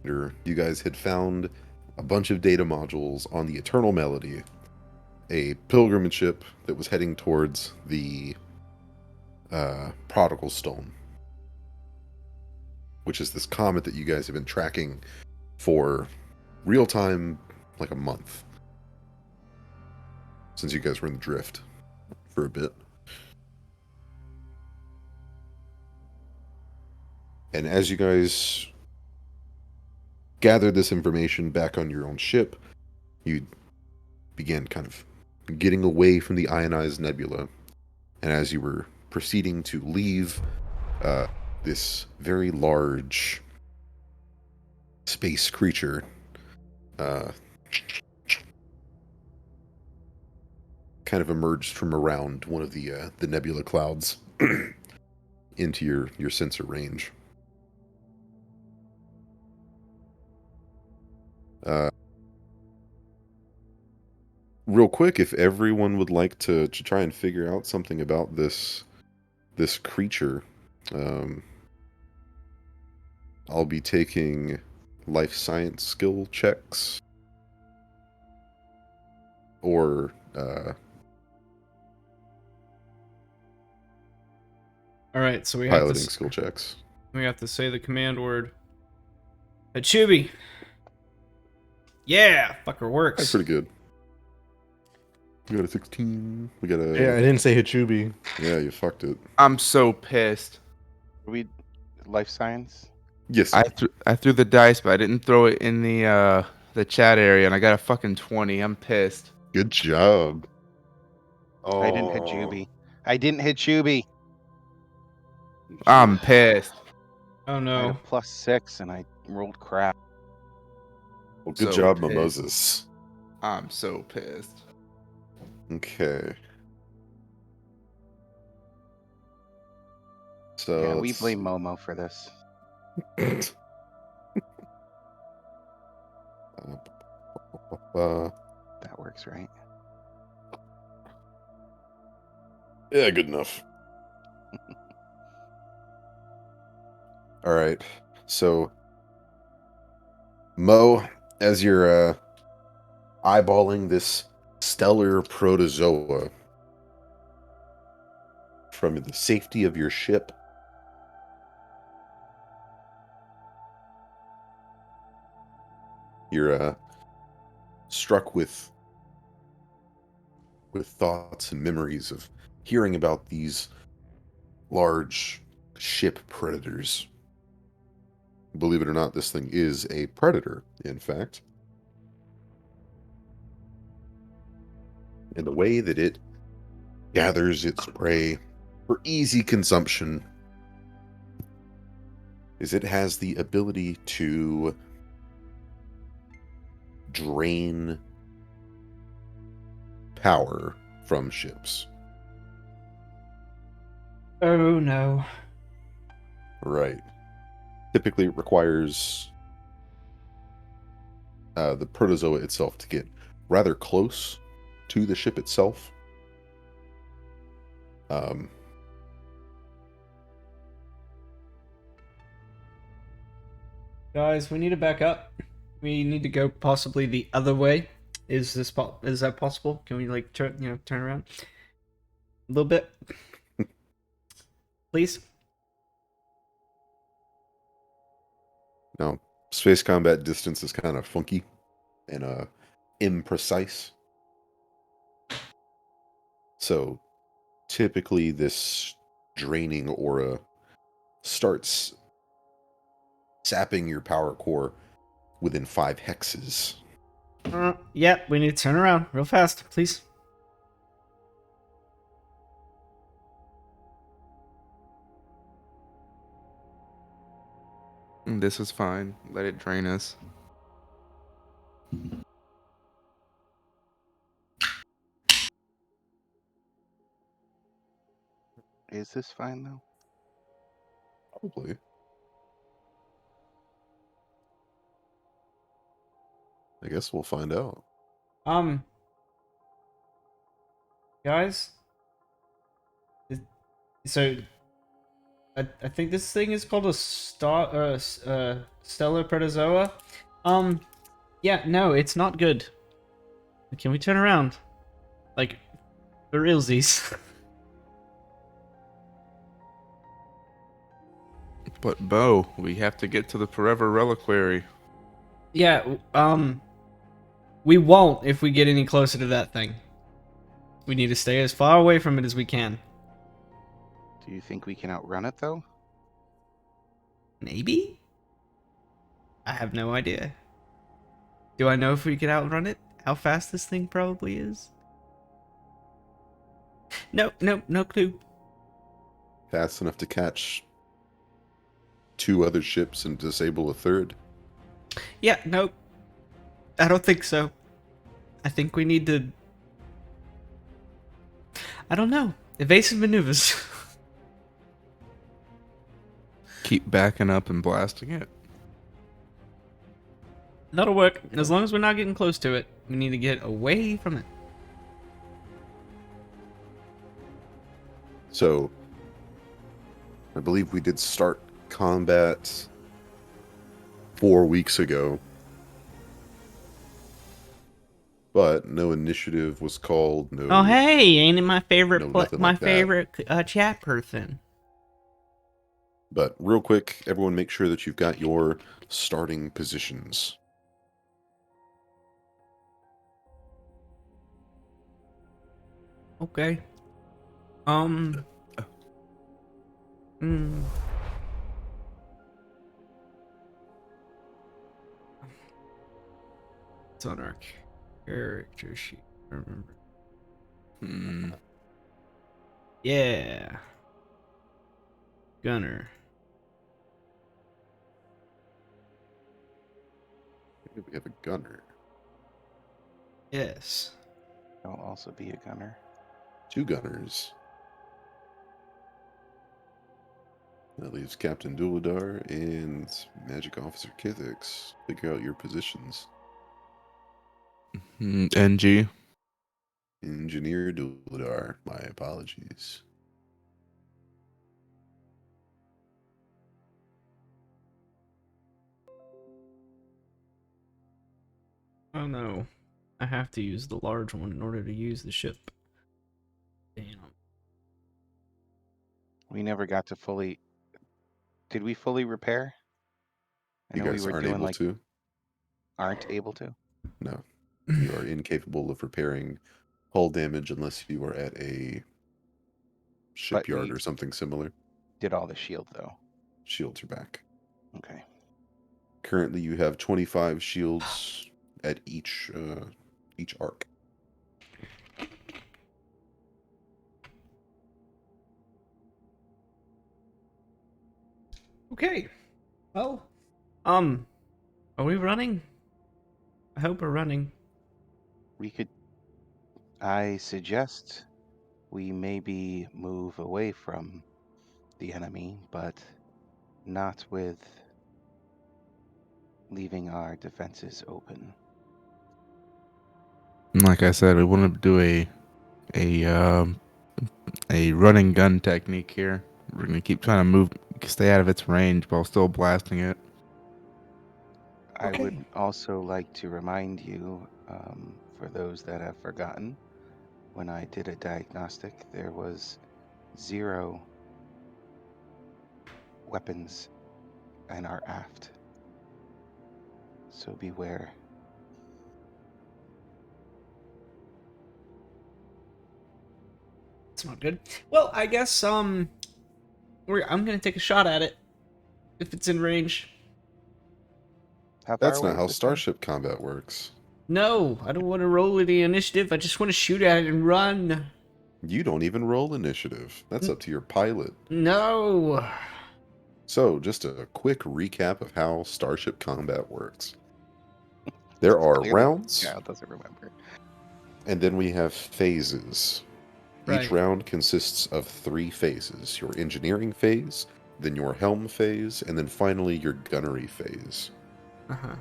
You guys had found a bunch of data modules on the Eternal Melody, a pilgrimage ship that was heading towards the Prodigal Stone, which is this comet that you guys have been tracking for real time, like a month, since you guys were in the drift for a bit. And as you guys gathered this information back on your own ship, you began kind of getting away from the ionized nebula. And as you were proceeding to leave this very large space creature, uh, kind of emerged from around one of the nebula clouds into your sensor range. Real quick, if everyone would like to try and figure out something about this creature, um, I'll be taking life science skill checks or All right, so piloting skill checks. we have to say the command word. Hachubi. Yeah, fucker works. That's pretty good. We got a 16. We got a... Yeah, I didn't say Hachubi. Yeah, you fucked it. I'm so pissed. We life science. Yes, I threw the dice, but I didn't throw it in the chat area, and I got a fucking 20. I'm pissed. good job. Oh, I didn't hit Juby. I didn't hit Juby. I'm pissed. Oh I had no. a +6 and I rolled crap. Well, good So job, pissed. Mimosas. I'm so pissed. Okay. So Yeah, we let's- blame Momo for this. That works, right? Yeah, good enough. All right. So, Mo, as you're eyeballing this stellar protozoa from the safety of your ship, you're struck with thoughts and memories of hearing about these large ship predators. Believe it or not, this thing is a predator, in fact. And the way that it gathers its prey for easy consumption is it has the ability to drain power from ships. Oh no. Right. Typically, it requires the protozoa itself to get rather close to the ship itself. Guys, we need to back up. We need to go possibly the other way. Is that possible? Can we like turn around a little bit? Please? Now, space combat distance is kind of funky and imprecise. So, typically, this draining aura starts sapping your power core within 5 hexes. Yep, we need to turn around real fast, please. This is fine. Let it drain us. Is this fine though? Probably. I guess we'll find out. Guys, so I think this thing is called a Stellar Protozoa. Yeah, no, it's not good. Can we turn around? Like, for realsies. But Bo, we have to get to the Forever Reliquary. Yeah, we won't if we get any closer to that thing. We need to stay as far away from it as we can. Do you think we can outrun it though? Maybe? I have no idea. Do I know if we could outrun it? How fast this thing probably is? No clue. Fast enough to catch 2 other ships and disable a third. Yeah, no. I don't think so. I think we need to... I don't know. Evasive maneuvers. Keep backing up and blasting it. That'll work. As long as we're not getting close to it. We need to get away from it. So, I believe we did start combat 4 weeks ago. But no initiative was called. No. Oh hey, ain't it my favorite No, nothing my like that. favorite chat person? But real quick, everyone make sure that you've got your starting positions. Okay. It's on our character sheet. I remember. Hmm. Yeah. Gunner. We have a gunner. Yes. I'll also be a gunner. 2 gunners. That leaves Captain Duladar and Magic Officer Kithix. Figure out your positions. NG. Engineer Duladar. My apologies. Oh no. I have to use the large one in order to use the ship. Damn. We never got to fully. Did we fully repair? I You know guys we were aren't doing able like to? aren't able to. No. You are incapable of repairing hull damage unless you are at a shipyard we- or something similar. Did all the shield though. Shields are back. Okay. Currently, you have 25 shields at each arc. Okay. Well, are we running? I hope we're running. We could. I suggest we maybe move away from the enemy, but not with leaving our defenses open. Like I said, we want to do a running gun technique here. We're gonna keep trying to stay out of its range while still blasting it. I would Okay. also like to remind you, for those that have forgotten, when I did a diagnostic, there was 0 weapons in our aft. So beware. It's not good. Well, I guess I'm gonna take a shot at it if it's in range. How far That's away not is how this thing? Starship combat works. No, I don't want to roll any initiative. I just want to shoot at it and run. You don't even roll initiative. That's up to your pilot. No. So, just a quick recap of how Starship combat works. There are Clearly, rounds, Kyle doesn't remember. and then we have phases. Right. Each round consists of 3 phases. Your engineering phase, then your helm phase, and then finally your gunnery phase. Uh-huh.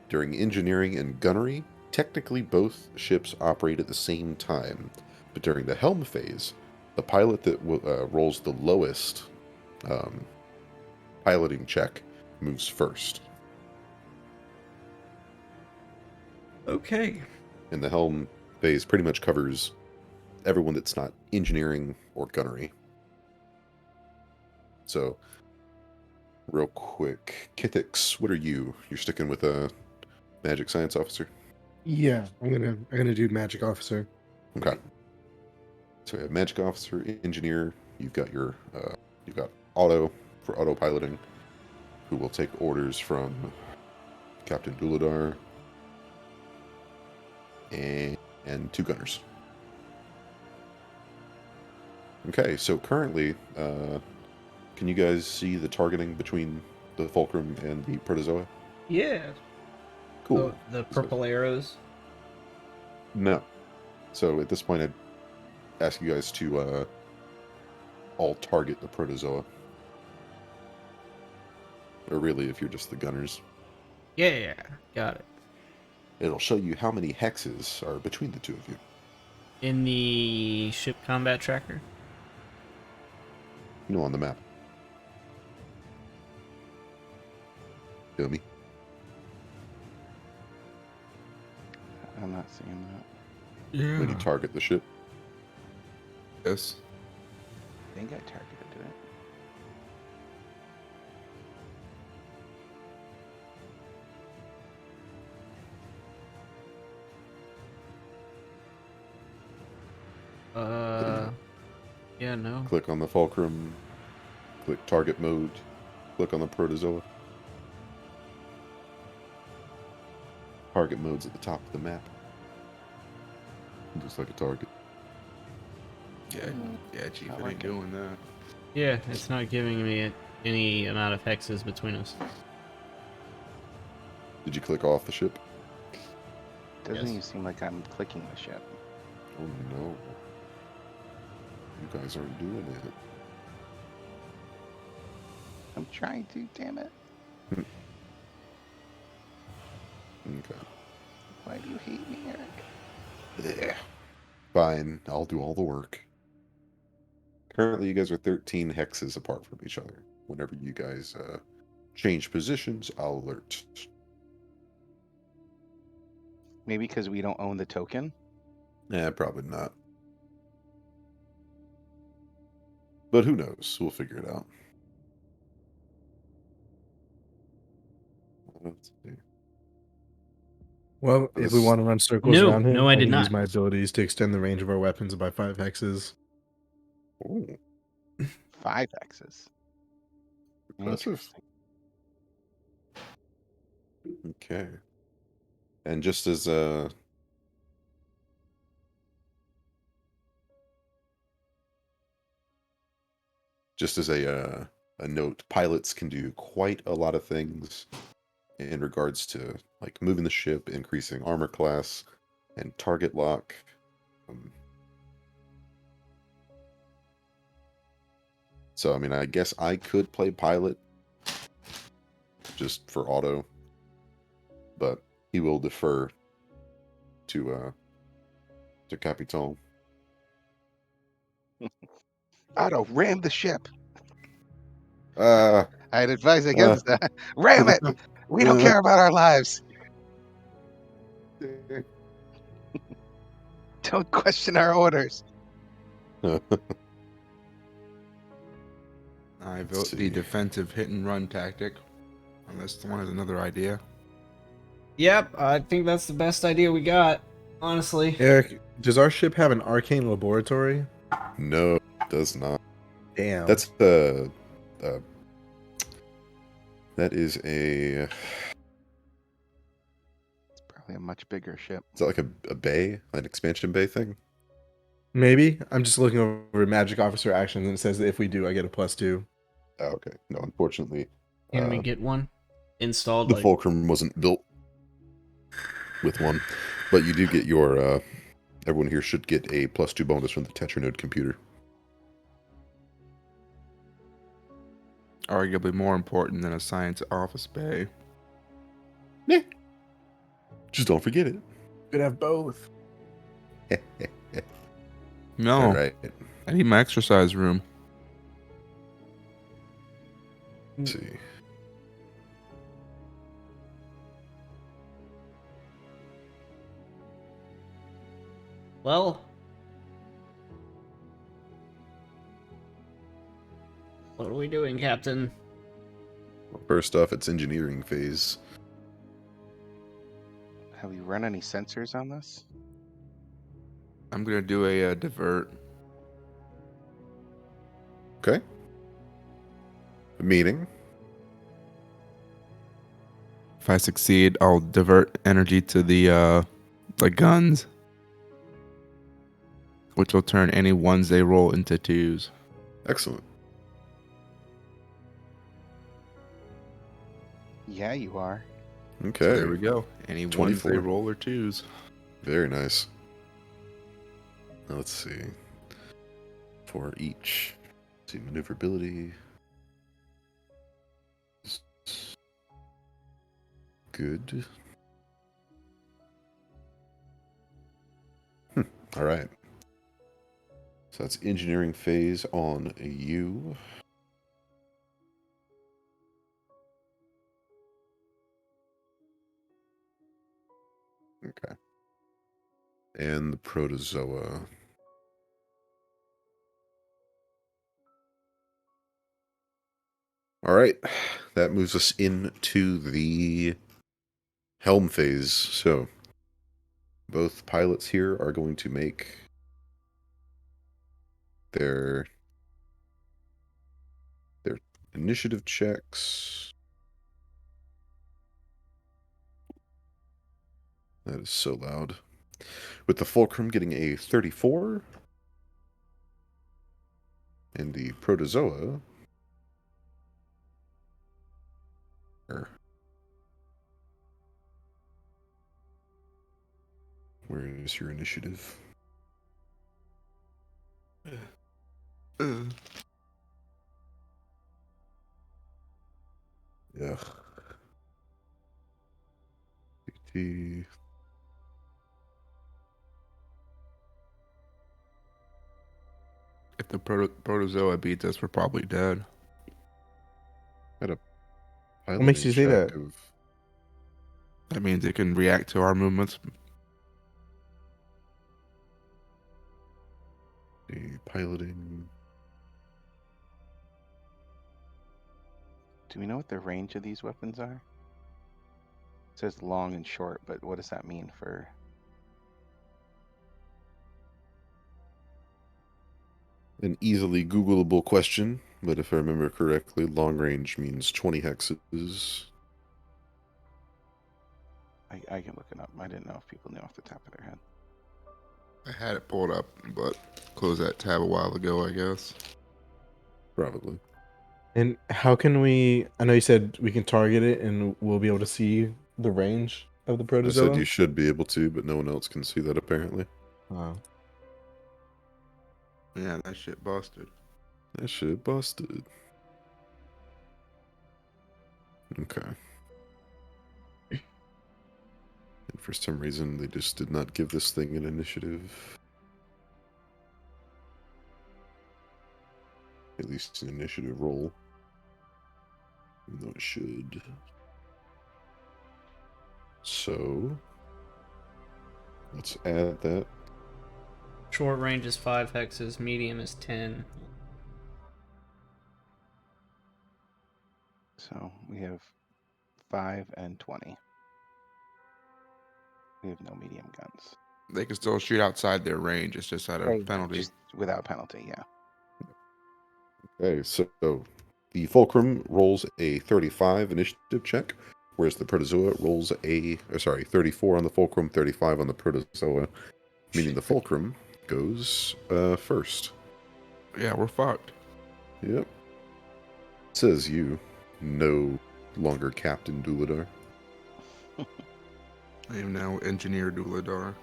During engineering and gunnery, technically both ships operate at the same time, but during the helm phase, the pilot that rolls the lowest um, piloting check moves first. Okay. And the helm phase pretty much covers everyone that's not engineering or gunnery. So, real quick, Kithix, what are you? You're sticking with a magic science officer? Yeah, I'm gonna do magic officer. Okay. So we have magic officer, engineer. You've got your you've got auto for autopiloting, who will take orders from Captain Duladar, and two gunners. Okay, so currently, can you guys see the targeting between the Fulcrum and the Protozoa? Yeah. Cool. The purple arrows. No. So at this point, I'd ask you guys to all target the Protozoa. Or really, if you're just the gunners. Yeah, got it. It'll show you how many hexes are between the two of you. In the ship combat tracker. You know, on the map. Dummy. I'm not seeing that. Yeah. When you target the ship. Yes. I think I targeted it. Yeah, no. Click on the Fulcrum. Click target mode. Click on the Protozoa. Target mode's at the top of the map. Looks like a target. Yeah, Chief, I it like ain't it. doing that. Yeah, it's not giving me any amount of hexes between us. Did you click off the ship? Doesn't Yes. even seem like I'm clicking the ship. Oh no. You guys aren't doing it. I'm trying to, damn it. Okay. Why do you hate me, Eric? Yeah. Fine, I'll do all the work. Currently, you guys are 13 hexes apart from each other. Whenever you guys change positions, I'll alert. Maybe because we don't own the token? Probably not. But who knows? We'll figure it out. Let's see. Well, if we This- want to run circles No, around him, no, I did can use not. my abilities to extend the range of our weapons by 5 hexes. Ooh, 5 X's. impressive. Interesting. Okay. And just as a note, pilots can do quite a lot of things in regards to like moving the ship, increasing armor class, and target lock. So I mean, I guess I could play pilot just for auto, but he will defer to Capitan. Otto, ram the ship. Uh, I'd advise against that. Ram it! We don't care about our lives. Don't question our orders. I vote Let's the see. defensive hit and run tactic. Unless someone has another idea. Yep, I think that's the best idea we got. Honestly. Eric, does our ship have an arcane laboratory? No, it does not. Damn. That's that is a. It's probably a much bigger ship. Is that like a bay, an expansion bay thing? Maybe. I'm just looking over magic officer actions and it says that if we do, I get a +2. Oh, okay. No, unfortunately, Can we get one installed? the Like, Fulcrum wasn't built with one, but you do get your. Everyone here should get a +2 bonus from the Tetranode computer. Arguably more important than a science office bay. Just don't forget it. Could have both. No, All right. I need my exercise room. Let's see. Well, what are we doing, Captain? Well, first off, it's engineering phase. Have you run any sensors on this? I'm gonna do a divert. Okay. Meaning? If I succeed, I'll divert energy to the guns, which will turn any ones they roll into twos. Excellent. Yeah, you are. Okay. So there we go. Any ones they 24. roll are twos. Very nice. Now let's see. For each. Let's see, maneuverability. Good. All right. So that's engineering phase on you. Okay. And the protozoa. All right. That moves us into the helm phase. So both pilots here are going to make their initiative checks. That is so loud. With the Fulcrum getting a 34. And the Protozoa. Where is your initiative? Yeah. PT. If the protozoa beats us, we're probably dead. What makes you say that? That means it can react to our movements. The piloting. Do we know what the range of these weapons are? It says long and short, but what does that mean for... An easily Googleable question, but if I remember correctly, long range means 20 hexes. I can look it up. I didn't know if people knew off the top of their head. I had it pulled up, but closed that tab a while ago, I guess. Probably. And how can we? I know you said we can target it, and we'll be able to see the range of the I said protozoa. you should be able to, but no one else can see that apparently. Wow. Yeah, that shit busted. That shit busted. Okay. And for some reason, they just did not give this thing an initiative. At least an initiative roll. Even though it should. So, let's add that. Short range is 5 hexes, medium is 10. So we have 5 and 20. We have no medium guns. They can still shoot outside their range. It's just at a penalty. Just without penalty, yeah. Okay, so the Fulcrum rolls a 35 initiative check, whereas the Protozoa rolls 34 on the Fulcrum, 35 on the Protozoa, meaning the Fulcrum goes first. Yeah, we're fucked. Yep. Says you, no longer Captain Duladar. I am now Engineer Duladar.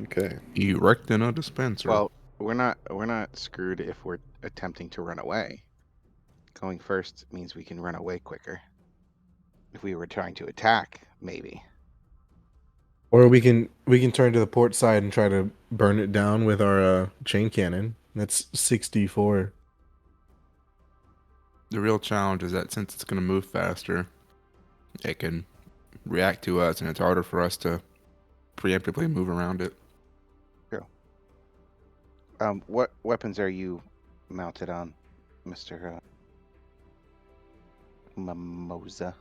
Okay. Erect in a dispenser. Well, we're not screwed if we're attempting to run away. Going first means we can run away quicker. If we were trying to attack, maybe. Or we can turn to the port side and try to burn it down with our chain cannon. That's 64. The real challenge is that since it's going to move faster, it can react to us, and it's harder for us to preemptively move around it. What weapons are you mounted on, Mr. Mimosa?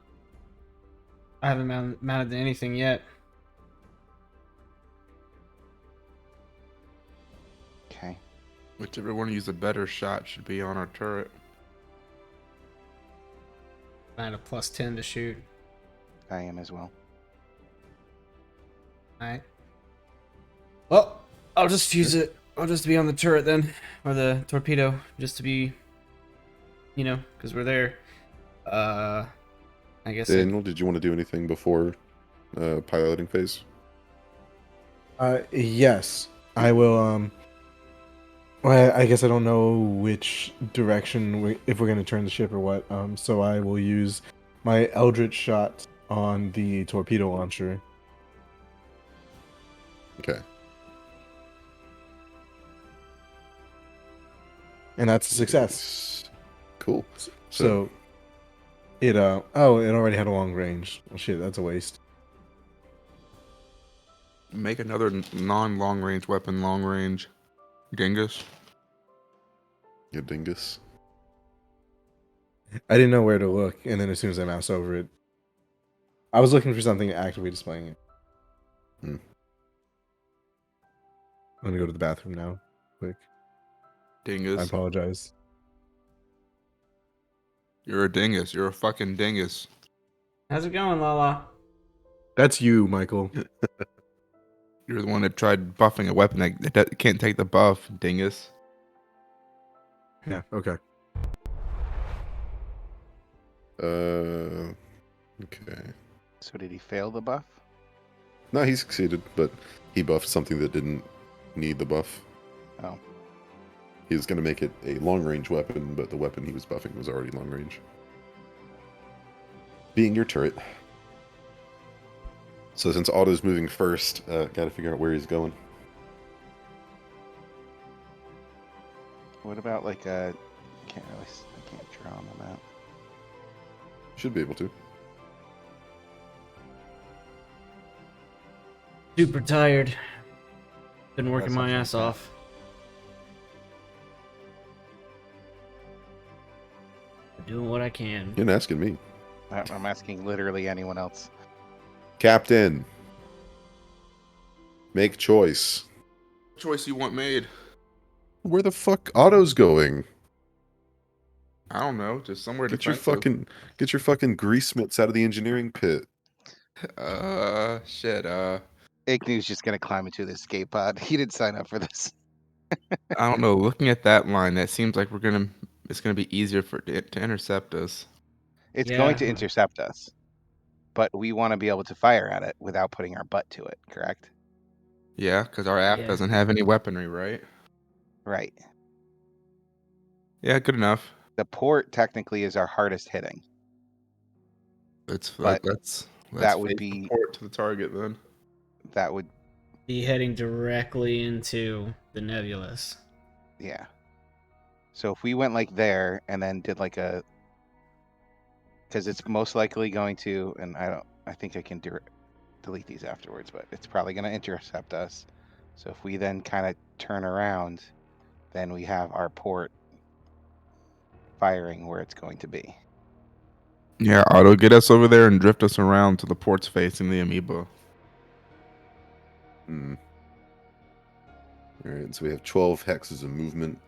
I haven't mounted anything yet. Okay. Whichever one uses a better shot should be on our turret. I had a +10 to shoot. I am as well. Alright. Well, I'll just use it. I'll just be on the turret then, or the torpedo, just to be, because we're there. I guess. Daniel, did you want to do anything before piloting phase? Yes, I will. Well, I guess I don't know which direction if we're gonna turn the ship or what. So I will use my Eldritch shot on the torpedo launcher. Okay. And that's a success. Cool. So it it already had a long range. Well, shit, that's a waste. Make another non-long range weapon long range. Dingus. You dingus. I didn't know where to look, and then as soon as I mouse over it, I was looking for something actively displaying it. Hmm. Let me go to the bathroom now, quick. I Dingus. apologize. You're a dingus. You're a fucking dingus. How's it going, Lala? That's you, Michael. You're the one that tried buffing a weapon that can't take the buff, dingus. Yeah. Okay. Okay. So did he fail the buff? No, he succeeded, but he buffed something that didn't need the buff. Oh. He was going to make it a long-range weapon, but the weapon he was buffing was already long-range. Being your turret. So since Otto's moving first, gotta figure out where he's going. What about like a? I can't draw on the map. Should be able to. Super tired. Been working That my sounds ass like that. off. Doing what I can. You're not asking me. I'm asking literally anyone else. Captain. Make choice. Choice you want made? Where the fuck Otto's going? I don't know. Just somewhere Get your defensive. fucking grease mitts out of the engineering pit. Shit. Ignew's just gonna climb into the escape pod. He didn't sign up for this. I don't know. Looking at that line, that seems like it's gonna be easier for it to intercept us. It's Yeah. going to intercept us, but we want to be able to fire at it without putting our butt to it. Correct? Yeah, because our app Yeah. doesn't have any weaponry, right? Right. Yeah, good enough. The port technically is our hardest hitting. Let's But that would face be- the port to the target then. That would, Be heading directly into the nebulous. yeah. So if we went like there and then did like a, because it's most likely going to, and I think I can delete these afterwards, but it's probably going to intercept us. So if we then kind of turn around, then we have our port firing where it's going to be. Yeah, Otto, get us over there and drift us around to the ports facing the amoeba. Hmm. Alright, so we have 12 hexes of movement.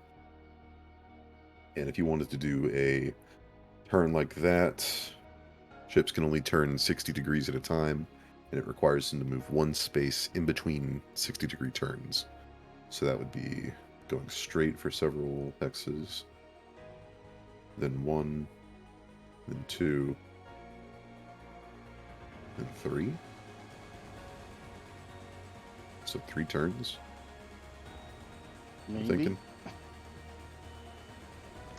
And if you wanted to do a turn like that, ships can only turn 60 degrees at a time, and it requires them to move one space in between 60-degree turns. So that would be going straight for several hexes, then 1, then 2, then 3. So 3 turns, I'm Maybe. thinking.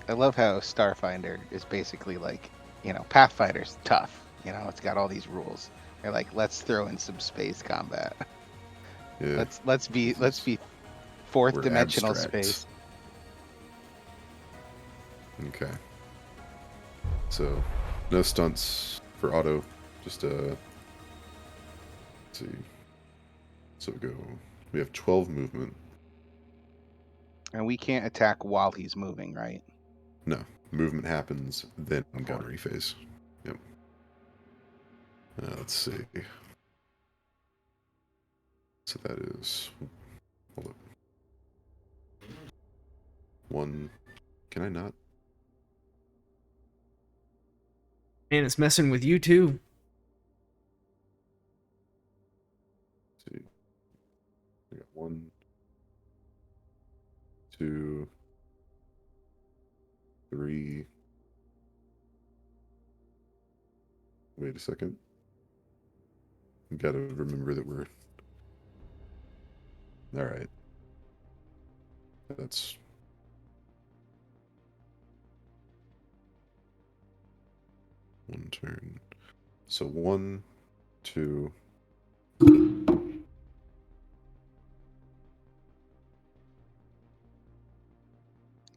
I love how Starfinder is basically like, Pathfinder's tough. It's got all these rules. They're like, let's throw in some space combat. Yeah. Let's be fourth We're dimensional abstract. space. Okay. So, no stunts for auto. Just let's see. So we have 12 movement. And we can't attack while he's moving, right? No, movement happens, then Okay. gunnery phase. Yep. Let's see. So that is. Hold up. One. Can I not? Man, it's messing with you too. Let's see. We got 1, 2, 3. Wait a second. We gotta remember that we're. Alright. That's. One turn. So 1, 2.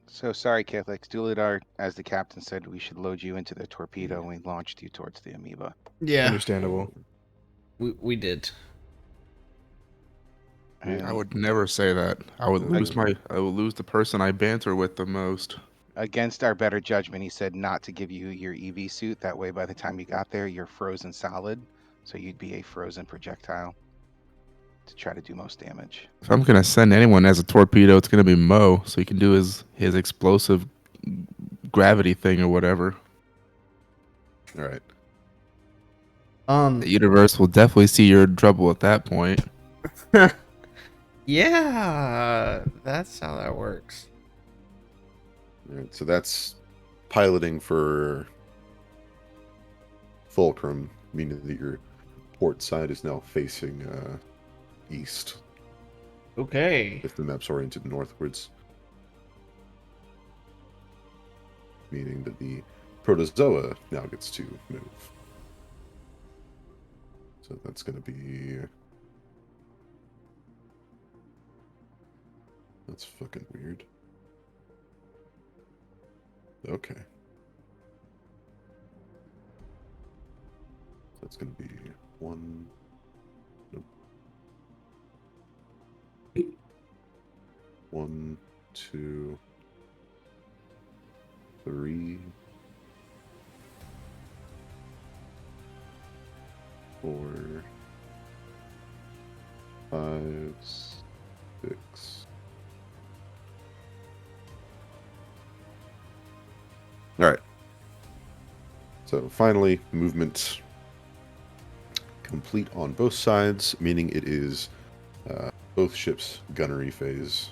So sorry, Catholics. Duladar, as the captain said, we should load you into the torpedo and we launched you towards the amoeba. Yeah, Understandable. we did. And I would never say that. I would lose the person I banter with the most. against our better judgment, he said not to give you your EV suit. That way, by the time you got there, you're frozen solid. So you'd be a frozen projectile to try to do most damage. If I'm gonna send anyone as a torpedo, it's gonna be Mo, so he can do his explosive gravity thing or whatever. Alright. The universe will definitely see you're in trouble at that point. Yeah, that's how that works. Alright, so that's piloting for Fulcrum, meaning that your port side is now facing east, Okay. if the map's oriented northwards. Meaning that the protozoa now gets to move. So that's going to be... That's fucking weird. Okay. That's going to be 1... Nope. 1, 2, 3, 4, 5, 6. All right. So finally, movement complete on both sides, meaning it is both ships' gunnery phase.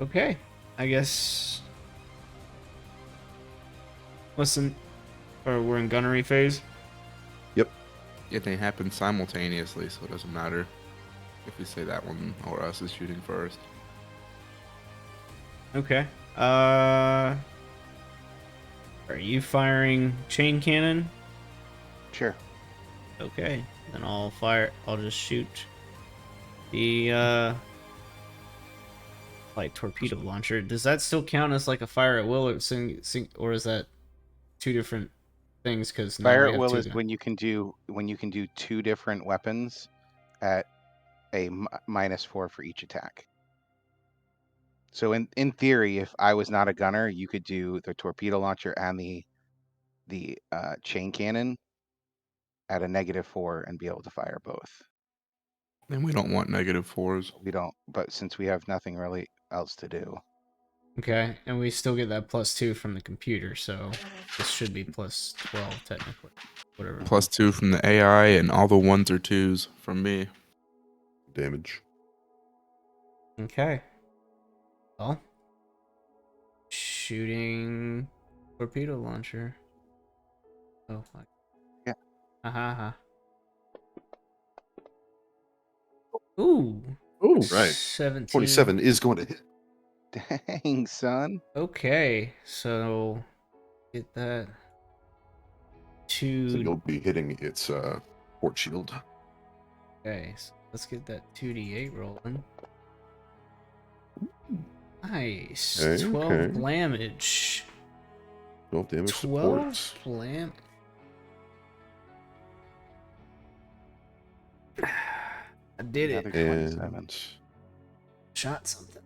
Okay. I guess. Listen, or we're in gunnery phase. Yeah, they happen simultaneously, so it doesn't matter if you say that one or us is shooting first. Okay. Are you firing chain cannon? Sure. Okay. Then I'll fire. I'll just shoot the like torpedo launcher. Does that still count as like a fire at will, or or is that two different things? Because Fire at will is when you can do two different weapons at a -4 for each attack. So in theory, if I was not a gunner, you could do the torpedo launcher and the chain cannon at a -4 and be able to fire both. And we don't want -4s. We don't, but since we have nothing really else to do, Okay, and we still get that +2 from the computer, so this should be +12 technically. Whatever. +2 from the AI and all the 1s or 2s from me. Damage. Okay. Well, shooting torpedo launcher. Oh. Yeah. Ha. Ooh. Ooh, Right. 17. 47 is going to hit. dang son. Okay, so get that. So 2. you'll be hitting its port shield. Okay, so let's get that 2d8 rolling. Nice. Okay, 12 okay. damage. 12 damage 12 support. blam. I did Another it. 27. And Shot something.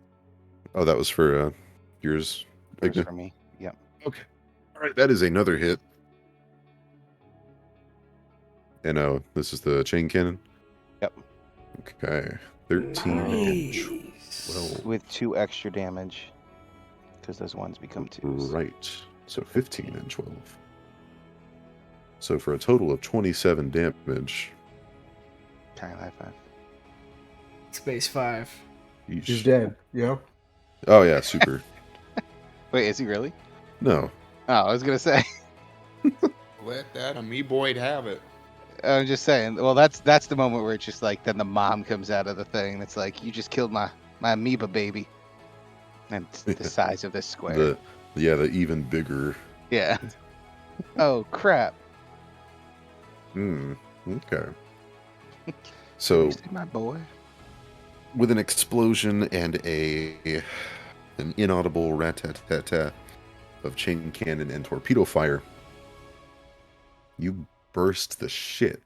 oh, that was for yours. First Igna? for me. Yep. Okay. All right, that is another hit. And this is the chain cannon. Yep. Okay. 13 and Nice. 12. With 2 extra damage. Because those ones become 2s. Right. So 15 and 12. So for a total of 27 damage. Kind of high five. Space 5. Yeesh. He's dead. Yeah. Oh yeah, super. Wait, is he really? No. Oh, I was gonna say. Let that amoeboid have it. I'm just saying. Well, that's the moment where it's just like then the mom comes out of the thing. And it's like you just killed my amoeba baby. And it's the size of this square. The even bigger. Yeah. Oh crap. Okay. So You see my boy. with an explosion and an inaudible rat-tat-tat-tat of chain cannon and torpedo fire, you burst the shit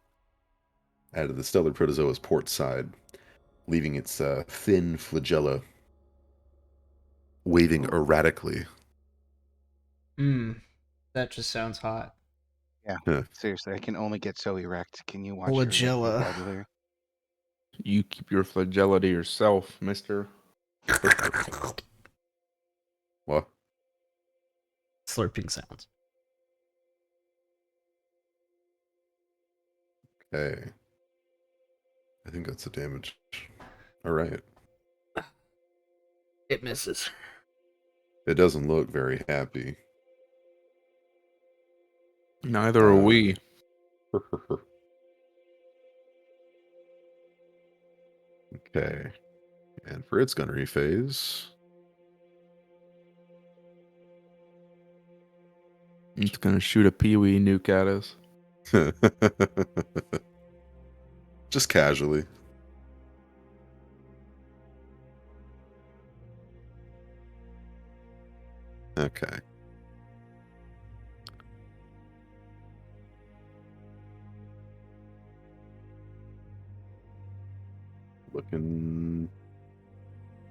out of the Stellar Protozoa's port side, leaving its thin flagella waving erratically. That just sounds hot. Yeah. Huh. Seriously, I can only get so erect. Can you watch Flagella. your vocabulary? You keep your flagella to yourself, mister. What? Slurping sounds. Okay. I think that's the damage. All right. It misses. It doesn't look very happy. Neither are we. Okay. And for its gunnery phase, It's gonna shoot a peewee nuke at us. just casually. Okay.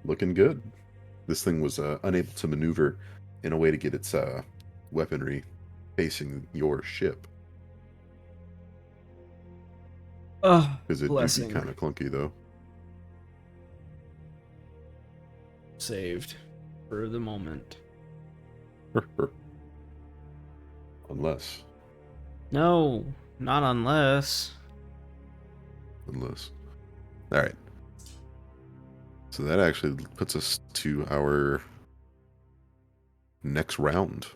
Looking good. This thing was unable to maneuver in a way to get its weaponry facing your ship, Oh, because it do be blessing. kind of clunky though. Saved for the moment. Unless. No, not unless. All right. So that actually puts us to our next round.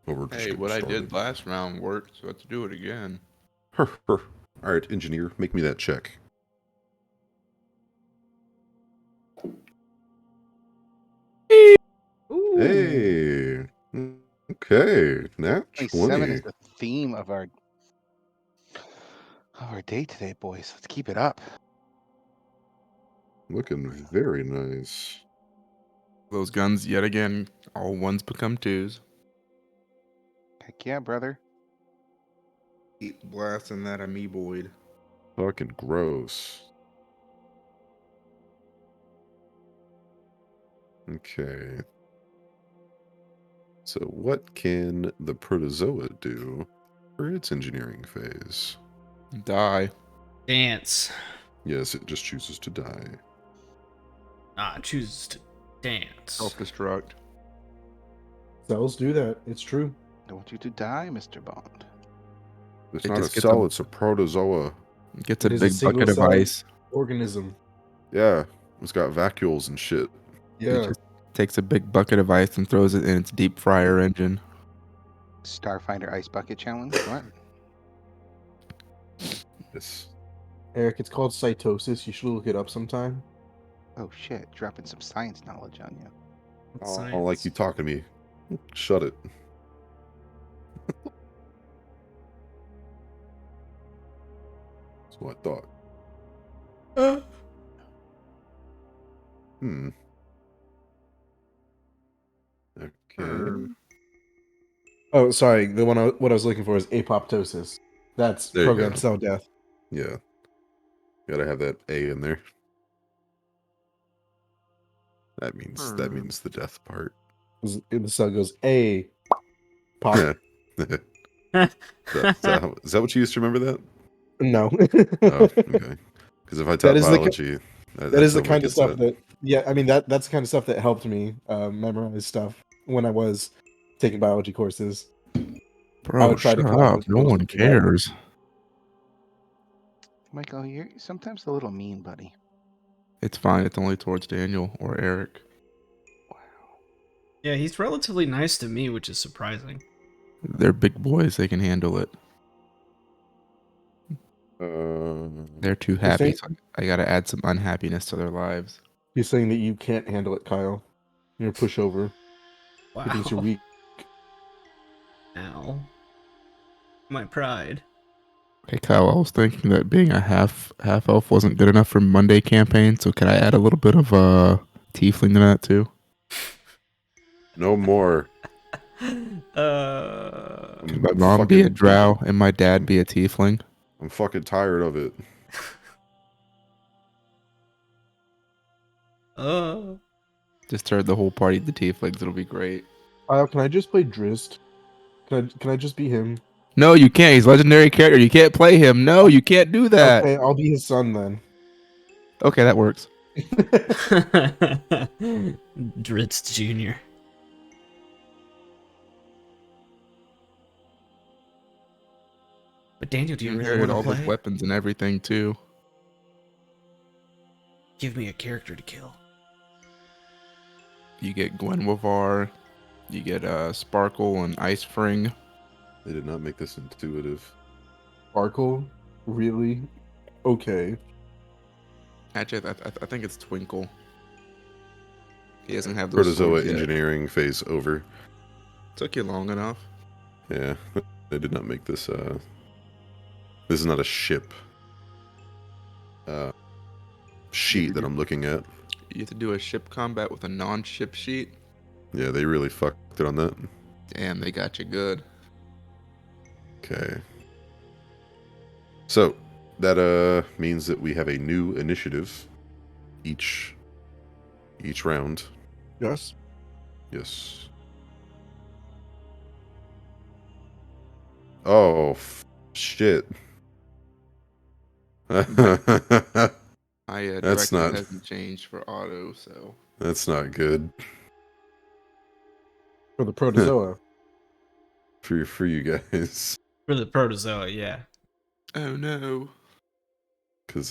Oh, we're just Hey, getting what I started. did last round worked, so let's do it again. All right, engineer, make me that check. Ooh. Hey. Okay. Nat 27 20. is the theme of our day today, boys. Let's keep it up. Looking very nice. Those guns, yet again, all ones become twos. Heck yeah, brother. Keep blasting that amoeboid. Fucking gross. Okay. So what can the protozoa do for its engineering phase? Die. Dance. Yes, it just chooses to die. Ah, chooses to dance. Self-destruct. Cells do that. It's true. I want you to die, Mr. Bond. It's It not a just gets cell, a- it's a protozoa. Gets It a is a big single bucket of cell. ice. Organism. Yeah, it's got vacuoles and shit. Yeah. It just takes a big bucket of ice and throws it in its deep fryer engine. Starfinder Ice Bucket Challenge? What? Yes. Eric, it's called cytosis. You should look it up sometime. Oh shit, dropping some science knowledge on you. I don't like you talking to me. Shut it. That's what I thought. Hmm. Okay. Oh, sorry. The one what I was looking for is apoptosis. That's There you programmed go. cell death. Yeah. Gotta have that A in there. That means the death part. The cell goes a pop. Is that what you used to remember that? No. Oh, okay. Because if I That taught is the biology, that that is the sounds like kind of it's stuff that. that yeah. I mean that's the kind of stuff that helped me memorize stuff when I was taking biology courses. I Bro, would try to shut come up up. with No most one of that. cares. Michael, you're sometimes a little mean, buddy. It's fine. It's only towards Daniel or Eric. Wow. Yeah, he's relatively nice to me, which is surprising. They're big boys. They can handle it. They're too You're happy. saying, So I gotta add some unhappiness to their lives. you're saying that you can't handle it, Kyle. You're a pushover. He thinks you're Wow. weak. Ow. My pride. Hey Kyle, I was thinking that being a half elf wasn't good enough for Monday campaign, so can I add a little bit of tiefling to that too? No more. Can I'm my mom be a fucking. drow and my dad be a tiefling? I'm fucking tired of it. uh, Just turn the whole party to tieflings. It'll be great. Kyle, can I just play Drizzt? Can I just be him? No, you can't. He's a legendary character. You can't play him. No, you can't do that. Okay, I'll be his son then. Okay, that works. Dritz Jr. But Daniel, do you really Inherited want all to the play? weapons and everything too. Give me a character to kill. You get Gwenwavar, you get Sparkle and Ice Fring. They did not make this intuitive. Sparkle? Really? Okay. Actually, I think it's Twinkle. He doesn't have those Protozoa swords yet. engineering phase over. Took you long enough. Yeah, they did not make this. This is not a ship. Sheet that I'm looking at. You have to do a ship combat with a non-ship sheet. Yeah, they really fucked it on that. Damn, they got you good. Okay. So that means that we have a new initiative each round. Yes. Yes. Oh shit. My That's directive not- hasn't changed for auto, so That's not good For the protozoa. for you guys. For the protozoa, yeah. oh no. Because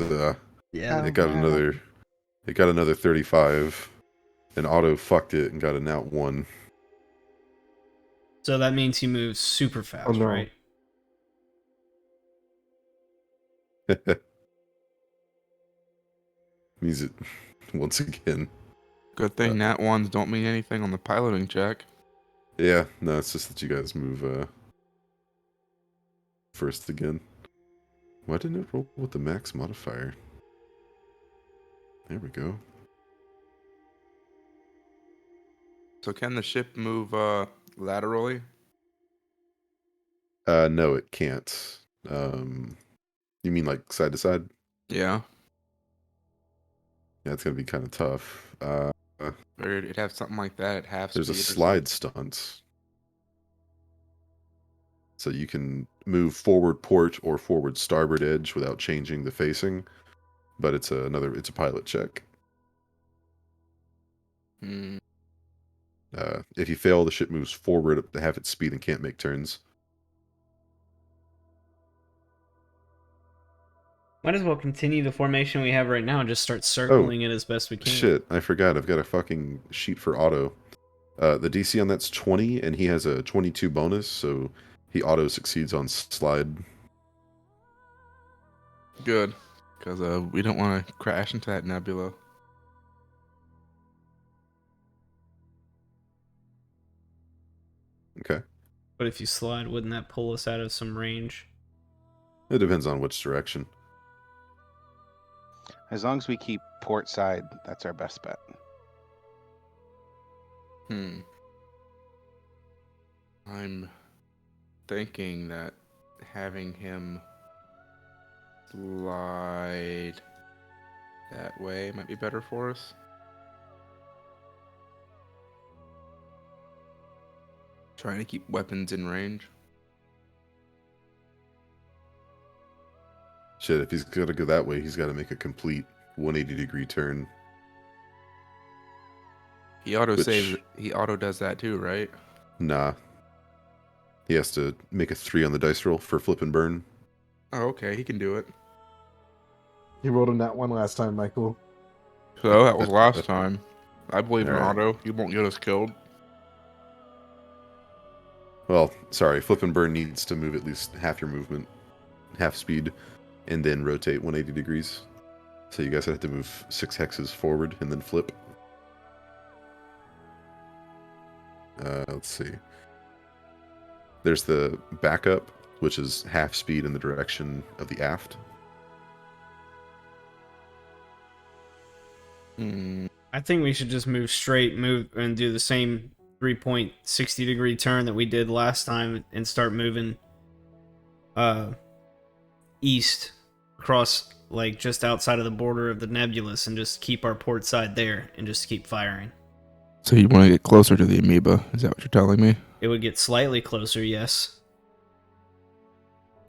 Yeah. it got another 35, and Auto fucked it and got a nat 1. So that means he moves super fast, Oh, no. right? Means it once again. Good thing nat ones don't mean anything on the piloting check. Yeah, no, it's just that you guys move first again. Why didn't it roll with the max modifier? There we go. So can the ship move laterally? No, it can't. You mean like side to side? Yeah. Yeah, it's gonna be kind of tough. Or it'd have something like that at half There's a speed or slide stunt. So you can move forward port or forward starboard edge without changing the facing. But it's a pilot check. something. If you fail, the ship moves forward up to half its speed and can't make turns. Might as well continue the formation we have right now and just start circling it as best we can. Shit, I forgot. I've got a fucking sheet for Auto. The DC on that's 20, and he has a 22 bonus, so he auto succeeds on slide. Good. Because we don't want to crash into that nebula. Okay. But if you slide, wouldn't that pull us out of some range? It depends on which direction. As long as we keep port side, that's our best bet. I'm thinking that having him slide that way might be better for us. Trying to keep weapons in range. Shit, if he's gonna go that way, he's got to make a complete 180-degree turn. He auto Which- saves. He auto does that too, right? Nah. He has to make a 3 on the dice roll for flip and burn. Oh, okay. He can do it. You rolled on that one last time, Michael. So that was That's- last that's- time. I believe in Alright. auto. He won't get us killed. Well, sorry, flip and burn needs to move at least half your movement, half speed, and then rotate 180 degrees. So you guys have to move 6 hexes forward and then flip. Let's see. There's the backup, which is half speed in the direction of the aft. I think we should just move straight, move and do the same 3.60-degree turn that we did last time and start moving east across like just outside of the border of the nebulous and just keep our port side there and just keep firing. So you want to get closer to the amoeba? Is that what you're telling me? It would get slightly closer, yes.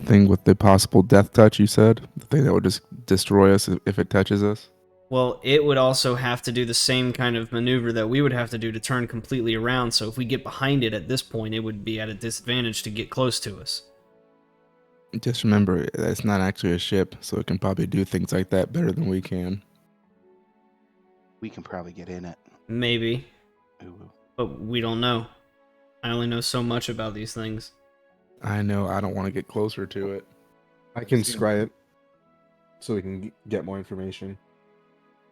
Thing with the possible death touch, you said? The thing that would just destroy us if it touches us? Well, it would also have to do the same kind of maneuver that we would have to do to turn completely around, so if we get behind it at this point, it would be at a disadvantage to get close to us. Just remember, that it's not actually a ship, so it can probably do things like that better than we can. We can probably get in it. Maybe, Ooh. but we don't know. I only know so much about these things. I know, I don't want to get closer to it. I can scry it so we can get more information.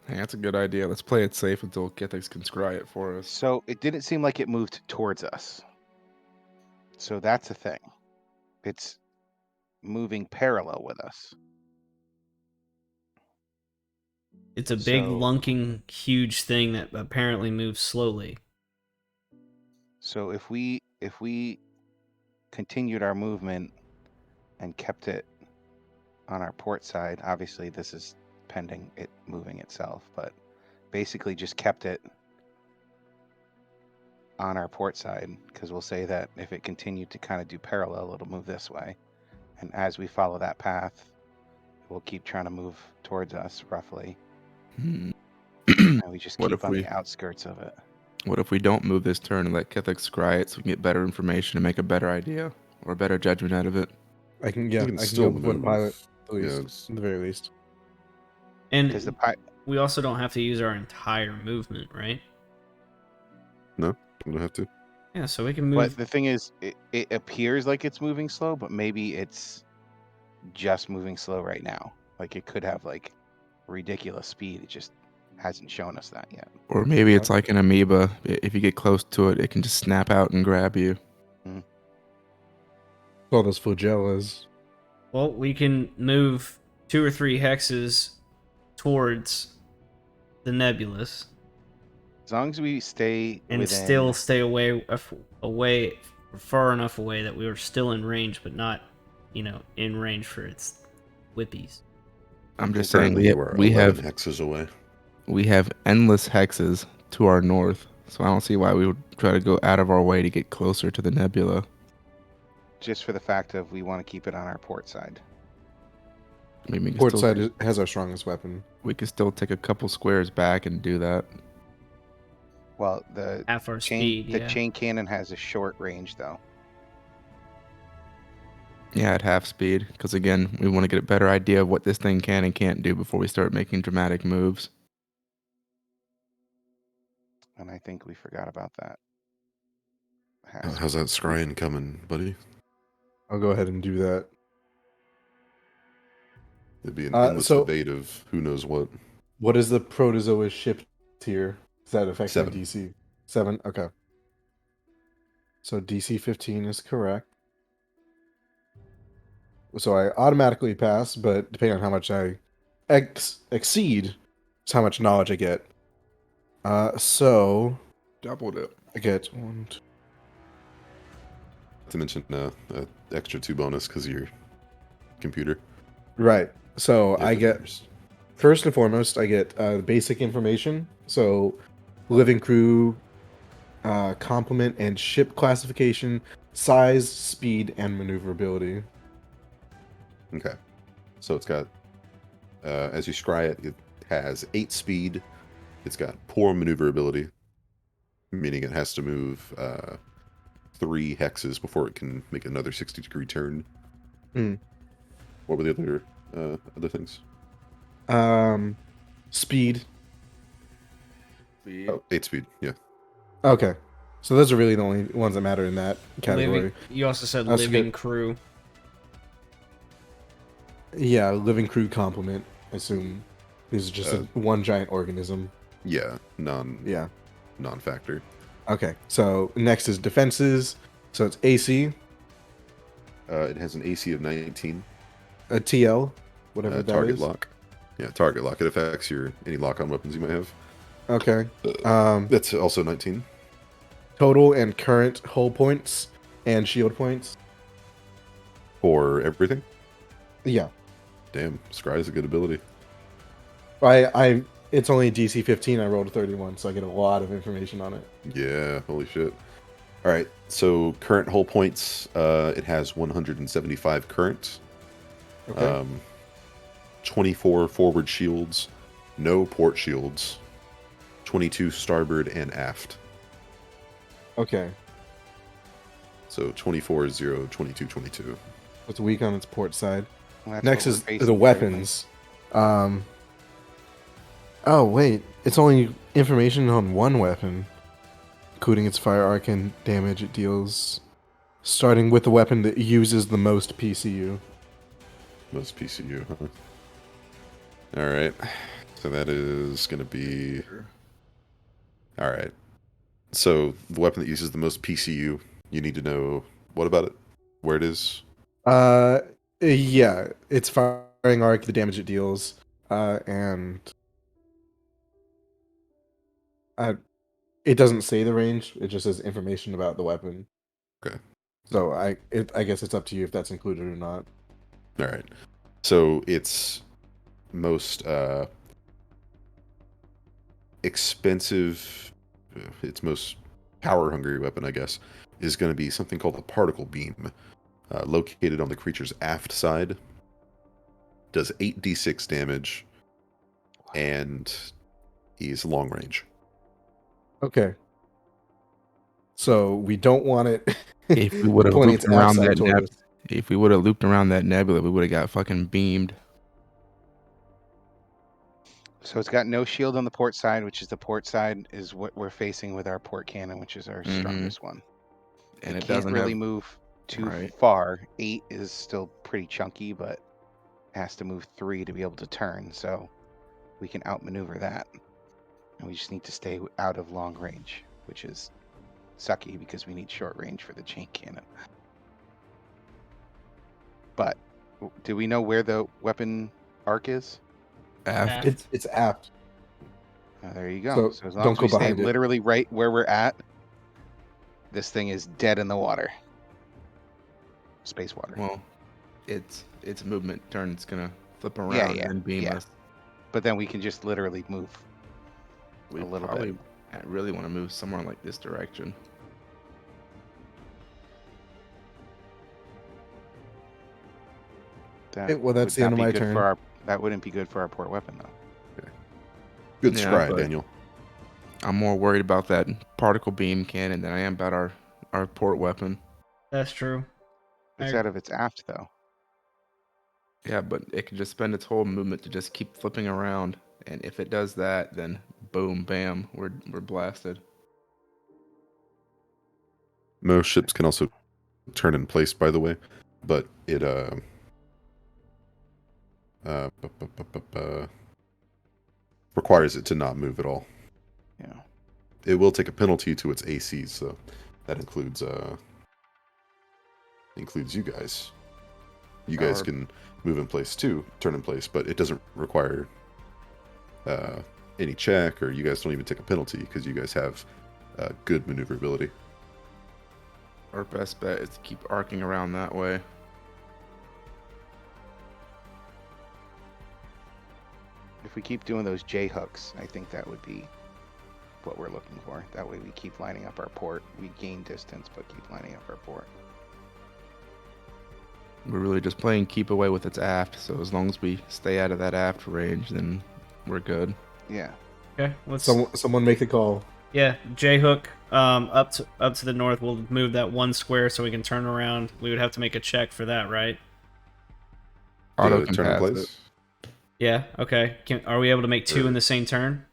Hey, that's a good idea. Let's play it safe until Kithix can scry it for us. So it didn't seem like it moved towards us. So that's a thing. It's moving parallel with us. It's a big, So- lunking, huge thing that apparently moves slowly. So if we continued our movement and kept it on our port side, obviously this is pending it moving itself, but basically just kept it on our port side, because we'll say that if it continued to kind of do parallel, it'll move this way. And as we follow that path, it will keep trying to move towards us roughly. Hmm. And we just What keep if on we- the outskirts of it. What if we don't move this turn and let Kithix scry it so we can get better information and make a better idea or a better judgment out of it? I can You I can can still go before the move. pilot, at Yeah, least, it's- at the very least. And Because we also don't have to use our entire movement, right? We don't have to. Yeah, so we can move. But the thing is, it appears like it's moving slow, but maybe it's just moving slow right now. Like it could have like ridiculous speed. It just hasn't shown us that yet. Or maybe it's like an amoeba. If you get close to it, it can just snap out and grab you. All those flagellas. Well, we can move 2 or 3 hexes towards the nebulous As long as we stay and within, still stay away far enough away that we were still in range, but not, in range for its whippies. I'm just saying Currently, you are we 11 have hexes away. we have endless hexes to our north, so I don't see why we would try to go out of our way to get closer to the nebula. just for the fact of we want to keep it on our port side. I mean, we can Port still- side has our strongest weapon. We could still take a couple squares back and do that. Well, the Half our chain speed, the yeah. chain cannon has a short range though. Yeah, at half speed, because again, we want to get a better idea of what this thing can and can't do before we start making dramatic moves. And I think we forgot about that. How's that scrying coming, buddy? I'll go ahead and do that. It'd be an endless endless so- debate of who knows what. What is the Protozoa ship tier? Does that affect my 7. DC? 7? Okay. So DC 15 is correct. So I automatically pass, but depending on how much I exceed is how much knowledge I get. So Doubled it. I get one. To mention extra 2 bonus because of your computer. Right. So Yeah, I get computers. first and foremost, I get basic information. So living crew, complement and ship classification, size, speed, and maneuverability. Okay. So it's got, as you scry it, it has 8 speed. It's got poor maneuverability, meaning it has to move 3 hexes before it can make another 60-degree turn. Hmm. What were the other things? Speed. Oh, 8 speed. Yeah. Okay. So those are really the only ones that matter in that category. Living, you also said That's living good. crew. Yeah, living crew complement. I assume this is just Uh, one giant organism. Yeah. Yeah. Non-factor. Okay. So next is defenses. So it's AC, It has an AC of 19. a TL, whatever that Target is. lock. Yeah, target lock. It affects any lock-on weapons you might have. Okay. That's also 19. Total and current hull points and shield points. For everything. Yeah. Damn, Scry is a good ability. It's only DC 15. I rolled a 31, so I get a lot of information on it. Yeah, holy shit. All right, so current hull points. It has 175 current. Okay. 24 forward shields, no port shields, 22 starboard and aft. Okay. So 24 is 0, 22, 22. It's weak on its port side. Well, that's Next what we're is facing the currently. weapons. Oh wait, it's only information on one weapon, including its fire arc and damage it deals. Starting with the weapon that uses the most PCU. Most PCU, huh? All right, so that is going to be. All right. So the weapon that uses the most PCU, you need to know what about it, where it is. Yeah, its firing arc, the damage it deals, and it doesn't say the range. It just says information about the weapon. Okay. So I guess it's up to you if that's included or not. All right. So its most expensive, its most power-hungry weapon, I guess, is going to be something called the particle beam, located on the creature's aft side. Does 8d6 damage, and is long range. Okay. So we don't want it. If we would have pointing looped its around outside that toward us. if we would have looped around that nebula, we would have got fucking beamed. So it's got no shield on the port side, which is the port side is what we're facing with our port cannon, which is our Mhm. strongest one. And it it can't doesn't really have move too right. far. 8 is still pretty chunky, but has to move 3 to be able to turn. So we can outmaneuver that, and we just need to stay out of long range, which is sucky because we need short range for the chain cannon. But do we know where the weapon arc is? aft. It's apt. There you go. So So as long don't as go we stay behind it. literally right where we're at, this thing is dead in the water. Space water. Well, its movement turn. It's gonna flip around Yeah, and beam yeah. us. But then we can just literally move We a little probably bit. really want to move somewhere like this direction. That, Well, that's would the end not of be my good turn. for our. That wouldn't be good for our port weapon, though. Good Yeah, scry, but- Daniel. I'm more worried about that particle beam cannon than I am about our port weapon. That's true. It's I- out of its aft, though. Yeah, but it can just spend its whole movement to just keep flipping around, and if it does that, then boom, bam, we're blasted. Most ships can also turn in place, by the way, but it requires it to not move at all. Yeah. It will take a penalty to its ACs, so that includes you guys. You guys Or- can move in place too, turn in place, but it doesn't require any check, or you guys don't even take a penalty because you guys have good maneuverability. Our best bet is to keep arcing around that way. If we keep doing those J hooks, I think that would be what we're looking for. That way we keep lining up our port. We gain distance, but keep lining up our port. We're really just playing keep away with its aft, so as long as we stay out of that aft range, then we're good. Yeah. Okay, let's. Someone make the call. Yeah, J hook. Up to the north. We'll move that one square so we can turn around. We would have to make a check for that, right? Auto To can turn in pass place. it. Yeah. Okay. Are we able to make two Or- in the same turn?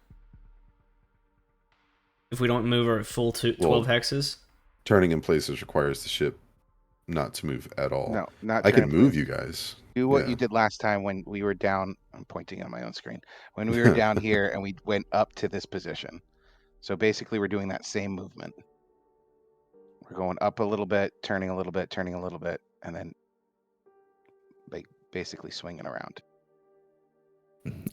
If we don't move our full 12 hexes. Turning in places requires the ship not to move at all. No, not I can turn move place. you guys. Do what Yeah. you did last time when we were down. I'm pointing on my own screen. When we were down here and we went up to this position. So basically, we're doing that same movement. We're going up a little bit, turning a little bit, turning a little bit, and then like basically swinging around.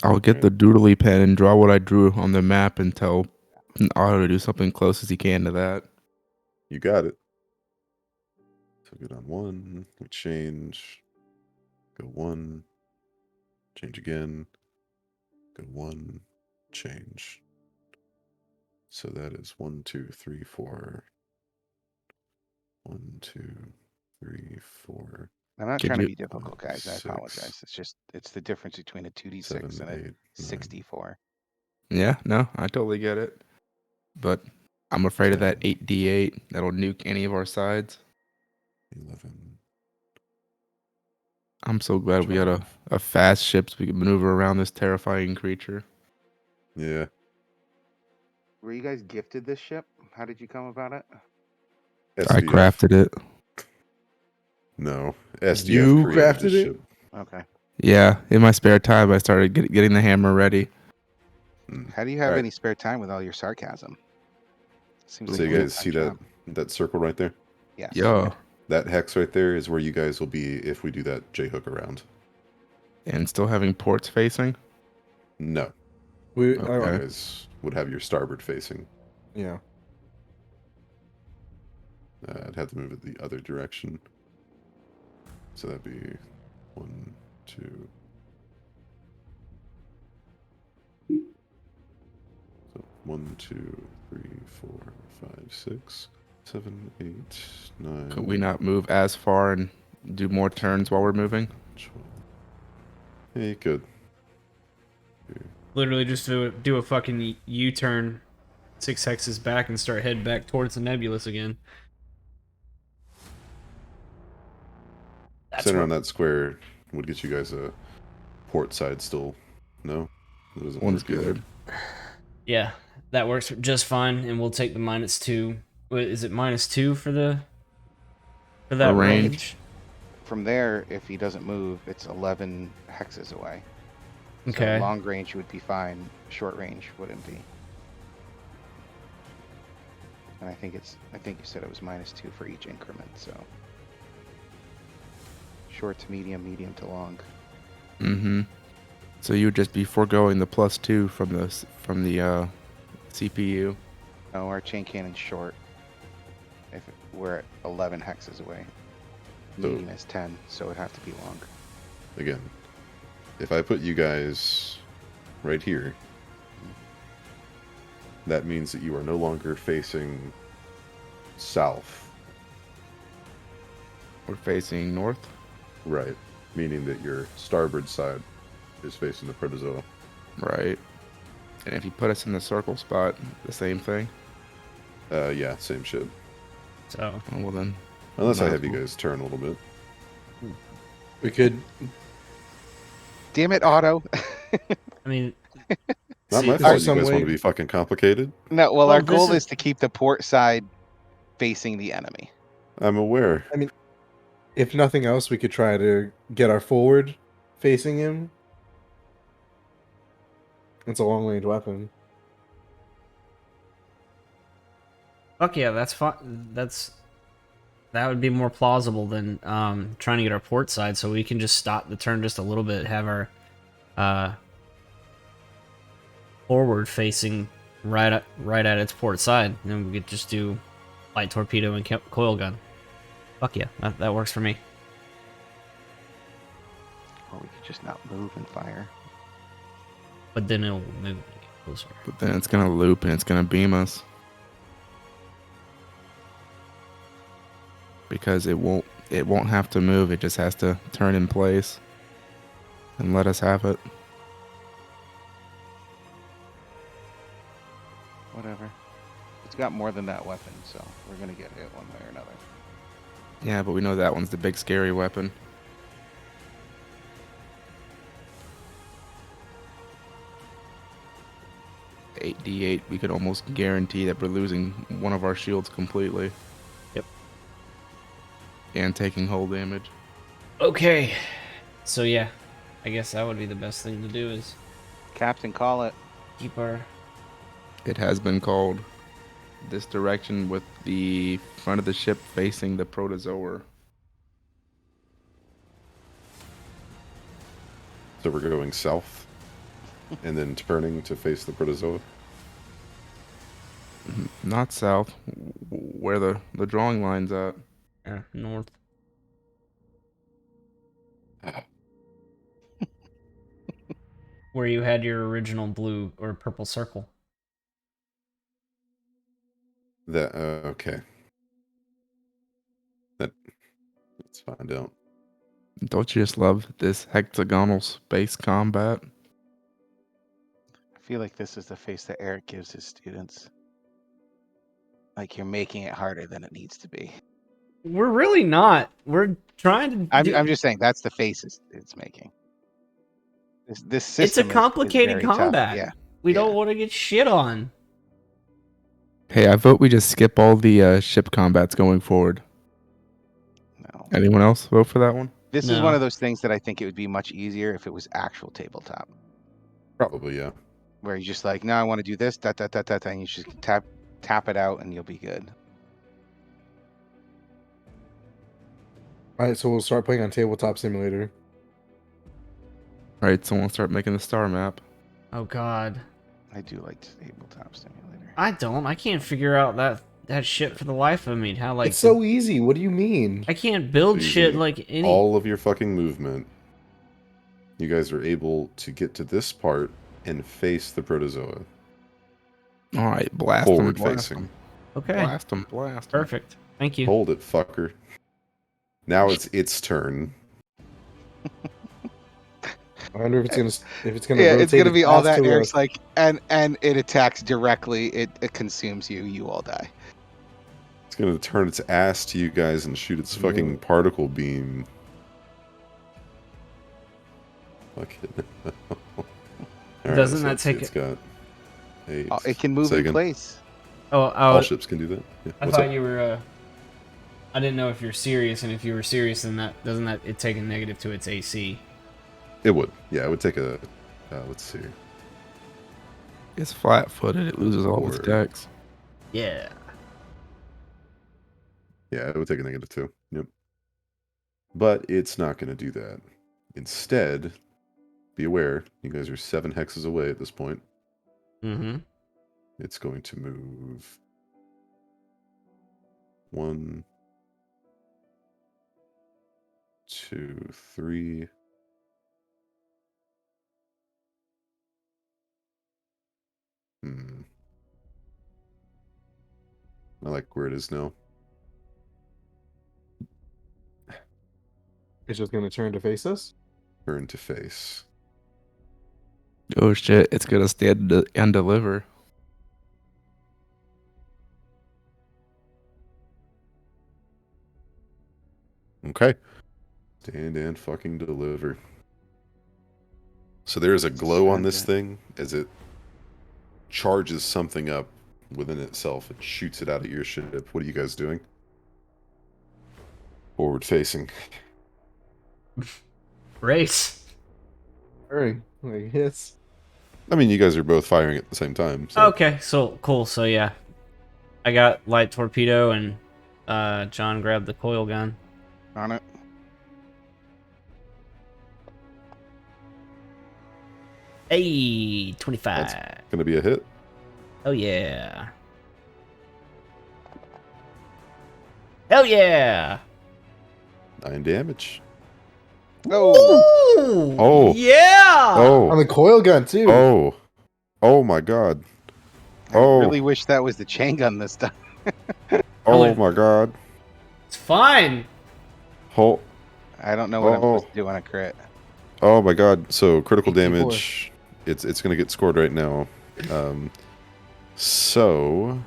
I'll get the doodly pen and draw what I drew on the map and tell Auto to do something close as he can to that. You got it. So good on one. We change. Go one. Change again. Go one. Change. So that is 1, 2, 3, 4. 1, 2, 3, 4. I'm not Could trying to you- be difficult, guys. I Six, apologize. It's the difference between a 2d6 7, and a 8, 9, 64. Yeah, no, I totally get it. But I'm afraid of that 10, 8d8. That'll nuke any of our sides. 11. I'm so glad we got 12. a fast ship so we can maneuver around this terrifying creature. Yeah. Were you guys gifted this ship? How did you come about it? I SDF. crafted it. No. SDF You created crafted this it? ship. Okay. Yeah, in my spare time, I started getting the hammer ready. Mm. How do you have Alright. any spare time with all your sarcasm? Seems So like you a guys see full-time that job. circle right there? Yes. Yeah, That hex right there is where you guys will be if we do that J hook around. and still having ports facing. No. We Okay. You are, guys would have your starboard facing. yeah. I'd have to move it the other direction. So that'd be 1, 2. So 1, 2, 3, 4, 5, 6, 7, 8, 9. Could we not move as far and do more turns while we're moving? 12. Yeah, you could. Literally just do a fucking U-turn 6 hexes back and start heading back towards the nebulous again. That's Center what- on that square would get you guys a port side still. No? It doesn't One's work either. good. Yeah, that works just fine, and we'll take the -2. Wait, is it -2 for that range? range? From there, if he doesn't move, it's 11 hexes away. Okay. So long range would be fine. Short range wouldn't be. And I think you said it was -2 for each increment. So short to medium, medium to long. Mm-hmm. So you would just be foregoing the +2 from the CPU. No, our chain cannon's short. We're at 11 hexes away. So- Medium is 10, so it'd have to be long. Again, if I put you guys right here, that means that you are no longer facing south, We're facing north. right? Meaning that your starboard side is facing the protozoa. Right. And if you put us in the circle spot, the same thing. Yeah, same shit. So Oh, well then. Unless I Might have as you well. guys turn a little bit. We could. Damn it, Otto. I mean, Not see, my is fault. there You some guys way- want to be fucking complicated. No, well, Well, our this goal is- is to keep the port side facing the enemy. I'm aware. If nothing else, we could try to get our forward facing him. It's a long range weapon. fuck yeah, that's fine. That's that would be more plausible than trying to get our port side, so we can just stop the turn just a little bit, have our forward facing right at its port side, and then we could just do light torpedo and coil gun. Fuck yeah, that works for me. Or we could just not move and fire. But then it'll move closer. But then it's gonna loop and it's gonna beam us. Because it won't have to move, it just has to turn in place and let us have it. Whatever. It's got more than that weapon, so we're gonna get hit one way or another. Yeah, but we know that one's the big scary weapon. $8d8, we could almost guarantee that we're losing one of our shields completely. Yep. And taking hull damage. Okay. So yeah, I guess that would be the best thing to do is Captain, call it. keep our... It has been called this direction with the front of the ship facing the protozoa. So we're going south and then turning to face the protozoa. Not south, where the drawing line's at. north. Where you had your original blue or purple circle. That okay. Let's find out. Don't you just love this hexagonal space combat? I feel like this is the face that Eric gives his students. Like you're making it harder than it needs to be. We're really not. We're trying to. I'm just saying that's the face it's making. This system It's a is complicated very tough. combat. Yeah. We Yeah. don't want to get shit on. Hey, I vote we just skip all the ship combats going forward. No. Anyone else vote for that one? This is No. one of those things that I think it would be much easier if it was actual tabletop. Probably, yeah. Where you're just like, no, I want to do this, that, and you just tap it out and you'll be good. All right, so we'll start playing on Tabletop Simulator. Alright, so we'll start making the star map. Oh God, I do like tabletop simulator. I don't. I can't figure out that shit for the life of me. How like It's so easy. What do you mean? I can't build Easy. shit like any. All of your fucking movement, you guys are able to get to this part and face the protozoa. Alright, blast Forward them, blast facing. them. Okay, Blast them, blast 'em. perfect. Thank you. Hold it, fucker. Now it's its turn. I wonder if it's gonna Yeah, rotate it's gonna be all past that. to Eric's like, and it attacks directly. It consumes you. You all die. It's gonna turn its ass to you guys and shoot its fucking particle beam. Fuck it. Alright, Doesn't so that it's- take it's got 8. It can move Say in again? place. Oh, All ships can do that. Yeah. I What's thought up? you were. I didn't know if you're serious, and if you were serious, then doesn't that it take a negative to its AC? It would. Yeah, it would take a. Let's see. It's flat-footed, it loses all its Forward. decks. Yeah. Yeah, it would take a -2. Yep. But it's not going to do that. Instead, be aware, you guys are 7 hexes away at this point. Mm-hmm. It's going to move 1, 2, 3. I like where it is now. It's just gonna turn to face us. Turn to face. Oh shit, it's gonna stand and deliver. Okay. Stand and fucking deliver. So there is a glow on this thing as it charges something up within itself and shoots it out at your ship. What are you guys doing? Forward facing. Race. Hurry! Like yes. I mean, you guys are both firing at the same time. So. Okay, so cool. So yeah, I got light torpedo and John grabbed the coil gun. On it. Hey, 25. Gonna be a hit. Oh yeah. Hell yeah. 9 damage. Oh, Oh. Yeah. On Oh. the coil gun too. Oh. Oh my god. I Oh. really wish that was the chain gun this time. Oh my god. It's fine. Oh. I don't know what I'm supposed Oh. to do on a crit. Oh my god. So critical 8d4. damage. It's gonna get scored right now. So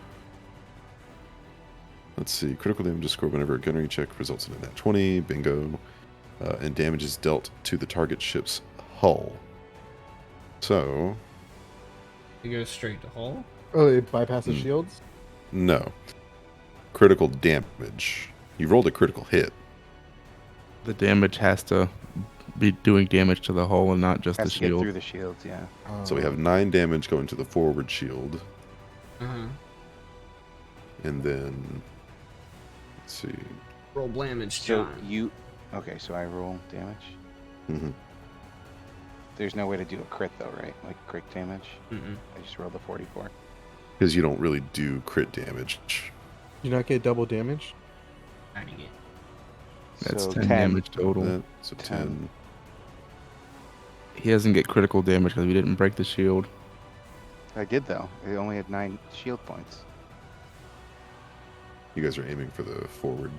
let's see. Critical damage is scored whenever a gunnery check results in a nat 20. Bingo. And damage is dealt to the target ship's hull. So It goes straight to hull. Oh, it bypasses Hmm. shields. no. Critical damage. You rolled a critical hit. The damage has to be doing damage to the hull and not just Has the to get shield. through the shields, yeah. So we have 9 damage going to the forward shield. Uh-huh. And then let's see. Roll damage, So John. you... Okay, so I roll damage. Mhm. There's no way to do a crit though, right? Like crit damage. Mm-mm. I just rolled a 44. Because you don't really do crit damage. You not get double damage. Dang it. That's So 10 damage total. That, so 10. 10. He doesn't get critical damage because we didn't break the shield. I did though. It only had 9 shield points. You guys are aiming for the forward.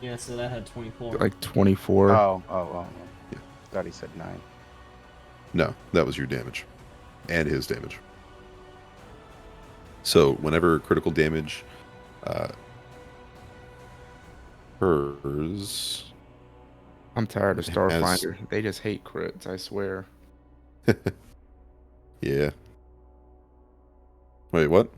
Yeah, so that had 24. Like 24. Oh. Yeah. Thought he said 9. No, that was your damage. And his damage. So whenever critical damage occurs. I'm tired of As- Starfinder. They just hate crits, I swear. Yeah. Wait, what?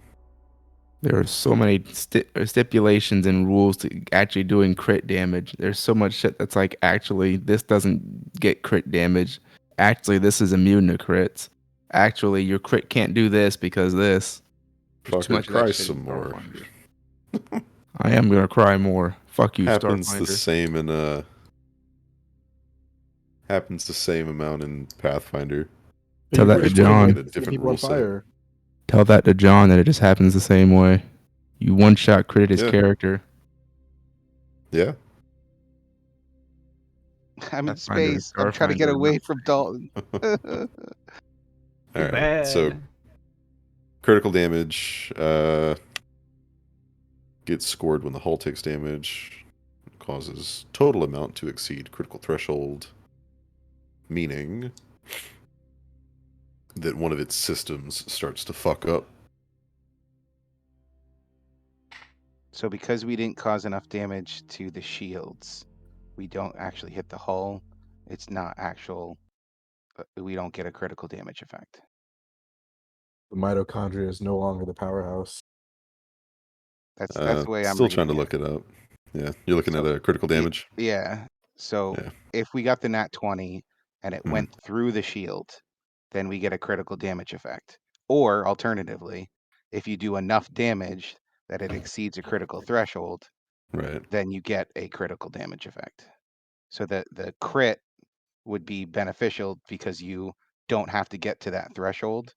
There are so many stipulations and rules to actually doing crit damage. There's so much shit that's like, actually, this doesn't get crit damage. Actually, this is immune to crits. Actually, your crit can't do this because this. There's too Fucker, much of that cry shit in some more. Starfinder. I am gonna cry more. Fuck you, Happens the Starfinder. same in happens the same amount in Pathfinder. Tell that to Just putting John. in a different People rule on set. fire. Tell that to John that it just happens the same way. You one-shot critted his Yeah. character. Yeah. I'm in Pathfinder and space. I'm trying to get Starfinder are away not from Dalton. All right. So Bad. critical damage gets scored when the hull takes damage. Causes total amount to exceed critical threshold, meaning that one of its systems starts to fuck up. So because we didn't cause enough damage to the shields, we don't actually hit the hull. It's not actual. We don't get a critical damage effect. The mitochondria is no longer the powerhouse. That's the way I'm Still trying to reading look it up. Yeah, you're looking So, at a critical damage. Yeah. So Yeah. if we got the nat 20 and it Mhm. went through the shield, then we get a critical damage effect. Or alternatively, if you do enough damage that it exceeds a critical threshold, Right. then you get a critical damage effect. So the crit would be beneficial because you don't have to get to that threshold,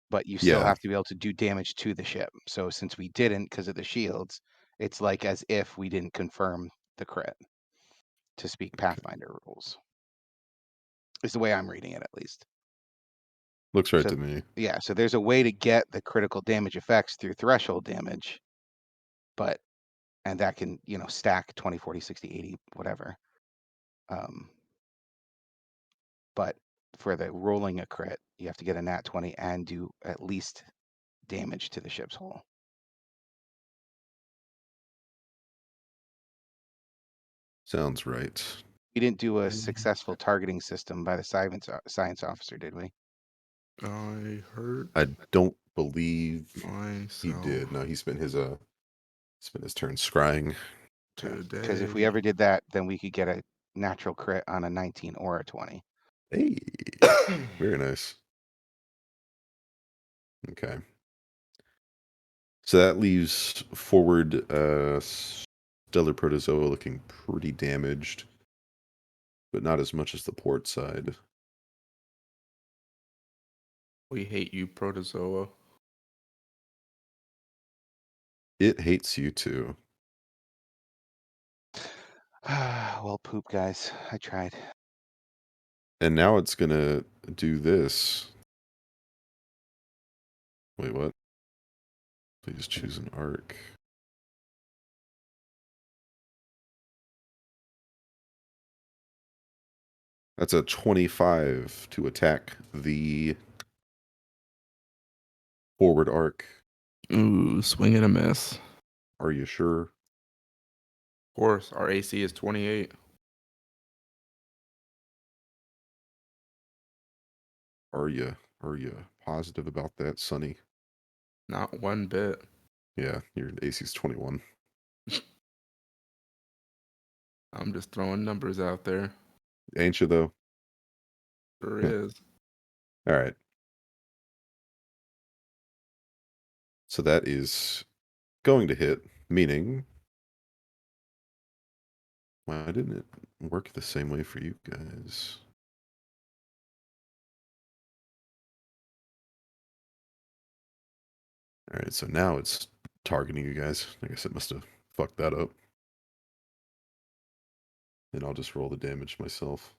but you still Yeah. have to be able to do damage to the ship. So since we didn't because of the shields, it's like as if we didn't confirm the crit, to speak Pathfinder rules. Is the way I'm reading it, at least. Looks right So- to me. Yeah, so there's a way to get the critical damage effects through threshold damage, and that can, stack 20, 40, 60, 80, whatever. But for the rolling a crit, you have to get a nat 20 and do at least damage to the ship's hull. Sounds right. We didn't do a successful targeting system by the science officer, did we? I hurt I don't believe myself he did. No, he spent his turn scrying. today. Because if we ever did that, then we could get a natural crit on a 19 or a 20. Hey, very nice. Okay. So that leaves forward Stellar Protozoa looking pretty damaged, but not as much as the port side. We hate you, Protozoa. It hates you too. Well, poop, guys. I tried. And now it's gonna do this. Wait, what? Please choose an arc. That's a 25 to attack the forward arc. Ooh, swing and a miss. Of Are you sure? course, our AC is 28. Are you positive about that, Sonny? Not one bit. Yeah, your AC's 21. I'm just throwing numbers out there. Ain't you though? Sure Yeah. is. All right. So that is going to hit, meaning why didn't it work the same way for you guys? All right, so now it's targeting you guys. I guess it must have fucked that up. And I'll just roll the damage myself.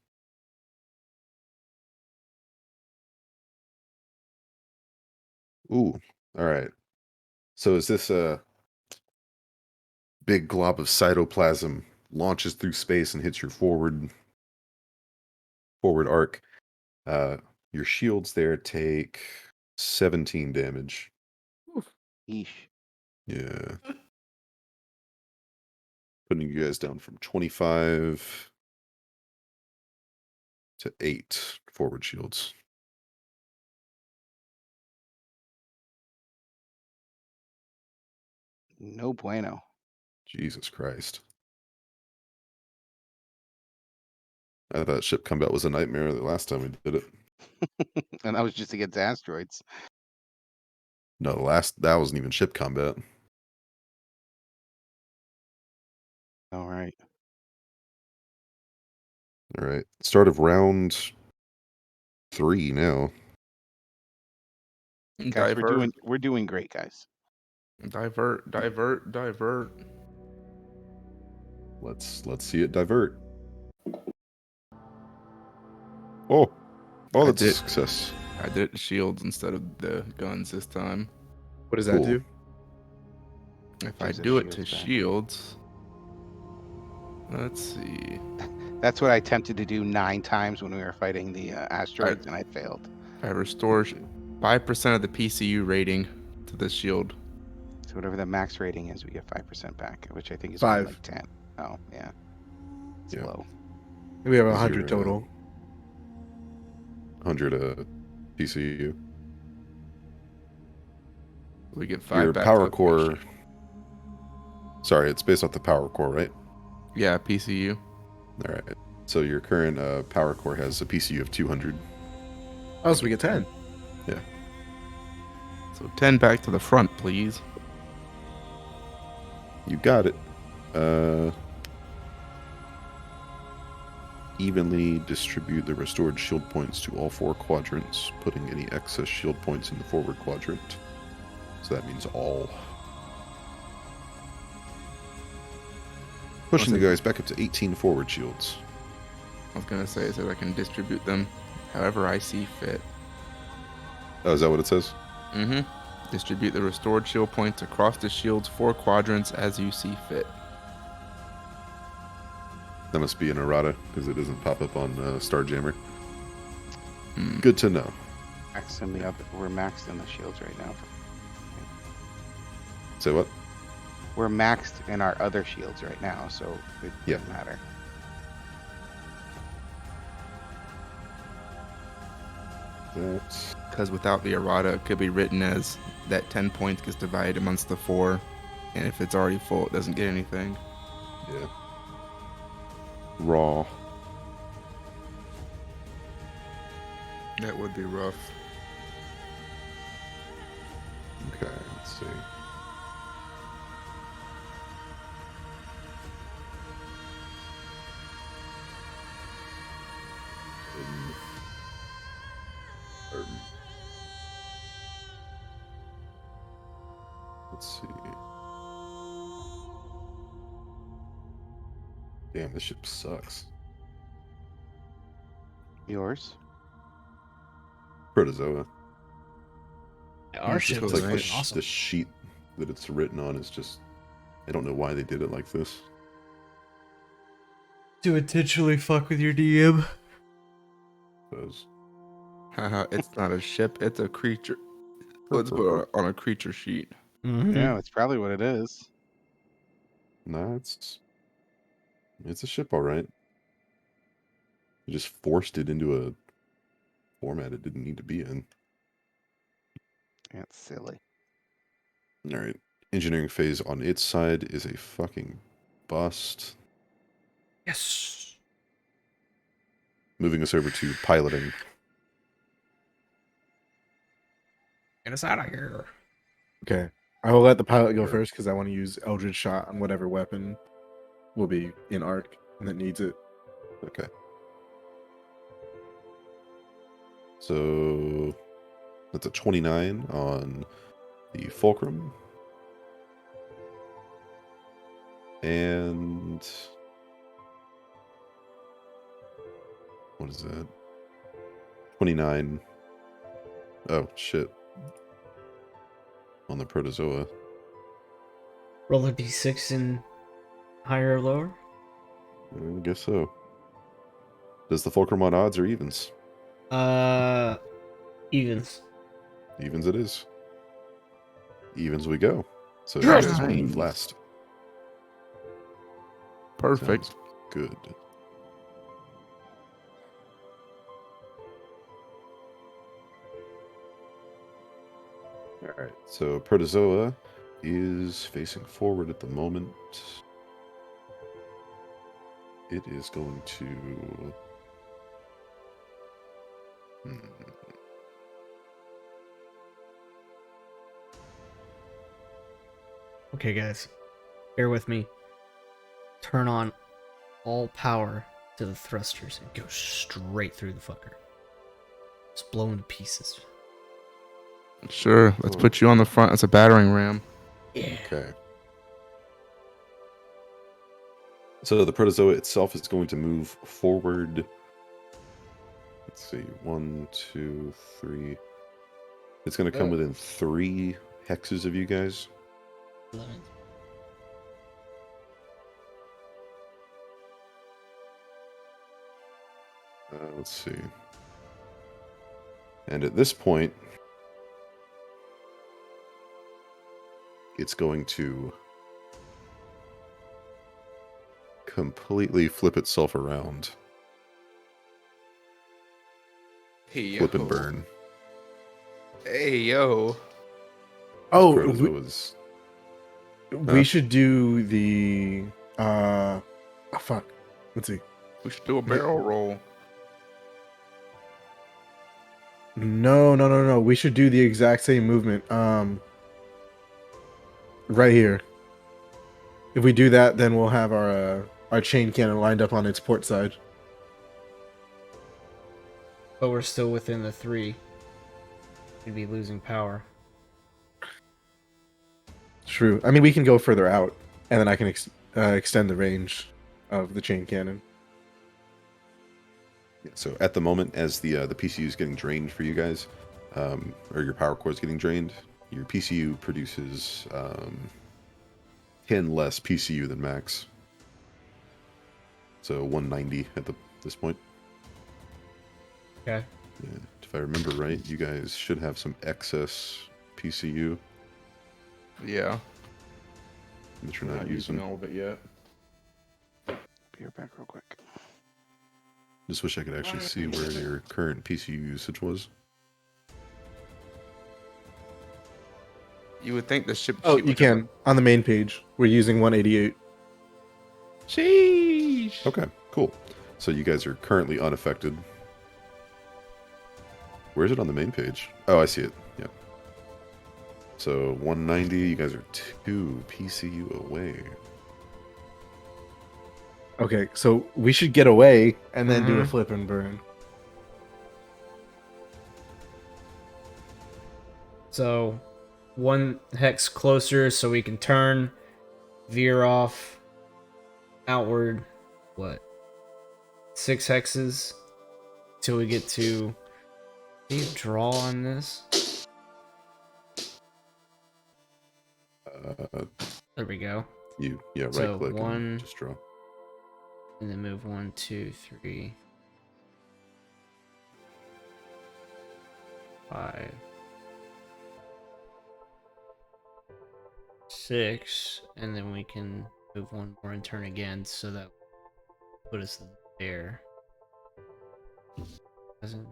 Ooh, all right. So is this a big glob of cytoplasm launches through space and hits your forward arc? Your shields there take 17 damage. Yeesh. Yeah. Putting you guys down from 25 to 8 forward shields. No bueno. Jesus Christ. I thought ship combat was a nightmare the last time we did it. And that was just against asteroids. No, that wasn't even ship combat. All right. All right. Start of round 3 now. Guys, Divert, we're doing great, guys. divert, divert, divert. Let's see it divert. Oh, I that's a did. success. I did shields instead of the guns this time. What does that Cool. do? If I Gives us do it to shields back. shields, let's see. That's what I attempted to do 9 times when we were fighting the asteroids, and I failed. I restore 5% of the PCU rating to the shield. So whatever the max rating is, we get 5% back, which I think is 5. like 10. Oh, yeah. It's Yeah. low. We have Is 100 your, total. 100 PCU. We get 5 Your back. power to the core. shield. Sorry, it's based off the power core, right? Yeah, PCU. All right. So your current power core has a PCU of 200. Oh, so we get 10. So 10 back to the front, please. You got it. Evenly distribute the restored shield points to all 4 quadrants, putting any excess shield points in the forward quadrant. So that means all. Pushing the guys back up to 18 forward shields. I was going to say that I can distribute them however I see fit. Oh, is that what it says? Mm-hmm. Distribute the restored shield points across the shield's 4 quadrants as you see fit. That must be an errata, because it doesn't pop up on Starjammer. Hmm. Good to know. Max in the up. We're maxed in the shields right now. Say what? We're maxed in our other shields right now, so it Yeah. doesn't matter. That's... Because without the errata, it could be written as that 10 points gets divided amongst the 4. And if it's already full, it doesn't get anything. Yeah. Raw. That would be rough. Okay, let's see. Let's see. Damn, this ship sucks. Yours? Protozoa. Our It's ship just was Like fucking awesome. the sheet that it's written on is just. I don't know why they did it like this. To intentionally fuck with your DM. Those. Haha, it's not a ship, it's a creature. Let's put it on a creature sheet. Mm-hmm. Yeah, that's probably what it is. Nah, it's a ship, all right. You just forced it into a format it didn't need to be in. That's silly. All right. Engineering phase on its side is a fucking bust. Yes. Moving us over to piloting. Get us out of here. Okay. I will let the pilot go Sure. first because I want to use Eldritch Shot on whatever weapon will be in arc and that needs it. Okay. So that's a 29 on the Fulcrum. And what is that? 29. Oh, shit. On the Protozoa. Roll a d6 in higher or lower? I guess so. Does the Fulcrum on odds or evens? Evens. Evens it is. Evens we go. So Yes! you guys will move Nice. last. Perfect. Sounds good. Alright, so Protozoa is facing forward at the moment. It is going to. Okay, guys. Bear with me. Turn on all power to the thrusters and go straight through the fucker. Just blow into pieces. Sure, let's put you on the front as a battering ram. Yeah. Okay. So the Protozoa itself is going to move forward. Let's see. 1, 2, 3. It's going to come within 3 hexes of you guys. Let's see. And at this point, it's going to completely flip itself around. Hey, Flip and burn. Hey, yo. Oh, Protozoa's. we should do the. Oh, fuck. Let's see. We should do a barrel roll. No. We should do the exact same movement. Right here. If we do that, then we'll have our chain cannon lined up on its port side. But we're still within the 3. We'd be losing power. True. I mean, we can go further out, and then I can extend the range of the chain cannon. So at the moment, as the PCU is getting drained for you guys, or your power core is getting drained, your PCU produces 10 less PCU than max. So 190 at this point. Okay. Yeah, if I remember right, you guys should have some excess PCU Yeah. that you're not using. all of it yet. Be right back real quick. Just wish I could actually see where your current PCU usage was. You would think the ship. Oh, sheet you would have can. On the main page, we're using 188. a- Sheesh. Okay, cool. So you guys are currently unaffected. Where is it on the main page? Oh, I see it. Yeah. So 190, you guys are 2 PCU away. Okay, so we should get away and then do a Mhm. flip and burn. So, one hex closer so we can turn, veer off, outward. What? 6 hexes till we get to. Can you draw on this? There we go. Right So, click one- and just draw. And then move 1, 2, 3, 5, 6, and then we can move one more and turn again, so that put us there. Doesn't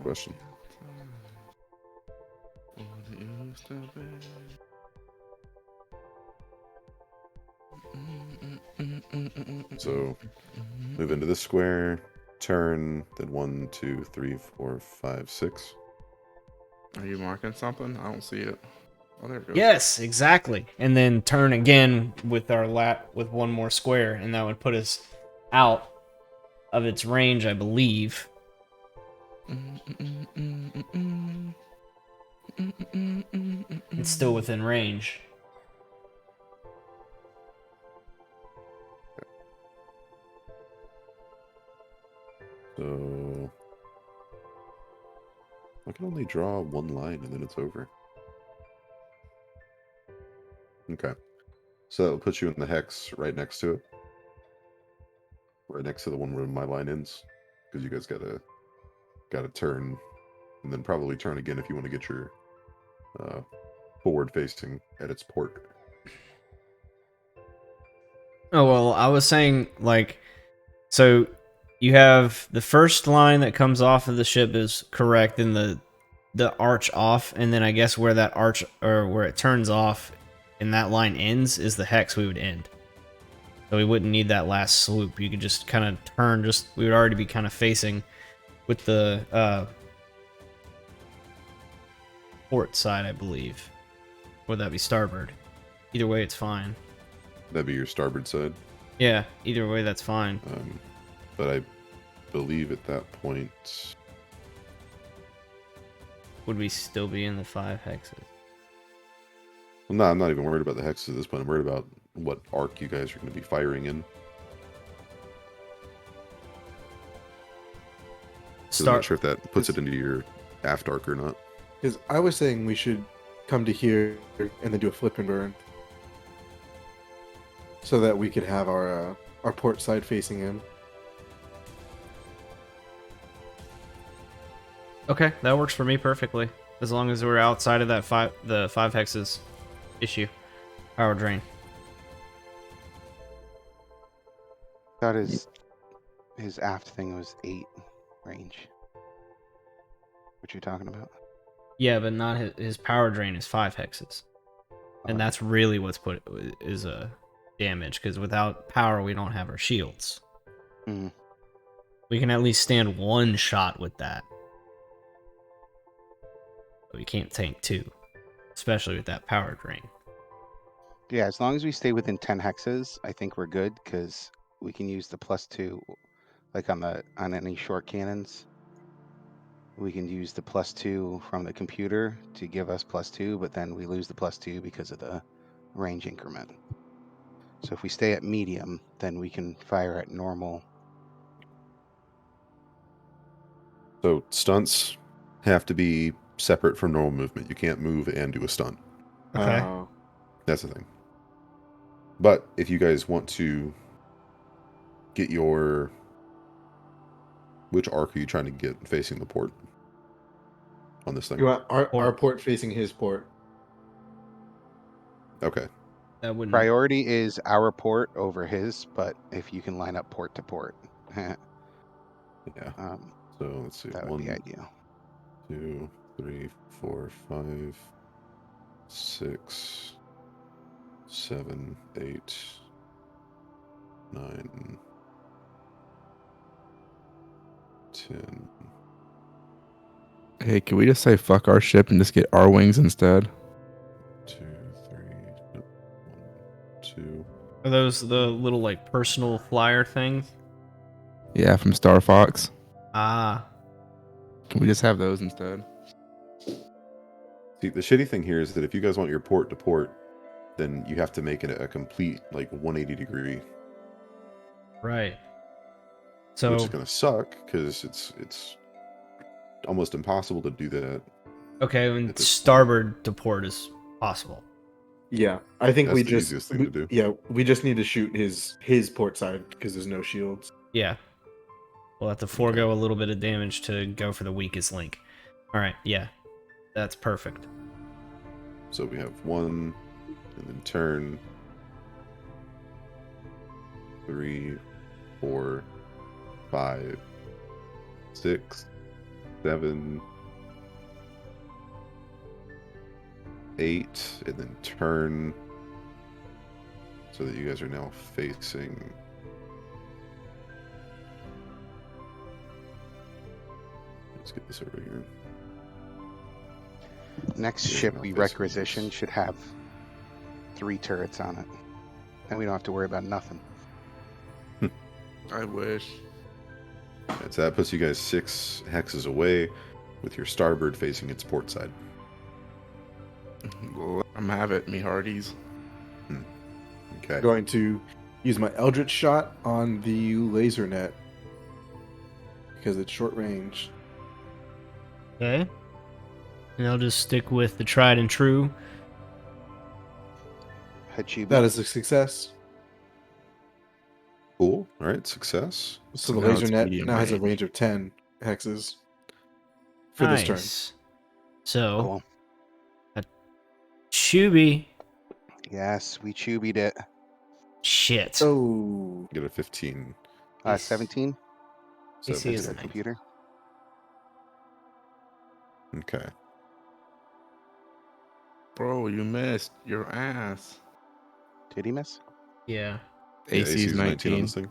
Question. So move into this square, turn, then 1, 2, 3, 4, 5, 6. Are you marking something? I don't see it. Oh, there it goes. Yes, exactly. And then turn again with our with one more square, and that would put us out of its range, I believe. It's still within range. So I can only draw one line and then it's over. Okay. So that'll put you in the hex right next to it. Right next to the one where my line ends. Because you guys gotta turn. And then probably turn again if you want to get your forward facing at its port. Oh, well, I was saying, like, so you have the first line that comes off of the ship is correct, and the arch off, and then I guess where that arch, or where it turns off and that line ends, is the hex we would end. So we wouldn't need that last swoop. You could just kind of turn, we would already be kind of facing with the port side, I believe. Or that'd be starboard. Either way, it's fine. That'd be your starboard side. Yeah, either way, that's fine. But I believe at that point, Would we still be in the 5 hexes? well, no, I'm not even worried about the hexes at this point. I'm worried about what arc you guys are going to be firing in. So I'm not sure if that puts it into your aft arc or not. Because I was saying we should come to here and then do a flip and burn, so that we could have our port side facing in. Okay, that works for me perfectly. As long as we're outside of that the 5 hexes issue. Power drain. Thought his aft thing was 8 range. What you talking about? Yeah, but not his power drain is 5 hexes. And that's really what's is a damage, because without power we don't have our shields. Mm. We can at least stand 1 shot with that. But we can't tank 2. Especially with that power drain. Yeah, as long as we stay within 10 hexes, I think we're good, because we can use the +2, like on any short cannons. We can use the +2 from the computer to give us +2, but then we lose the +2 because of the range increment. So if we stay at medium, then we can fire at normal. So stunts have to be separate from normal movement. You can't move and do a stunt. Okay. That's the thing. But if you guys want to get your... Which arc are you trying to get facing the port on this thing? You want our Port. port facing his port. Okay. That wouldn't. Priority is our port over his, but if you can line up port to port, Yeah. um, So let's see. that would be ideal. 2, 3, 4, 5, 6, 7, 8, 9, 10. Hey, can we just say fuck our ship and just get our wings instead? 2, 3, nope, 1, 2. Are those the little, like, personal flyer things? Yeah, from Star Fox. Ah. Can we just have those instead? See, the shitty thing here is that if you guys want your port to port, then you have to make it a complete like 180 degree, Right. which So is going to suck because it's almost impossible to do that. okay, and at this point. starboard to port is possible. Yeah, I think That's we the just easiest thing to do. Yeah, we just need to shoot his port side because there's no shields. Yeah. We'll have to forego a little bit of damage to go for the weakest link. All right. Yeah. That's perfect. So we have 1, and then turn 3, 4, 5, 6, 7, 8, and then turn so that you guys are now facing. Let's get this over here. Next Yeah, ship no, we that's- requisition should have 3 turrets on it. And we don't have to worry about nothing. I wish. And so that puts you guys 6 hexes away with your starboard facing its port side. Let 'em have it, me hearties. Okay. Going to use my Eldritch shot on the laser net because it's short range. Okay. And I'll just stick with the tried and true. Hachibi. That is a success. Cool. All right. Success. So So the now laser it's net medium now has a range. range of 10 hexes for this turn. Nice. So, Cool. Shuby. Yes, we chubied it. Shit. Oh, Get a 15. 17? AC is 17. a Is it 19. computer? Okay. Bro, you missed your ass. Did he miss? Yeah. Yeah, AC is on 19. this thing.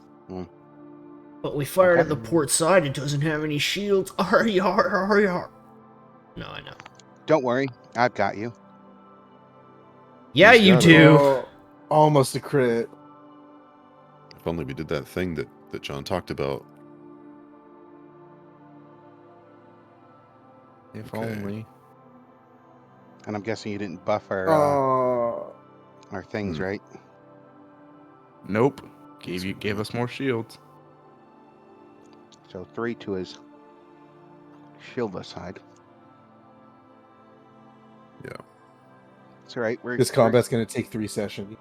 But we fired at Okay. the port side. It doesn't have any shields. Hurry, hurry, hurry, hurry. No, I know. Don't worry, I've got you. Yeah, He's you got it. do. Oh, almost a crit. If only we did that thing that John talked about. If Okay. only. And I'm guessing you didn't buff Oh, our things, Hmm. right? Nope. Gave us more shields. So 3 to his shieldless side. Yeah. It's all right. this combat's gonna take 3 sessions.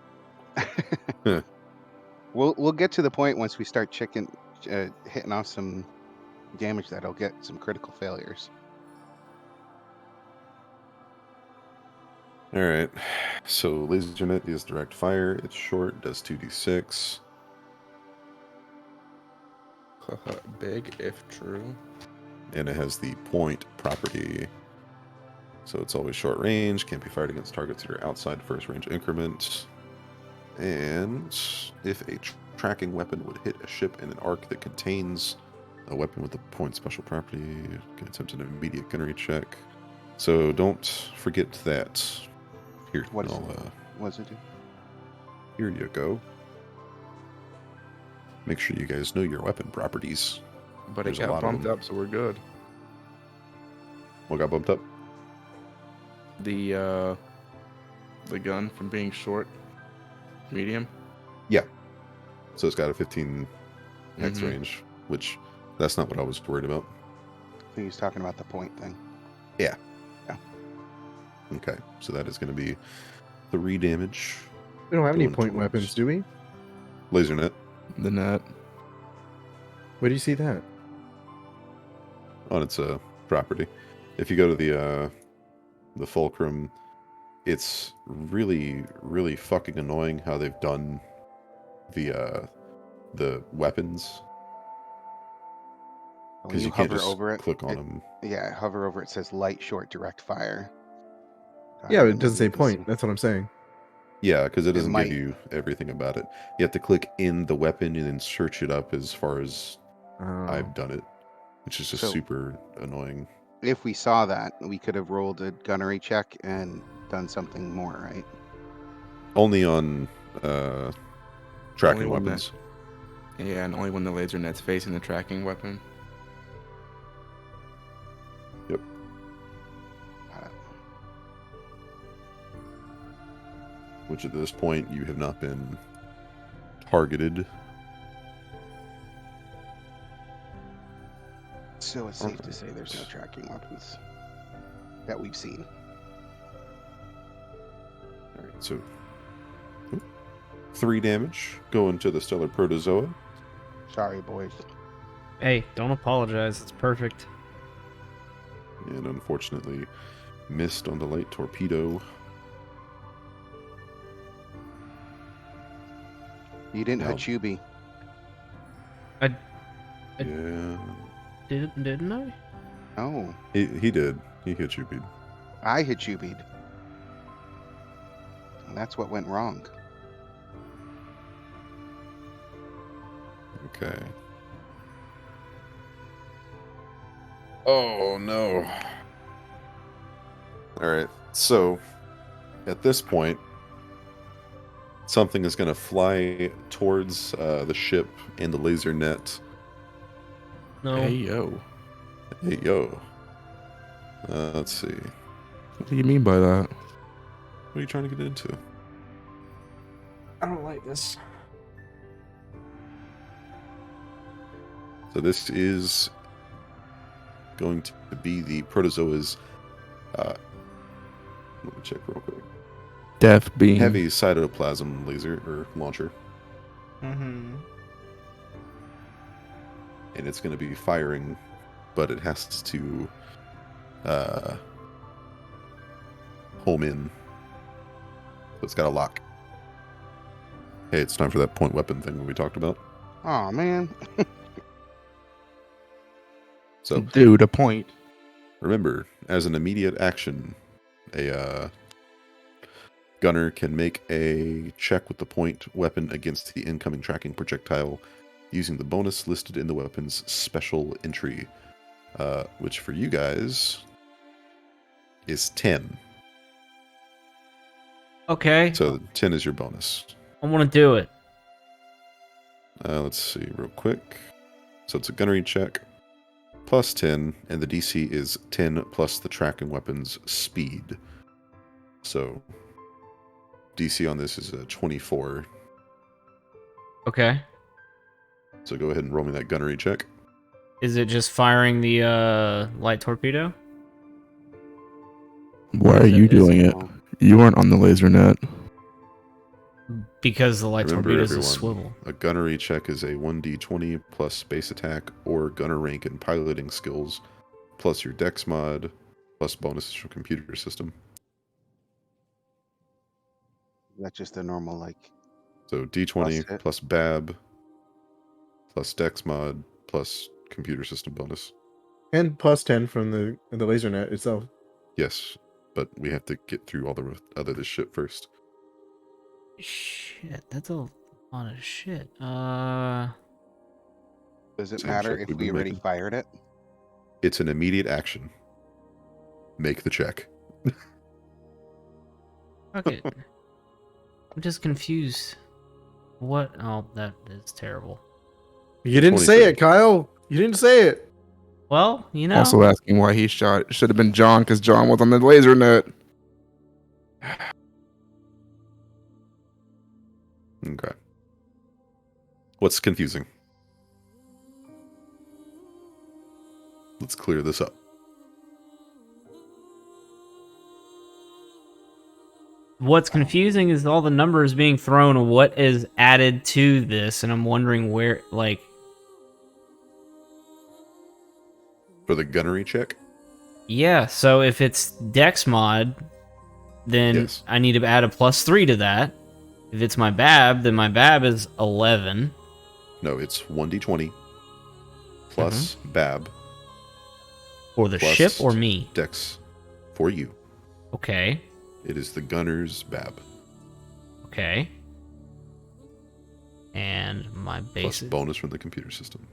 We'll get to the point once we start hitting off some damage that'll get some critical failures. All right. So laser net is direct fire. It's short. Does 2d6. Big if true. And it has the point property. So it's always short range. Can't be fired against targets that are outside first range increment. And if a tracking weapon would hit a ship in an arc that contains a weapon with a point special property, can attempt an immediate gunnery check. So don't forget that. Here, What is I'll, What does it do? here you go. Make sure you guys know your weapon properties. But There's it a got lot of bumped them. up, so we're good. What got bumped up? The gun from being short, medium. So it's got a 15 hex Mhm. range, which that's not what I was worried about. I think he's talking about the point thing. Okay, so that is going to be 3 damage. We don't have any Going point towards- weapons, do we? Laser net The net. Where do you see that? on its property. If you go to the fulcrum, it's really really fucking annoying how they've done the weapons When because you you can't hover just over it, click on them. Yeah, hover over it says light, short, direct fire. Yeah, but And it doesn't then say point. That's what I'm saying. Yeah, because it doesn't might. give you everything about it. You have to click in the weapon and then search it up as far as Oh. I've done it, which is just So- super annoying. If we saw that, we could have rolled a gunnery check and done something more, right? Only on tracking Only when weapons. Yeah, and only when the laser net's facing the tracking weapon. Got it. which at this point you have not been targeted. So it's safe to say there's no tracking weapons that we've seen. All right, so 3 damage going to the Stellar Protozoa. Sorry, boys. Hey, don't apologize. It's perfect. And unfortunately, missed on the light torpedo. You didn't No. hit Chuby. Yeah, Didn't I? Oh, he did. He hit you, Pete. I hit Chuby. And that's what went wrong. Okay. Oh no. Alright, so at this point, something is going to fly towards the ship and the laser net. No. Hey yo. Hey, yo. Let's see. What do you mean by that? What are you trying to get into? I don't like this. So this is going to be the protozoa's, let me check real quick. Death beam. Heavy cytoplasm laser or launcher, Mm-hmm. and it's going to be firing, but it has to home in. So it's got a lock. Hey, it's time for that point weapon thing that we talked about. Oh man. So Dude, a point. remember, as an immediate action, a gunner can make a check with the point weapon against the incoming tracking projectile using the bonus listed in the weapon's special entry, which for you guys is 10. Okay. So 10 is your bonus. I want to do it. Let's see real quick. So it's a gunnery check plus 10, and the DC is 10 plus the tracking weapon's speed. So DC on this is a 24. Okay. So go ahead and roll me that gunnery check. Is it just firing the light torpedo? Why are you doing it? You weren't on the laser net. Because the light Remember, torpedo is a everyone, swivel. a gunnery check is a 1d20 plus space attack or gunner rank and piloting skills, plus your dex mod, plus bonuses from computer system. That's just a normal like. So d20 Plus it. plus BAB, plus dex mod, plus computer system bonus. And plus 10 from the laser net itself. Yes, but we have to get through all the other this shit first. Shit, that's a lot of shit. Does it Same matter check if we've we been already making. fired it? It's an immediate action. Make the check. Fuck it. I'm just confused. What? Oh, that is terrible. You didn't say 23. it, Kyle. You didn't say it. Well, you know. Also asking why he shot. It should have been John because John was on the laser net. Okay. What's confusing? Let's clear this up. What's confusing is all the numbers being thrown. What is added to this? And I'm wondering where, like, For the gunnery check? yeah. So if it's Dex mod, then Yes. I need to add a +3 to that. If it's my BAB, then my BAB is 11. No, it's 1d20 plus BAB For the Plus- ship or me? dex for you. Okay. It is the gunner's BAB Okay. And my plus base. bonus from the computer system.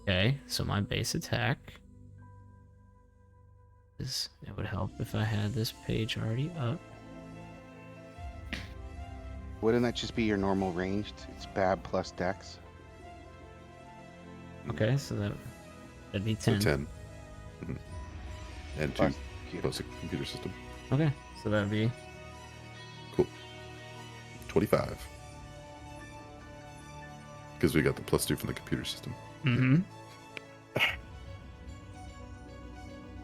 Okay, so my base attack is. It would help if I had this page already up. Wouldn't that just be your normal ranged? It's BAB plus Dex. Okay, so that'd be So 10. 10. Mhm. And 2 Plus computer. plus a computer system. Okay, so that'd be Cool. 25. Because we got the +2 from the computer system. Mm-hmm.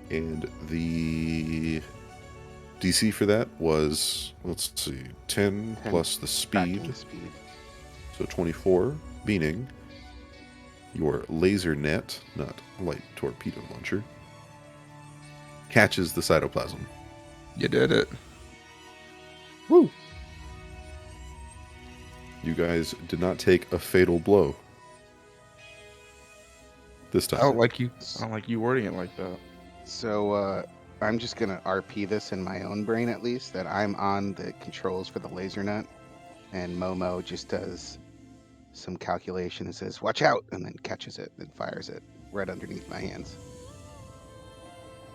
And the DC for that was, let's see, 10 10 plus the Backing speed, the speed. so 24, meaning your laser net, not light torpedo launcher, catches the cytoplasm. You did it. Woo! You guys did not take a fatal blow this I time. don't like you. I don't like you wording it like that. So I'm just gonna RP this in my own brain at least, that I'm on the controls for the laser nut, and Momo just does some calculation and says, "Watch out," and then catches it and fires it right underneath my hands.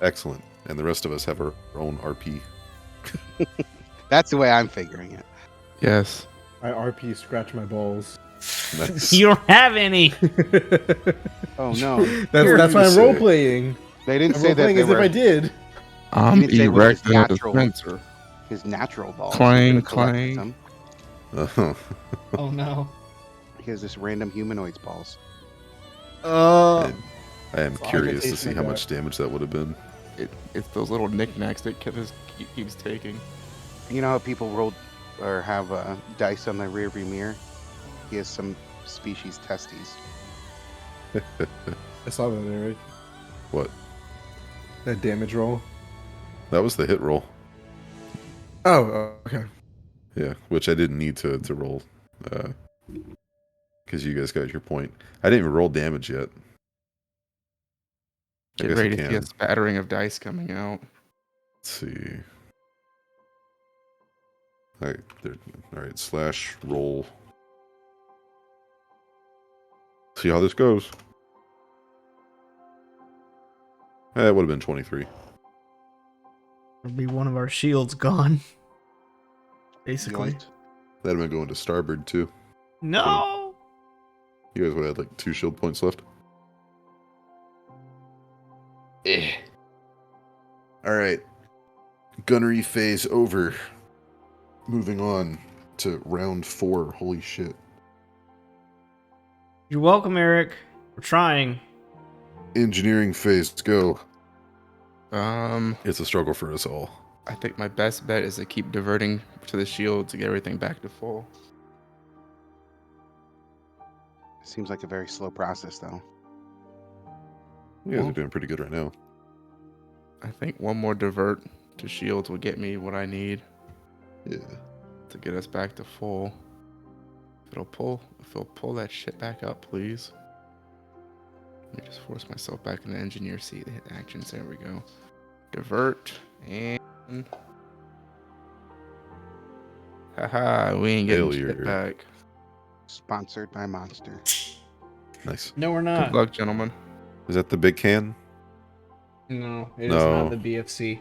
Excellent. And the rest of us have our own RP. That's the way I'm figuring it. Yes. I RP scratch my balls. Nice. You don't have any. Oh no, That's why I'm say. role playing. they didn't I'm say role that playing they as if were I did. I'm didn't say it was his erecting a natural- dispenser. his natural balls. Clang, He could've collected clang. them. Oh no. He has this random humanoid's balls. Oh. I am It's curious to augmentation see of how that. much damage that would have been. It's those little knickknacks that keeps taking. You know how people roll or have dice on their rearview mirror? He has some species testes. I saw that, Eric. What? That damage roll. That was the hit roll. Oh, okay. Yeah, which I didn't need to roll. Because you guys got your point. I didn't even roll damage yet. I Get guess I ready to see can. a spattering of dice coming out. Let's see. Alright, alright, slash roll. See how this goes. It would have been 23. It'll be one of our shields gone. Basically. Yoinked. That'd have been going to starboard too. No. You guys would have had like 2 shield points left. Alright. Gunnery phase over. Moving on to round 4. Holy shit. You're welcome, Eric. We're trying. Engineering phase, go. Um, It's a struggle for us all. I think my best bet is to keep diverting to the shield to get everything back to full. Seems like a very slow process, though. You guys Well- are doing pretty good right now. I think one more divert to shields will get me what I need Yeah. to get us back to full. If it'll pull that shit back up, please. Let me just force myself back in the engineer seat. Hit actions. There we go. Divert and. Haha, we ain't getting shit Failure. back. Sponsored by Monster. Nice. No, we're Good not. luck, gentlemen. Is that the big can? No, it is No. not the BFC.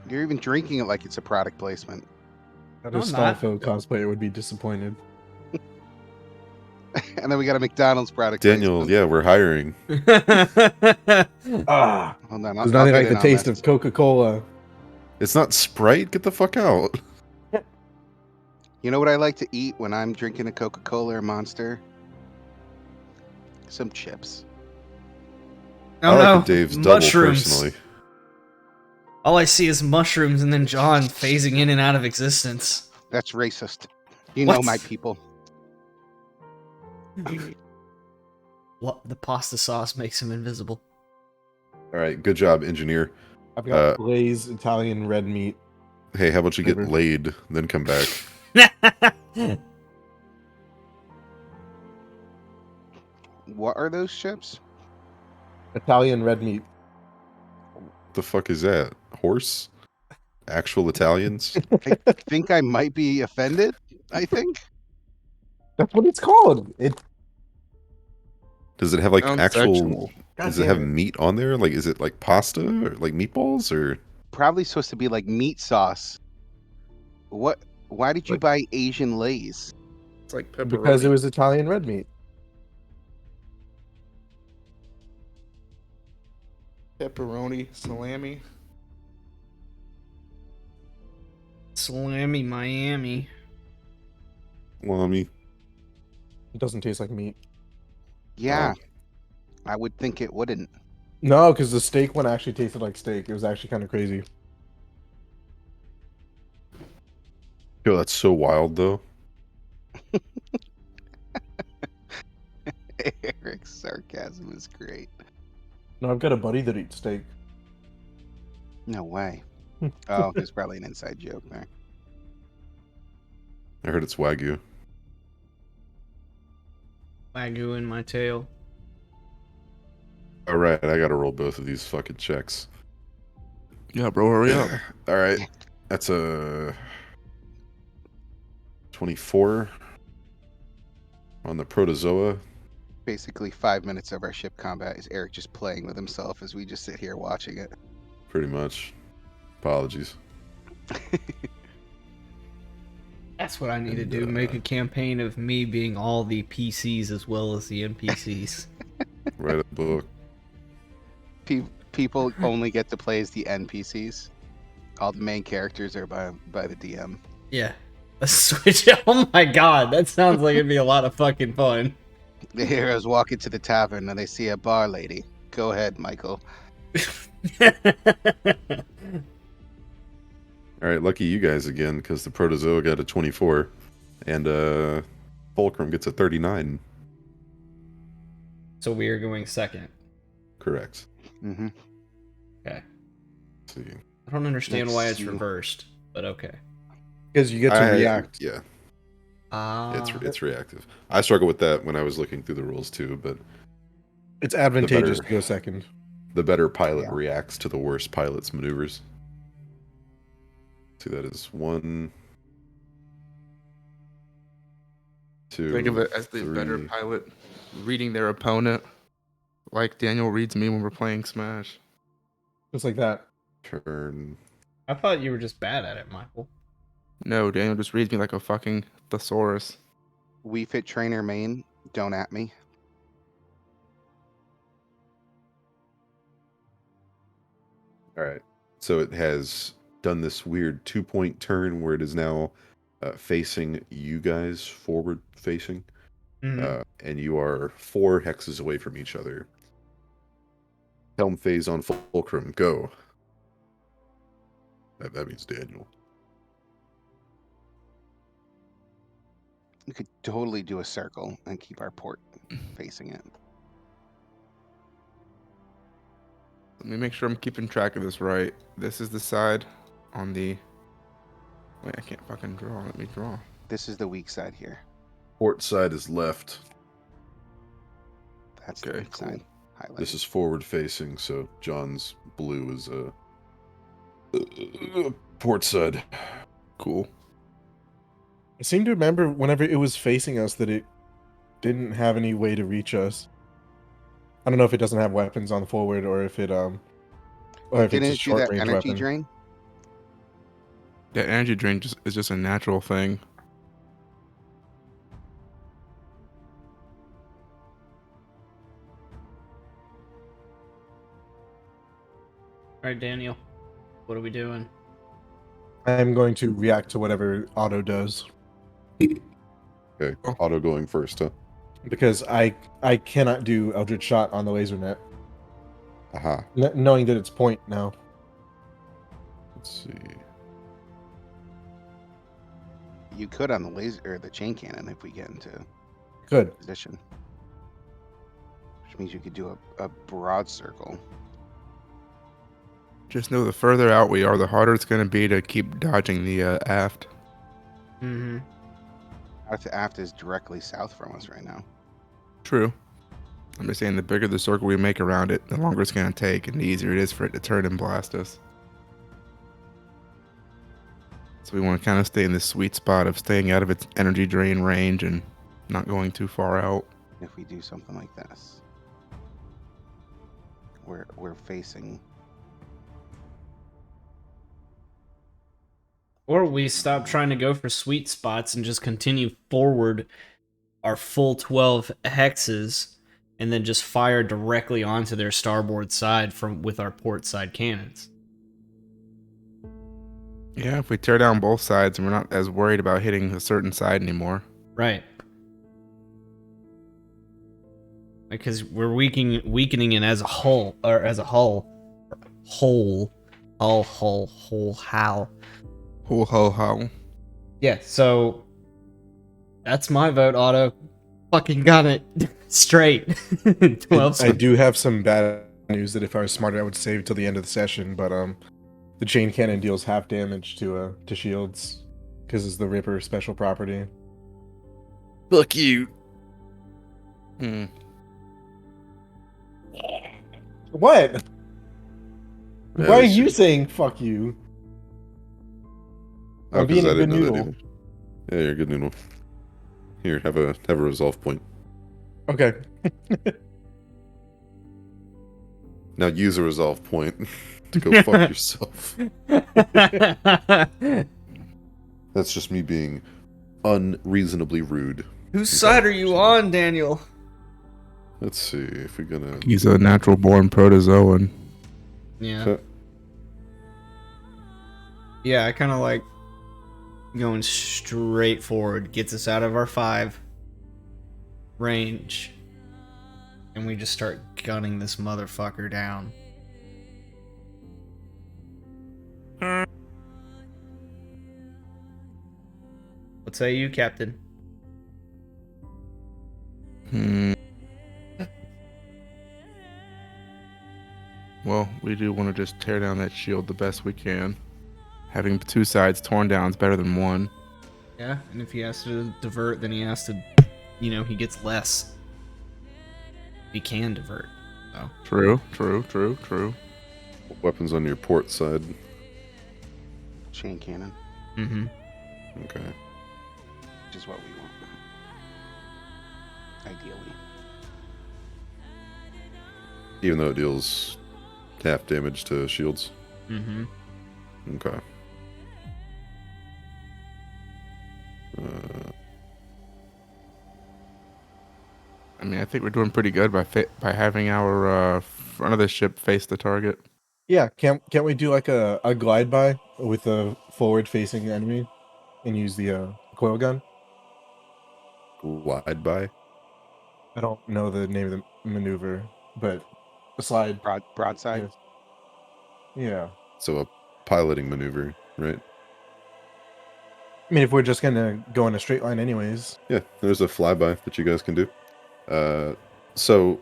You're even drinking it like it's a product placement. Other I'm not. Starfield cosplayer would be disappointed. And then we got a McDonald's product Daniel, placement. yeah, we're hiring. Ah, Hold on. there's nothing like the taste of Coca-Cola. It's not Sprite. Get the fuck out. You know what I like to eat when I'm drinking a Coca-Cola or Monster? Some chips. Oh I like no, a Dave's mushrooms. double personally. All I see is mushrooms and then John phasing in and out of existence. That's racist. You know What? my people. What? The pasta sauce makes him invisible. All right, good job, engineer. I've got Blaze Italian red meat. Hey, how about you get Never. laid, then come back? What are those chips? Italian red meat. The fuck is that? Horse? Actual Italians? I think I might be offended. I think. That's what it's called. It. Does it have like Sounds actual? sexual. Does it have meat on there? Like, is it like pasta or like meatballs or? Probably supposed to be like meat sauce. What? Why did you Like- buy Asian Lay's? It's like pepperoni. Because it was Italian red meat. pepperoni, salami. Slammy Miami. Well, I mean, It doesn't taste like meat. Yeah, I would think it wouldn't. No, because the steak one actually tasted like steak. It was actually kind of crazy. yo, that's so wild though. Eric's sarcasm is great. No, I've got a buddy that eats steak. No way. Oh, there's probably an inside joke there. I heard it's Wagyu. Wagyu in my tail. All right, I gotta roll both of these fucking checks. Yeah, bro, hurry up. All right, that's a 24 on the protozoa. Basically, 5 minutes of our ship combat is Eric just playing with himself as we just sit here watching it. Pretty much. Apologies. That's what I need to And, do. Make a campaign of me being all the PCs as well as the NPCs. Write a book. People only get to play as the NPCs. All the main characters are by the DM. Yeah. Let's switch. Oh my god, that sounds like it'd be a lot of fucking fun. The heroes walk into the tavern and they see a bar lady. Go ahead, Michael. All right, lucky you guys again, because the protozoa got a 24, and Fulcrum gets a 39. So we are going second. Correct. Mm-hmm. Okay. Let's see. I don't understand Let's why it's see. reversed, but okay. Because you get to react. Yeah, Ah. it's reactive. I struggled with that when I was looking through the rules too, but It's advantageous better- to go second. the better pilot Yeah. reacts to the worst pilot's maneuvers. See, that is 1, 2. Think of it as the better 3. pilot reading their opponent, like Daniel reads me when we're playing Smash. Just like that. Turn. I thought you were just bad at it, Michael. No, Daniel just reads me like a fucking thesaurus. We Fit Trainer main. Don't at me. All right. So it has done this weird 2-point turn where it is now facing you guys, forward facing, and you are 4 hexes away from each other. Helm phase on Fulcrum. Go. That means Daniel. We could totally do a circle and keep our port facing it. Let me make sure I'm keeping track of this right. This is the side on the... Wait, I can't fucking draw. Let me draw. This is the weak side here. Port side is left. That's the Okay, weak cool. side. Highlight. This is forward facing, so John's blue is port side. Cool. I seem to remember whenever it was facing us that it didn't have any way to reach us. I don't know if it doesn't have weapons on the forward or if it or if Didn't it's a it do that short range energy weapon. drain? That energy drain is just a natural thing. All right, Daniel. What are we doing? I'm going to react to whatever Otto does Okay, auto going first, huh? because I cannot do Eldritch Shot on the laser net, Aha. knowing that it's point now. Let's see. You could on the laser or the chain cannon if we get into Good. position. Which means you could do a broad circle. Just know the further out we are, the harder it's going to be to keep dodging the aft. Mm-hmm. Out to aft is directly south from us right now. True. I'm just saying the bigger the circle we make around it, the longer it's going to take and the easier it is for it to turn and blast us. So we want to kind of stay in this sweet spot of staying out of its energy drain range and not going too far out. If we do something like this, we're facing. Or we stop trying to go for sweet spots and just continue forward our full 12 hexes and then just fire directly onto their starboard side with our port side cannons. Yeah, if we tear down both sides, and we're not as worried about hitting a certain side anymore. Right. Because we're weakening it as a whole, or as a whole. How. Ho ho ho. Yeah, so that's my vote, Otto. Fucking got it straight. 12 I do have some bad news that if I was smarter, I would save till the end of the session. But the chain cannon deals half damage to shields because it's the Ripper special property. Fuck you. Hmm. What? Yeah, Why are we you should- saying "fuck you"? Oh, I'm being 'cause a I good didn't know that noodle. either. Yeah, you're a good noodle. Here, have a resolve point. Okay. Now use a resolve point to go fuck yourself. That's just me being unreasonably rude. Whose side are you on, Daniel? Let's see if we're gonna. He's a natural born protozoan. Yeah. Yeah, I kind of like going straight forward. Gets us out of our 5 range. And we just start gunning this motherfucker down. What say you, Captain? Hmm. Well, we do want to just tear down that shield the best we can. Having 2 sides torn down is better than 1. Yeah, and if he has to divert, then he has to, he gets less. He can divert. So. True. Weapons on your port side. Chain cannon, Mm-hmm. Okay. which is what we want. Ideally. Even though it deals half damage to shields. Mm-hmm. Okay. I mean, I think we're doing pretty good by having our front of the ship face the target. Yeah. Can't we do like a glide by with a forward facing enemy and use the coil gun? Glide by. I don't know the name of the maneuver, but a slide. Broadside. Yeah. So a piloting maneuver, right? I mean, if we're just gonna go in a straight line, anyways. Yeah, there's a flyby that you guys can do. So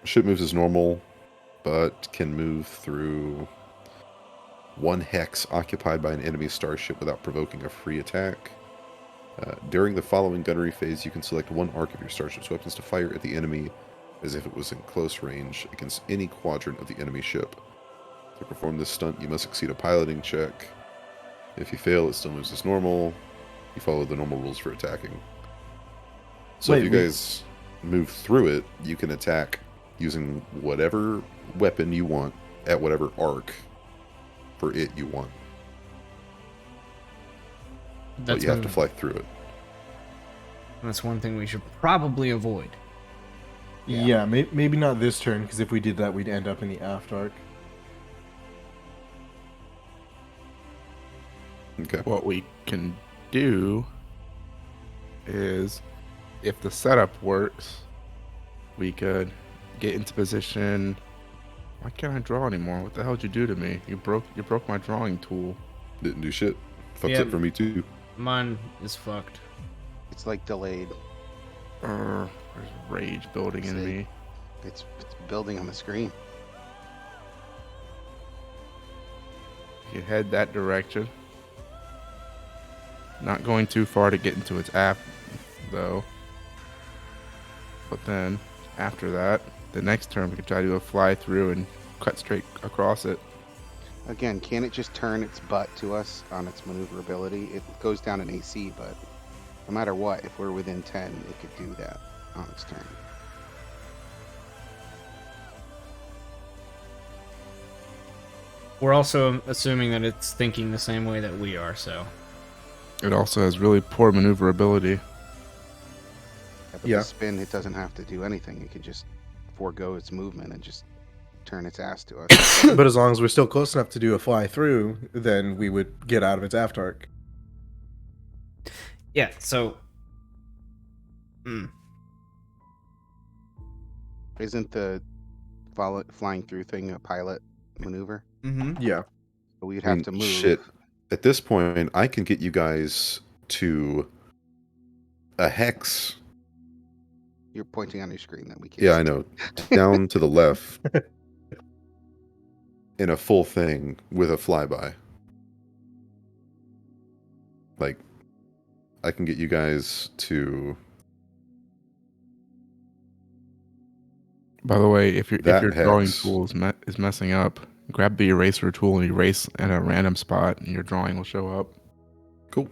ship moves as normal, but can move through 1 hex occupied by an enemy starship without provoking a free attack. During the following gunnery phase, you can select 1 arc of your starship's weapons to fire at the enemy as if it was in close range against any quadrant of the enemy ship. To perform this stunt, you must succeed a piloting check. If you fail, it still moves as normal. You follow the normal rules for attacking. So if Wait, you guys move through it, you can attack using whatever weapon you want at whatever arc for it you want. But you have to fly through it. That's one thing we should probably avoid. Yeah, maybe not this turn, because if we did that, we'd end up in the aft arc. Okay. What we can do is, if the setup works, we could get into position. Why can't I draw anymore? What the hell did you do to me? You broke my drawing tool. Didn't do shit. Fucks Yeah. it for me too. Mine is fucked. It's like delayed. There's rage building in See? me. It's building on the screen. You head that direction. Not going too far to get into its aft, though. But then, after that, the next turn we could try to do a fly through and cut straight across it. Again, can it just turn its butt to us on its maneuverability? It goes down in AC, but no matter what, if we're within 10, it could do that on its turn. We're also assuming that it's thinking the same way that we are, so. It also has really poor maneuverability. Yeah, but Yeah. the spin, it doesn't have to do anything. It can just forego its movement and just turn its ass to us. But as long as we're still close enough to do a fly through, then we would get out of its aft arc. Yeah. So. Isn't the flying through thing a pilot maneuver? Mm-hmm. Yeah. So we'd I have mean, to move. shit. At this point, I can get you guys to a hex. You're pointing on your screen that we can't. Yeah, see. I know. Down to the left. In a full thing with a flyby. Like, I can get you guys to By the way, if That your drawing hex. tool is messing up, grab the eraser tool and erase at a random spot, and your drawing will show up. Cool.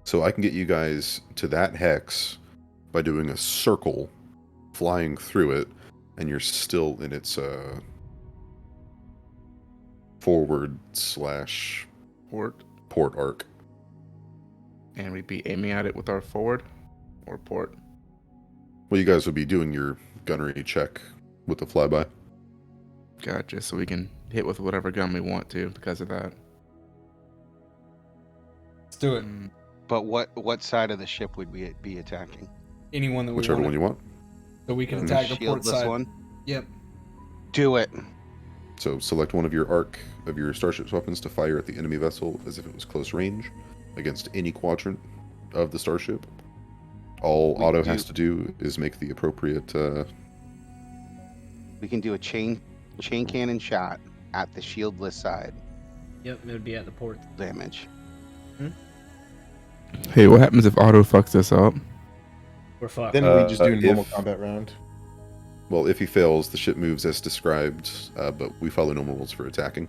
So I can get you guys to that hex by doing a circle, flying through it, and you're still in its forward / Port, arc. and we'd be aiming at it with our forward or port. Well, you guys would be doing your gunnery check with the flyby. Gotcha. So we can hit with whatever gun we want to because of that. Let's do it. But what side of the ship would we be attacking? Anyone that we Whichever want. one you want. So we can The attack the port Shieldless side. one. Yep. Do it. So select one of your arc of your starship's weapons to fire at the enemy vessel as if it was close range against any quadrant of the starship. All We Otto do- has to do is make the appropriate We can do a chain cannon shot at the shieldless side. Yep. It would be at the port. Damage. Hey, what happens if Auto fucks this up? We're fucked. Then we just do a normal if- combat round. well, if he fails, the ship moves as described, but we follow normal rules for attacking.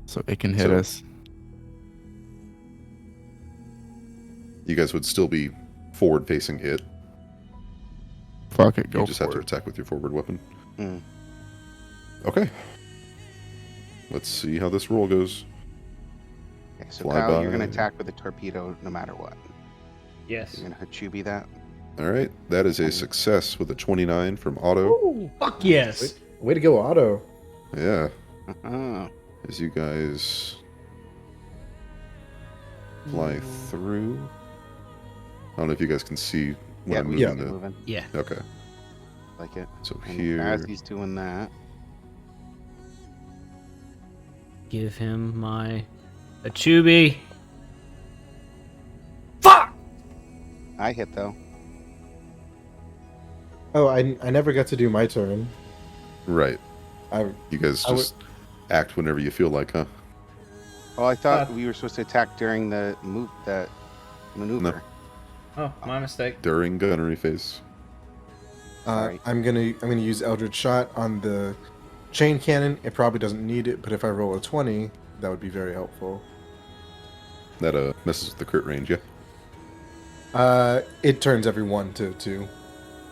So it can hit So- us. You guys would still be forward facing it. Fuck it, go You just have for to it. attack with your forward weapon. Hmm. Okay. Let's see how this roll goes. Okay, so Fly Kyle, you're by. gonna attack with a torpedo no matter what. Yes. You're gonna Hachubi that. All right, that is a success with a 29 from Otto. Fuck yes. Way to go, Otto. Yeah, Uh-huh. as you guys fly through. I don't know if you guys can see when Yeah, I'm we moving can the. moving. Yeah. Okay, Like it. so And here. as he's doing that, Give him my Achubi. Fuck. I hit though. Oh, I never got to do my turn. Right, I you guys I would- just act whenever you feel like, huh? Oh, I thought we were supposed to attack during the maneuver. Oh, my mistake. During gunnery phase. Sorry. I'm gonna use Eldritch Shot on the chain cannon. It probably doesn't need it, but if I roll a 20, that would be very helpful. That messes with the crit range, yeah. It turns every 1 to 2.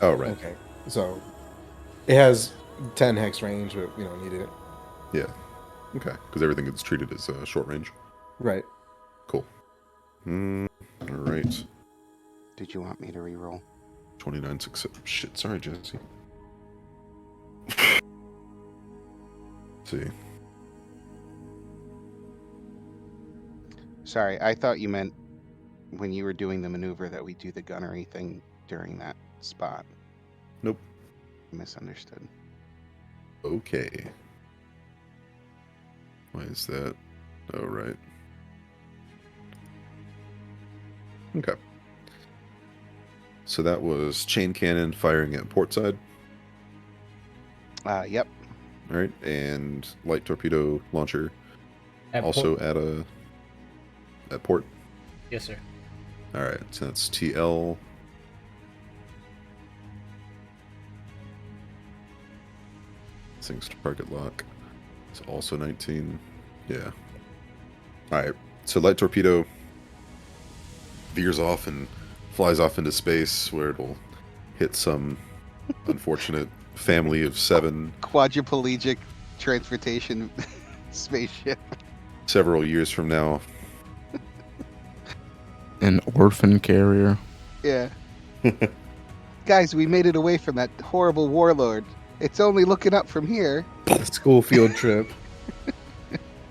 Oh right, Okay, so it has 10 hex range, but we don't need it. yeah. Okay, because everything is treated as short range. Right. Cool. All right. Did you want me to re-roll? 29 success. Shit, sorry, Jesse. See. Sorry, I thought you meant when you were doing the maneuver that we do the gunnery thing during that spot. Nope. Misunderstood. Okay. Why is that? Oh, right. Okay. So that was chain cannon firing at port side. Yep. All right, and light torpedo launcher At also port. at port. Yes, sir. All right, so that's TL. Things target lock. It's also 19. Yeah. All right. So light torpedo veers off and flies off into space where it'll hit some unfortunate family of 7 Quadriplegic transportation spaceship. several years from now. An orphan carrier. Yeah. Guys, we made it away from that horrible warlord. It's only looking up from here. School field trip.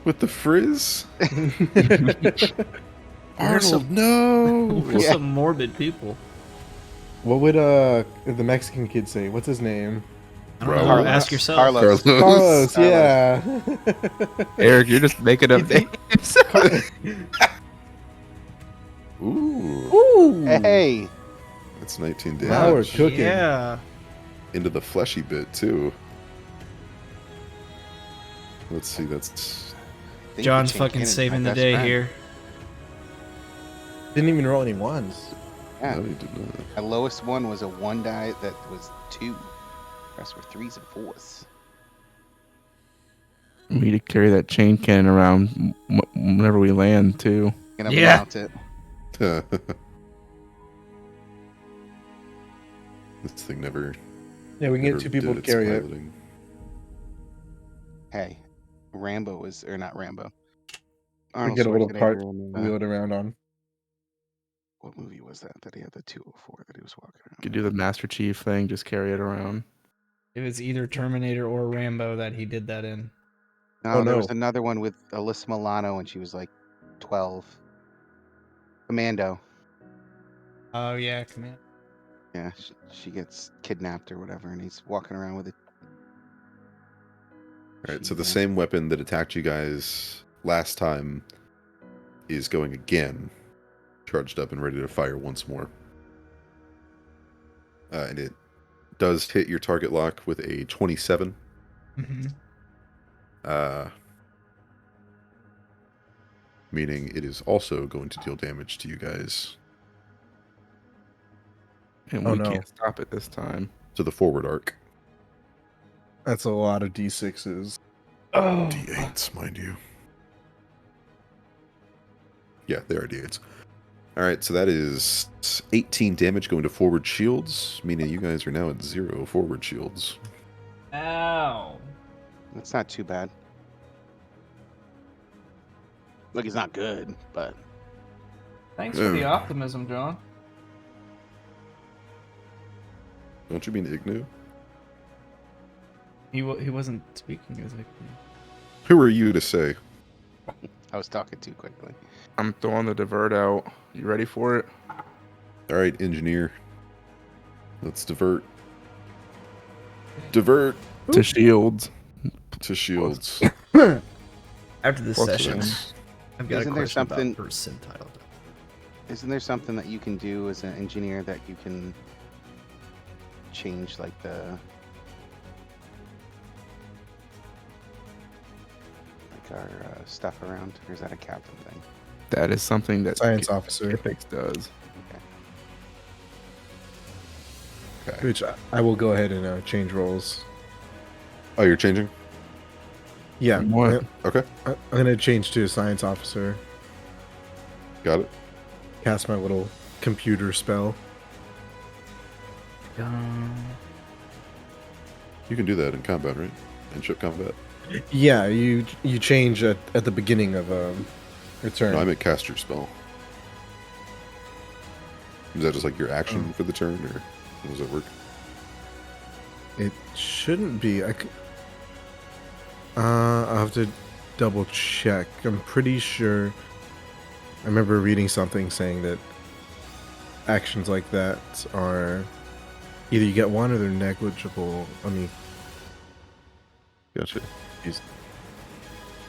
With the frizz? We're some- Arnold, no! We're Yeah. some morbid people. What would the Mexican kid say? What's his name? I don't know. Carlos. Ask yourself. Carlos. Carlos, Carlos. yeah. Eric, you're just making up names. Ooh, Ooh. Hey, that's 19 Now we're damage. cooking. Yeah. Into the fleshy bit, too. Let's see, that's... think John's Chain fucking Cannon's saving my the best day friend. here. Didn't even roll any ones. Yeah. No, he did not. My lowest one was a 1 die that was 2. The rest were 3s and 4s. Me to carry that chain cannon around whenever we land, too. Gonna Yeah. mount it. This thing never... Yeah, we can never get 2 people did to its carry it. piloting. Hey, Rambo was, or not Rambo. We Arnold get a little Schwarzenegger cart in, wheel it around on. what movie was that he had the 204 that he was walking around? Could do the Master Chief thing, just carry it around. It was either Terminator or Rambo that he did that in. No, Oh, there no. was another one with Alyssa Milano when she was like 12. Commando. Oh yeah, command. Yeah, she gets kidnapped or whatever, and he's walking around with it. Alright, so the same weapon that attacked you guys last time is going again. Charged up and ready to fire once more. And it does hit your target lock with a 27. Mm-hmm. Meaning it is also going to deal damage to you guys And Oh, we no. can't stop it this time. to the forward arc. That's a lot of D6s. Oh. D8s, mind you. Yeah, they are D8s. Alright, so that is 18 damage going to forward shields, meaning you guys are now at 0 forward shields. Ow. That's not too bad. Look, he's not good, but Thanks for the optimism, John. Don't you mean Ignu? He wasn't speaking. He was like, Who are you to say? I was talking too quickly. I'm throwing the divert out. You ready for it? Alright, engineer. Let's divert. Divert To shields. to shields. after this What's session, That's- I've got Isn't a there question something- about percentile. Isn't there something that you can do as an engineer that you can change, like our stuff around, or is that a captain thing? That is something that Science officer. Specifics does. Okay. Which I will go ahead and change roles. Oh, you're changing? Yeah. What? Okay, I'm gonna change to a science officer. got it. Cast my little computer spell. You can do that in combat, right? In ship combat. Yeah, you change at the beginning of your turn. No, I meant cast your spell. Is that just like your action for the turn, or how does that work? It shouldn't be. I'll have to double check. I'm pretty sure. I remember reading something saying that actions like that are either you get one or they're negligible. I mean, Gotcha.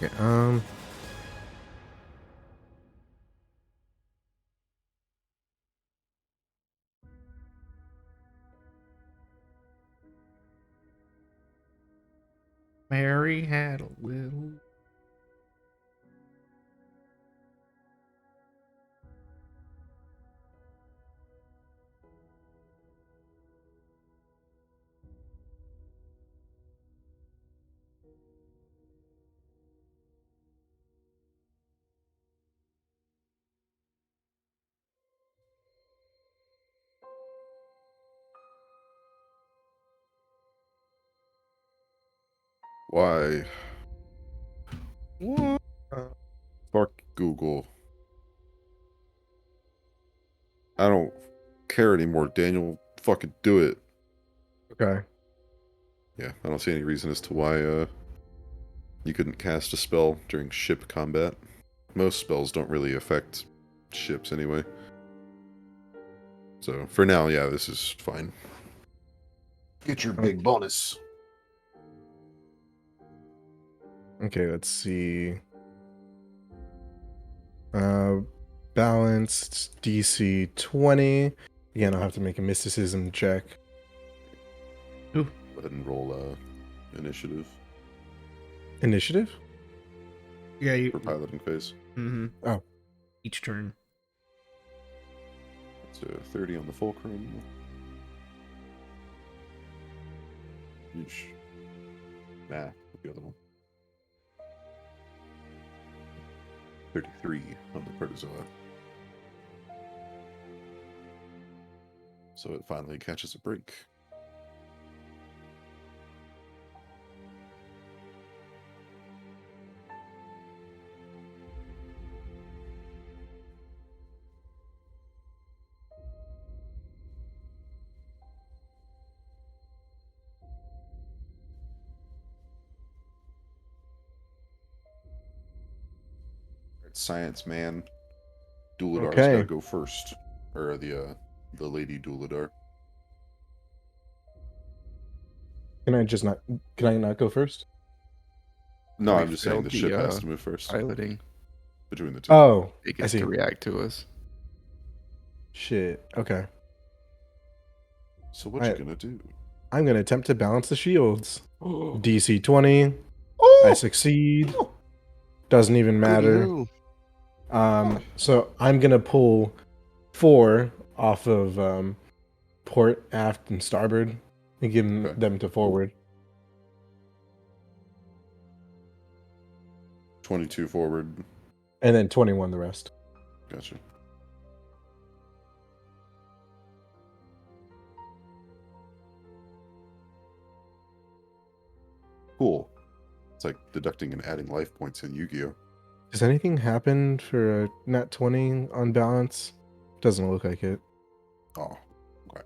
yeah, Mary had a little. Why? What? Fuck Google. I don't care anymore, Daniel. fucking do it. Okay. Yeah, I don't see any reason as to why you couldn't cast a spell during ship combat. Most spells don't really affect ships anyway. So for now, yeah, this is fine. Get your big bonus. Okay, let's see. Balanced DC 20. Again, I'll have to make a mysticism check. Go ahead and roll initiative Initiative? Yeah, you. for piloting phase. Mm-hmm. Oh. Each turn. It's 30 on the fulcrum. Yeesh. Nah, the other one. 33 on the protozoa. So it finally catches a break. Science man. Dualadar's Okay. gotta go first. Or the lady Dualadar. Can I not go first? No, We I'm just saying failed the the, ship has to move first. Piloting. Between the two. Oh, It I gets see. to react to us. Shit. Okay. So what you Alright. gonna do? I'm gonna attempt to balance the shields. Oh, DC 20. I succeed. Doesn't even matter. So I'm gonna pull 4 off of port, aft, and starboard and give Okay. them to forward. 22 forward. And then 21 the rest. Gotcha. Cool. It's like deducting and adding life points in Yu-Gi-Oh! Does anything happen for a nat 20 on balance? Doesn't look like it. Oh, okay.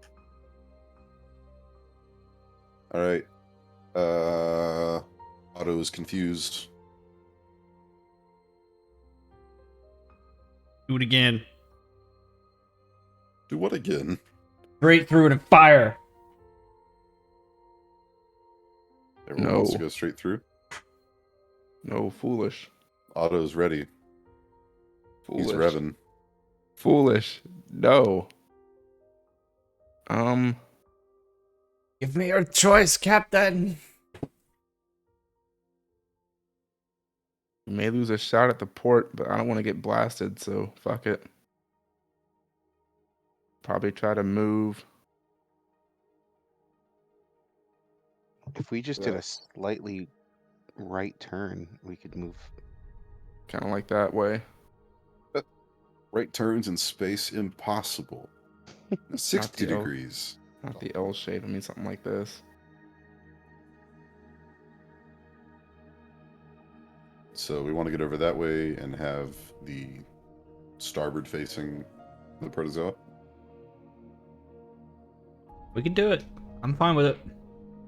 Alright. Otto is confused. Do it again. Do what again? Straight through it and fire. Everyone wants to No. go straight through. No, foolish. Otto's ready. Foolish. He's revving. Foolish. No. Give me your choice, Captain. We may lose a shot at the port, but I don't want to get blasted, so fuck it. Probably try to move. If we just did a slightly right turn, we could move. Kind of like that way. Right turns in space impossible. 60 the L. degrees. Not the L shape. I mean something like this. So we want to get over that way and have the starboard facing the protozoa. We can do it. I'm fine with it.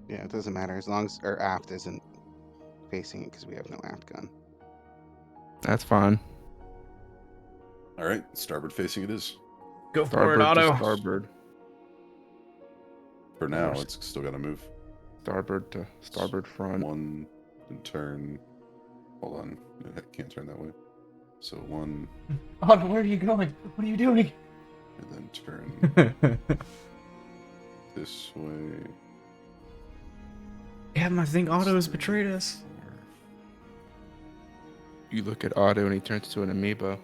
Yeah, it doesn't matter as long as our aft isn't facing it because we have no aft gun. That's fine. All right, starboard facing it is. Go for Starboard it, to Otto. starboard. For now, Worst. it's still got to move. Starboard to starboard front. One and turn. Hold on, I can't turn that way. So one Otto, where are you going? What are you doing? and then turn this way. Yeah, I think Otto has betrayed us. You look at Otto and he turns to an amoeba.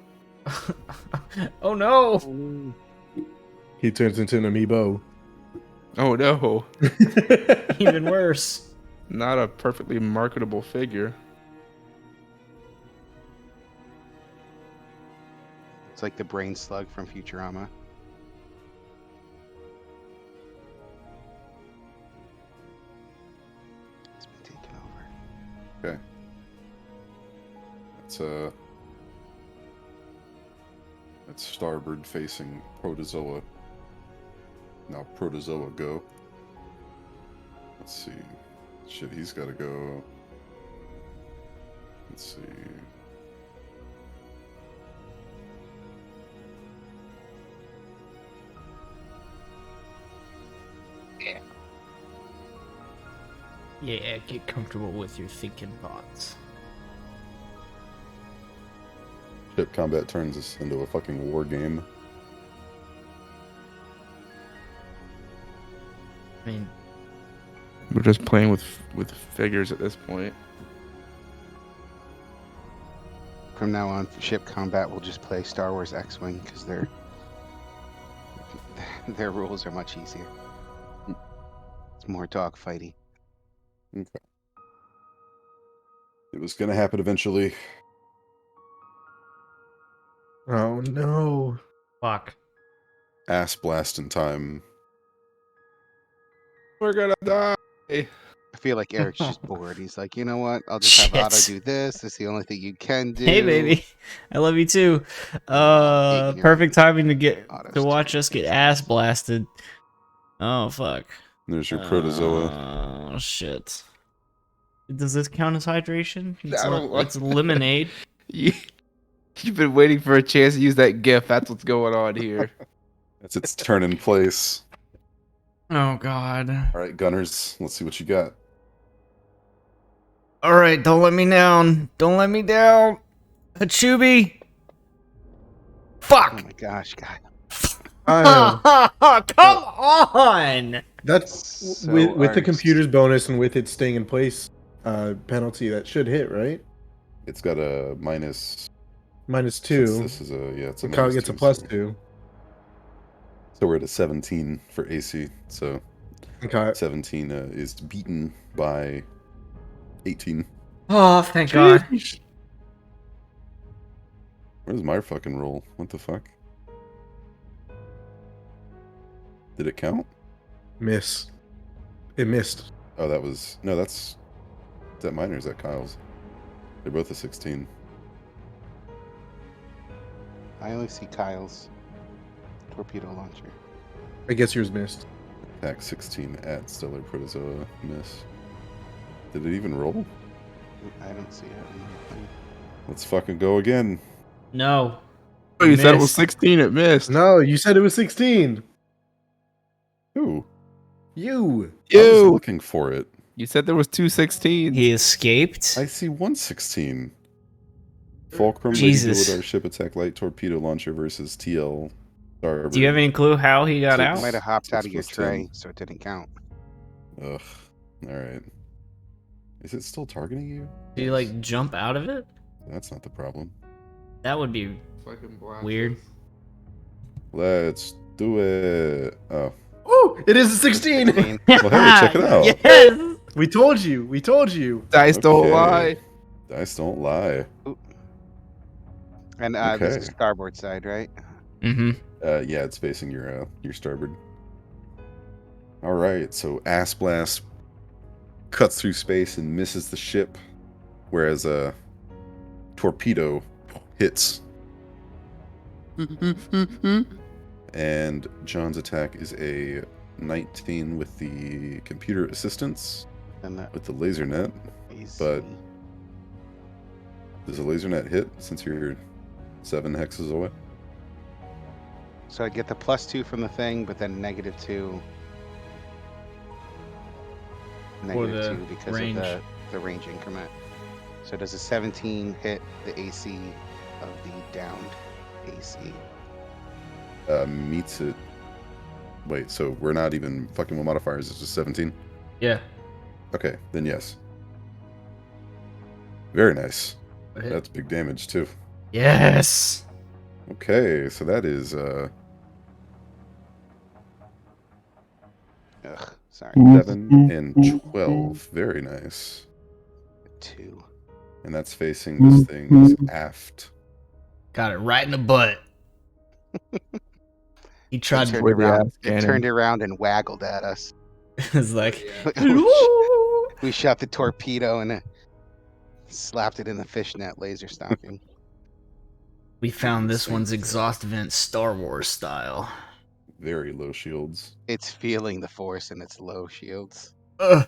Oh no! He turns into an amiibo. Oh no. Even worse. Not a perfectly marketable figure. It's like the brain slug from Futurama. It's been taken over. Okay. That's starboard facing protozoa. Now Protozoa go. Let's see. Shit, he's got to go. Let's see. Yeah, get comfortable with your thinking thoughts. Ship combat turns us into a fucking war game. I mean, We're just playing with figures at this point. From now on, for ship combat, we'll just play Star Wars X-Wing because their rules are much easier. It's more dogfighty. Okay. It was gonna happen eventually. Oh no. fuck. Ass blasting time. We're gonna die. I feel like Eric's just bored. He's like, you know what? I'll just have Otto Shit. do this. It's the only thing you can do. Hey, baby. I love you too. Ignorant. Perfect timing to Otto's watch too us get busy. ass blasted. Oh fuck. There's your Protozoa. Oh shit. Does this count as hydration? I don't like It's lemonade. You've been waiting for a chance to use that GIF. That's what's going on here. That's its turn in place. Oh god. All right, Gunners, let's see what you got. All right, don't let me down. Don't let me down. Hachubi. Oh Fuck. my gosh, God. Come on. That's So with the arced. computer's bonus and with its staying in place penalty, that should hit, right? It's got a minus. -2. This is a it's a The cog minus gets a 2, so- +2. So we're at a 17 for AC. So Okay. 17 is beaten by 18. Oh, thank God. Where's my fucking roll? What the fuck? Did it count? Miss. It missed. Oh, that was no. Is that mine or is that Kyle's? They're both a 16. I only see Kyle's torpedo launcher. I guess yours missed. Attack 16 at Stellar Protozoa. Miss. Did it even roll? I don't see it. on the thing. Let's fucking go again. No. Oh, you said it was Missed. 16. It missed. No, you said it was 16. Ooh. You. I was You. looking for it. You said there was 2 16s. He escaped. I see 116. Fulcrum Jesus. ready to our ship attack light torpedo launcher versus TL Starboard. Do you have any clue how he got So- You out? might have hopped out of your 6 plus 10. tray, so it didn't count. Ugh. Alright. Is it still targeting you? Did you like jump out of it? That's not the problem. That would be weird. Let's do it. Oh. Oh, it is a 16. I mean, Well, hey, check it out. Yes. We told you. We told you. Dice don't Okay. lie. Dice don't lie. and this is Okay. starboard side, right? Mm-hmm. Yeah, it's facing your starboard. All right, so Ass Blast cuts through space and misses the ship, whereas a torpedo hits. And John's attack is a 19 with the computer assistance And that with the laser net. is But- Does a laser net hit since you're 7 hexes away? so I get the +2 from the thing, but then -2. the -2 because range. of the range increment. So does a 17 hit the AC of the downed AC? Meets it. Wait, so we're not even fucking with modifiers, it's just 17? Yeah. Okay, then yes. Very nice. That's big damage too. Yes. Okay, so that is Ugh, sorry. 7 and 12. Very nice. 2. And that's facing this thing's aft. Got it right in the butt. He tried It to. turned With the around. ass It cannon. turned around and waggled at us. It's like. We shot the torpedo and it slapped it in the fishnet laser stocking. We found this one's exhaust vent Star Wars style. Very low shields. It's feeling the force in its low shields. Ugh.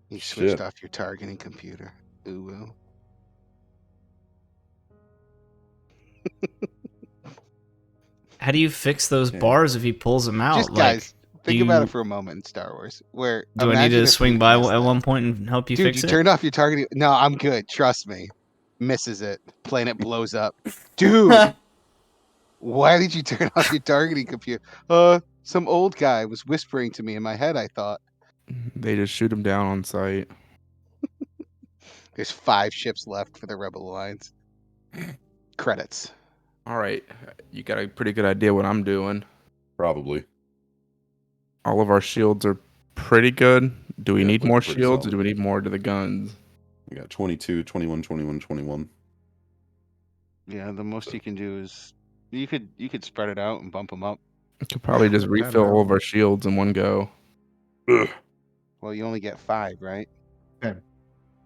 You switched Shit. off your targeting computer. Ooh. How do you fix those Okay. bars if he pulls them out? Just Like, guys, think about you- it for a moment in Star Wars. Where do I need imagine to if swing Luke by missed at that. one point and help you Dude, fix you it? turned off your targeting. No, I'm good. Trust me. Misses it. Planet blows up. Dude, why did you turn off your targeting computer? Some old guy was whispering to me in my head, I thought. They just shoot him down on sight. There's 5 ships left for the Rebel Alliance. Credits. All right, you got a pretty good idea what I'm doing. Probably. All of our shields are pretty good. Do we Yeah, need looking more pretty shields, solid. or do we need more to the guns? We got 22, 21, 21, 21. Yeah, the most you can do is you could spread it out and bump them up. We could probably just That refill all amount. of our shields in one go. Ugh. Well, you only get 5, right? You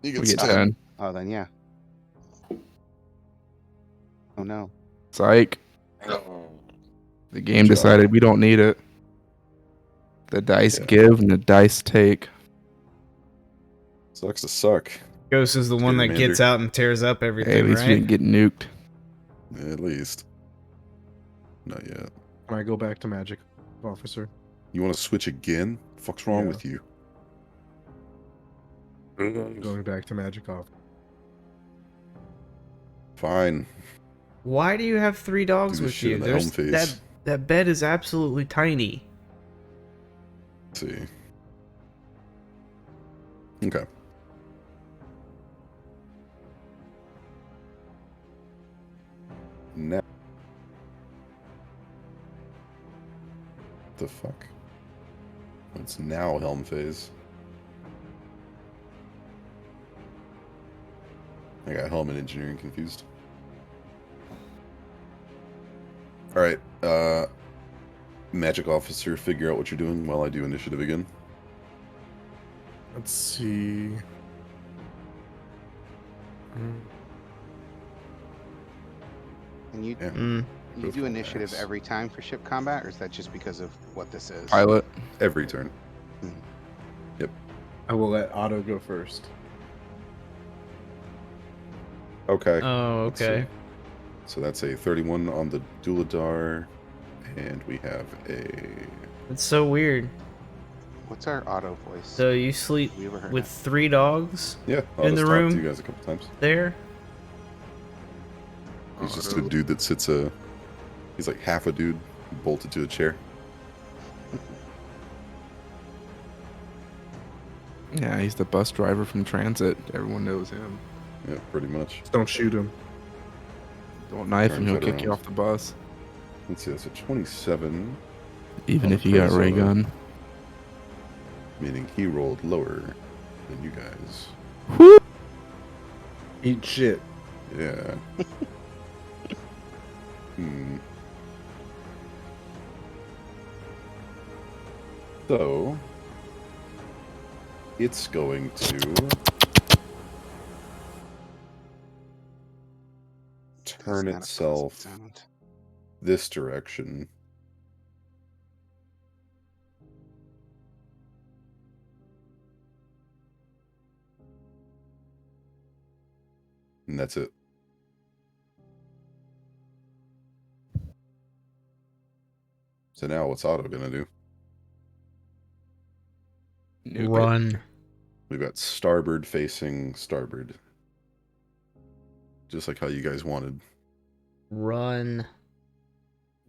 We get get 10. 10. Oh, then yeah. Oh no. Psych. The game job. decided we don't need it. The dice Yeah. give and the dice take. Sucks to suck. Ghost is the one that Commander. gets out and tears up Hey, everything, at least we right? didn't get nuked. At least. Not yet. Can I go back to magic, officer? You want to switch again? Fuck's wrong Yeah. with you? Going back to magic officer. Fine. Why do you have 3 dogs Do this with shit you? in the helm phase. That bed is absolutely tiny. Let's see. Okay. Now. The fuck? It's now helm phase. I got helm and engineering confused. Alright, magic officer, figure out what you're doing while I do initiative again. Let's see. And you Yeah. Mm. you Go do for initiative Max. every time for ship combat, or is that just because of what this is? Pilot. Every turn. I will let Otto go first. Okay. Oh, Let's see. okay. So that's a 31 on the Duladar, and we have a... It's so weird. What's our auto voice? So you sleep Have you ever heard with that? 3 dogs Yeah, I'll In just the talk room? to you guys a couple times. there? He's just a Auto. dude that sits he's like half a dude bolted to a chair. Yeah, he's the bus driver from Transit. Everyone knows him. Yeah, pretty much. Just don't shoot him. Don't knife him, Turns he'll that kick you around. off the bus. Let's see, that's a 27, Even On if the you got a Protozoa. ray gun. meaning he rolled lower than you guys. Eat shit. Yeah. So, it's going to turn That's not a itself pleasant sound. this direction. And that's it. So now what's Otto gonna do? Nuke it. Run. We've got starboard facing starboard. Just like how you guys wanted. Run.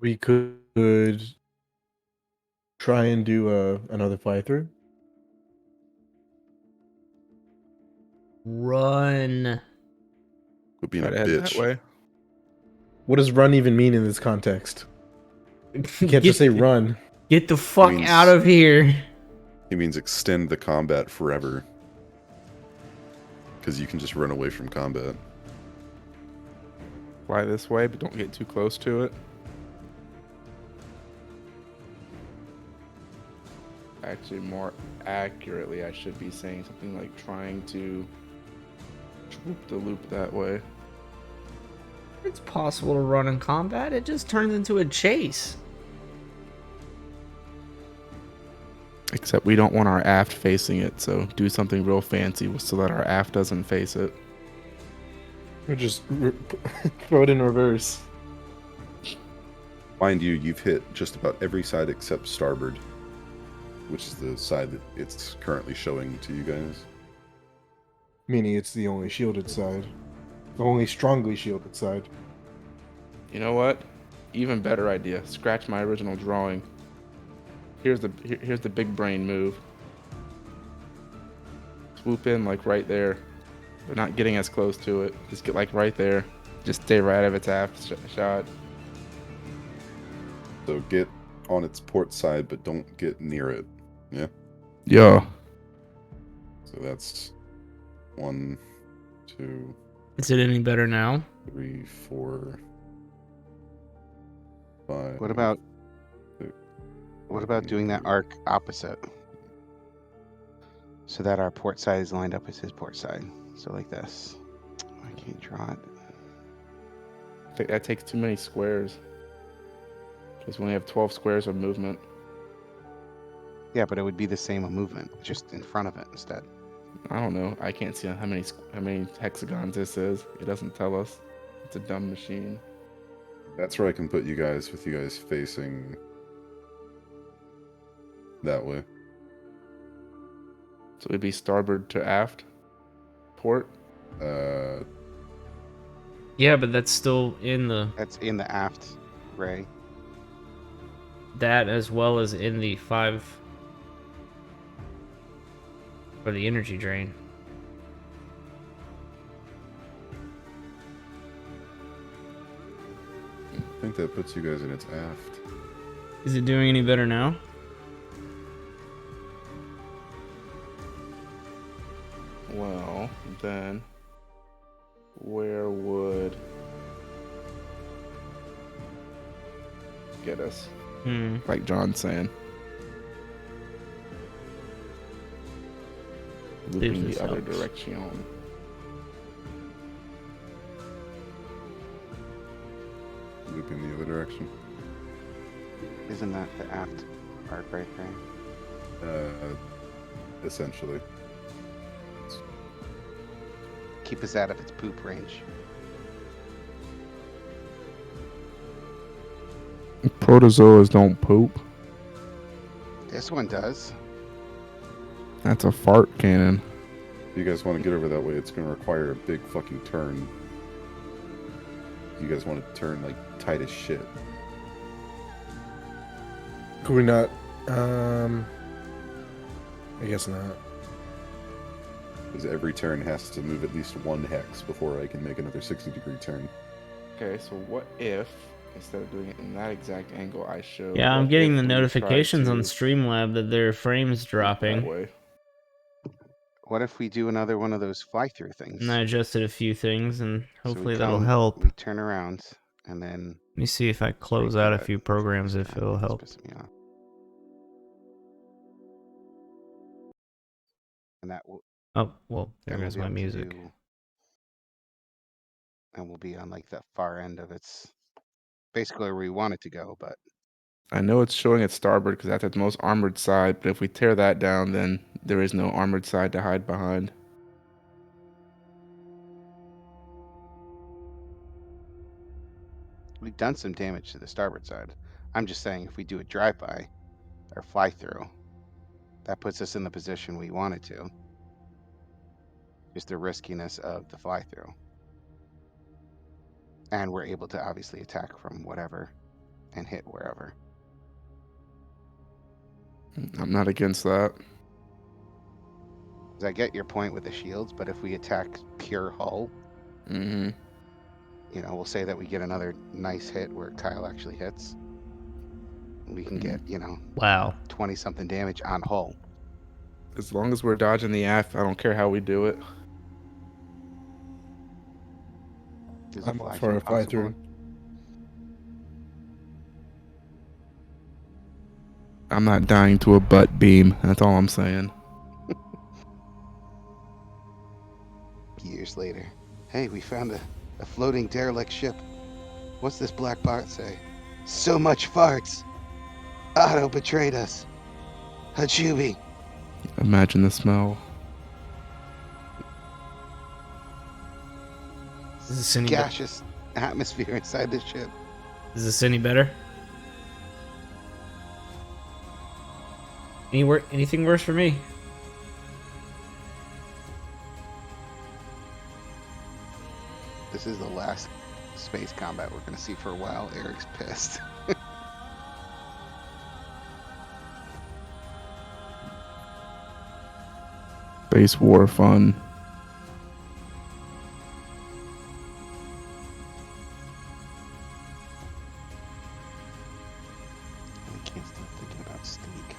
We could try and do another fly through. Run. Quit being a Try to head that bitch. way. What does run even mean in this context? You can't just say run. Get the fuck Means- out of here. He means extend the combat forever. Because you can just run away from combat. Fly this way, but don't get too close to it. Actually, more accurately, I should be saying something like trying to swoop the loop that way. It's possible to run in combat. It just turns into a chase. Except we don't want our aft facing it, so do something real fancy so that our aft doesn't face it. Or just throw it in reverse. Mind you, you've hit just about every side except starboard, which is the side that it's currently showing to you guys. Meaning it's the only shielded side. The only strongly shielded side. You know what? Even better idea. Scratch my original drawing. Here's the big brain move. Swoop in like right there. We're not getting as close to it. Just get like right there. Just stay right of its aft shot. So get on its port side, but don't get near it. Yeah? Yeah. So that's 1, 2, Is it any better now? 3, 4, 5. What about 6, doing that arc opposite? So that our port side is lined up as his port side. So like this. I can't draw it. I think that takes too many squares. Because we only have 12 squares of movement. Yeah, but it would be the same movement, just in front of it instead. I don't know. I can't see how many hexagons this is. It doesn't tell us. It's a dumb machine. That's where I can put you guys, with you guys facing that way. So it'd be starboard to aft. Port. Yeah, but that's still in the That's in the aft ray. that as well as in the 5 for the energy drain. I think that puts you guys in its aft. Is it doing any better now? Well, then where would get us? Like John's saying. Looping this the other helps. direction. Looping the other direction. Isn't that the aft arc right there? Essentially. Keep us out of its poop range. Protozoas don't poop. This one does. That's a fart cannon. If you guys want to get over that way, it's going to require a big fucking turn. You guys want to turn like tight as shit. Could we not? I guess not. Because every turn has to move at least 1 hex before I can make another 60-degree turn. Okay, so what if instead of doing it in that exact angle I showed? Yeah, I'm what getting if the we tried notifications on to Streamlab that their frame's that dropping. way? What if we do another one of those fly-through things? And I adjusted a few things, and So we hopefully that'll come, help. We turn around, and then... Let me see if I close break out a that. few programs if it'll It's help. pissing me off. And that will... Oh, well, there then we'll goes be my able to music. and we'll be on like the far end of its... Basically where we want it to go, but... I know it's showing its starboard because that's its most armored side, but if we tear that down, then there is no armored side to hide behind. We've done some damage to the starboard side. I'm just saying if we do a drive-by or fly-through, that puts us in the position we wanted to. Just the riskiness of the fly-through. And we're able to obviously attack from whatever and hit wherever. I'm not against that. 'Cause I get your point with the shields, but if we attack pure hull, Mm-hmm. you know, we'll say that we get another nice hit where Kyle actually hits. We can get, you know, Wow. 20-something damage on hull. As long as we're dodging the aft, I don't care how we do it. Is I'm up for a fly-through. I'm not dying to a butt beam. That's all I'm saying. Years later. Hey, we found a floating derelict ship. What's this black box say? So much farts. Otto betrayed us. Hachubi. Imagine the smell. Is this any Gaseous atmosphere inside the ship. Is this any better? Anything worse for me? This is the last space combat we're going to see for a while. Eric's pissed. Space war fun. I can't stop thinking about steak.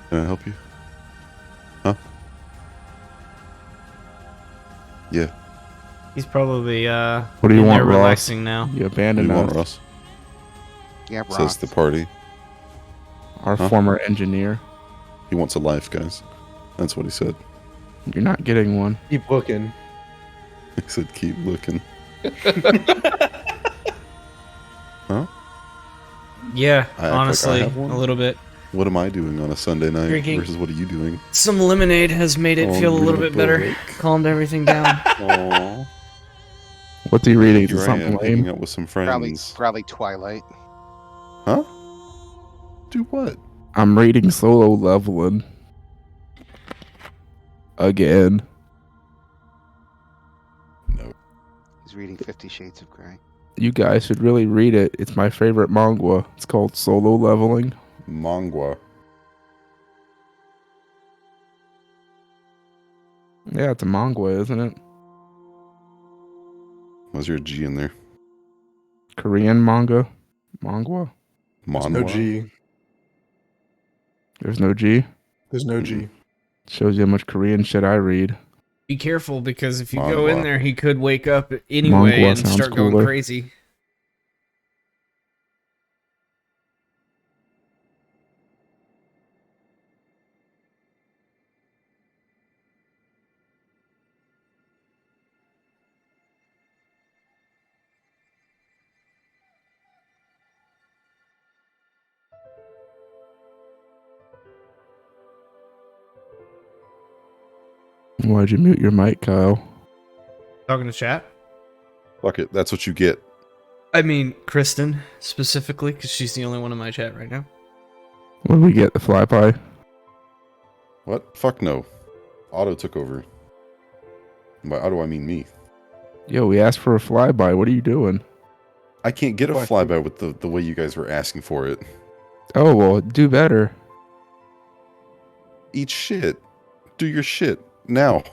Can I help you? Huh? Yeah. He's probably What do you in want, there Ross? relaxing now. You What do abandoned you want, us. Ross? Yeah, Says Ross. the party. Our Huh? former engineer. He wants a life, guys. That's what he said. You're not getting one. Keep looking. He said, keep looking. Huh? Yeah, I act like I honestly, have one? a little bit. What am I doing on a Sunday night Drinking. versus what are you doing? Some lemonade has made it Oh, feel a reading little a bit better. book. Calmed everything down. Aww. What's he reading? Is it Here I something am hanging lame? out with some Probably, friends. probably Twilight. Huh? Do what? I'm reading Solo Leveling. Again. No. He's reading 50 Shades of Grey. You guys should really read it. It's my favorite manga. It's called Solo Leveling. Mangwa. Yeah, it's a manga, isn't it? Was there a G in there? Korean manga. Manga. There's Manwa? no G. There's no G. There's no G. Shows you how much Korean shit I read. Be careful because if you go in Manhwa. there, he could wake up anyway Manhwa and sounds start going cooler. crazy. Why'd you mute your mic, Kyle? Talking to chat? Fuck it. That's what you get. I mean, Kristen, specifically, because she's the only one in my chat right now. What did we get? The flyby? What? Fuck no. Otto took over. And by Otto, I mean me. Yo, we asked for a flyby. What are you doing? I can't get a Fuck flyby with the way you guys were asking for it. Oh, well, do better. Eat shit. Do your shit. Now.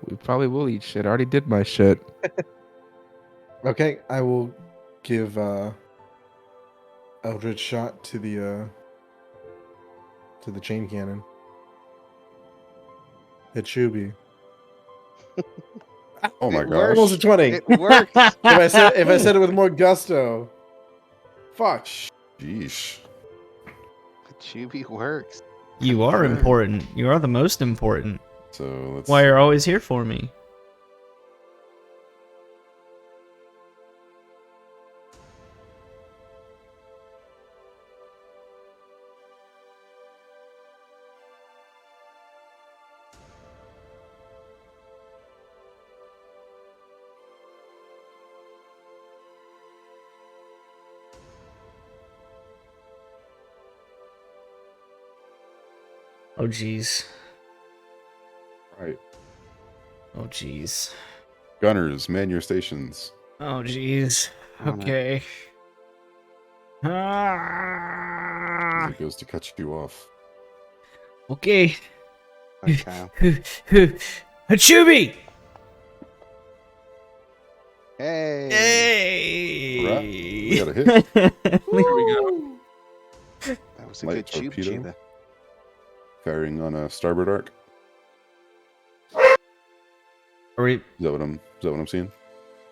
We probably will eat shit. I already did my shit. Okay, I will give Eldritch shot to the chain cannon. Hit Shuby. Oh my It gosh. works. Almost a 20. It works. If I said it with more gusto. Fuck. Sheesh. Hachubi works. You are Sure. important. You are the most important. So let's. Why you're always here for me. Oh jeez. Right. Oh jeez. Gunners, man your stations. Oh jeez. Oh, no. Okay. As Ah. it goes to cut you off. Okay. Hi, Kyle. Hachubi! Hey. Hey! Alright, we got a hit. There we go. That was a Light good tube torpedo. cheetah. Firing on a starboard arc. Are we? Is that what I'm seeing?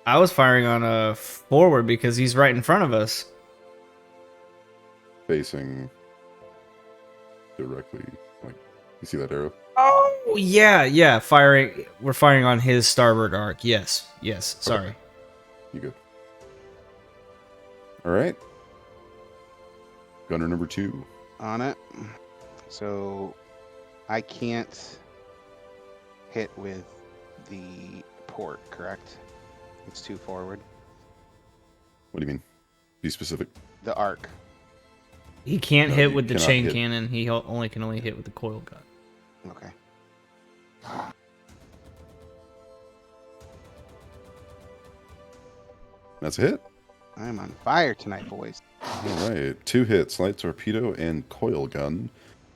I was firing on a forward because he's right in front of us. Facing directly, like, you see that arrow? Oh yeah. Firing. We're firing on his starboard arc. Yes. Sorry. You good? All right. Gunner number 2. On it. So I can't hit with the port, correct? It's too forward. What do you mean? Be specific. The arc. He can't No, hit you with the cannot chain hit. cannon. He can only hit with the coil gun. Okay. That's a hit. I'm on fire tonight, boys. All right. 2 hits, light torpedo and coil gun.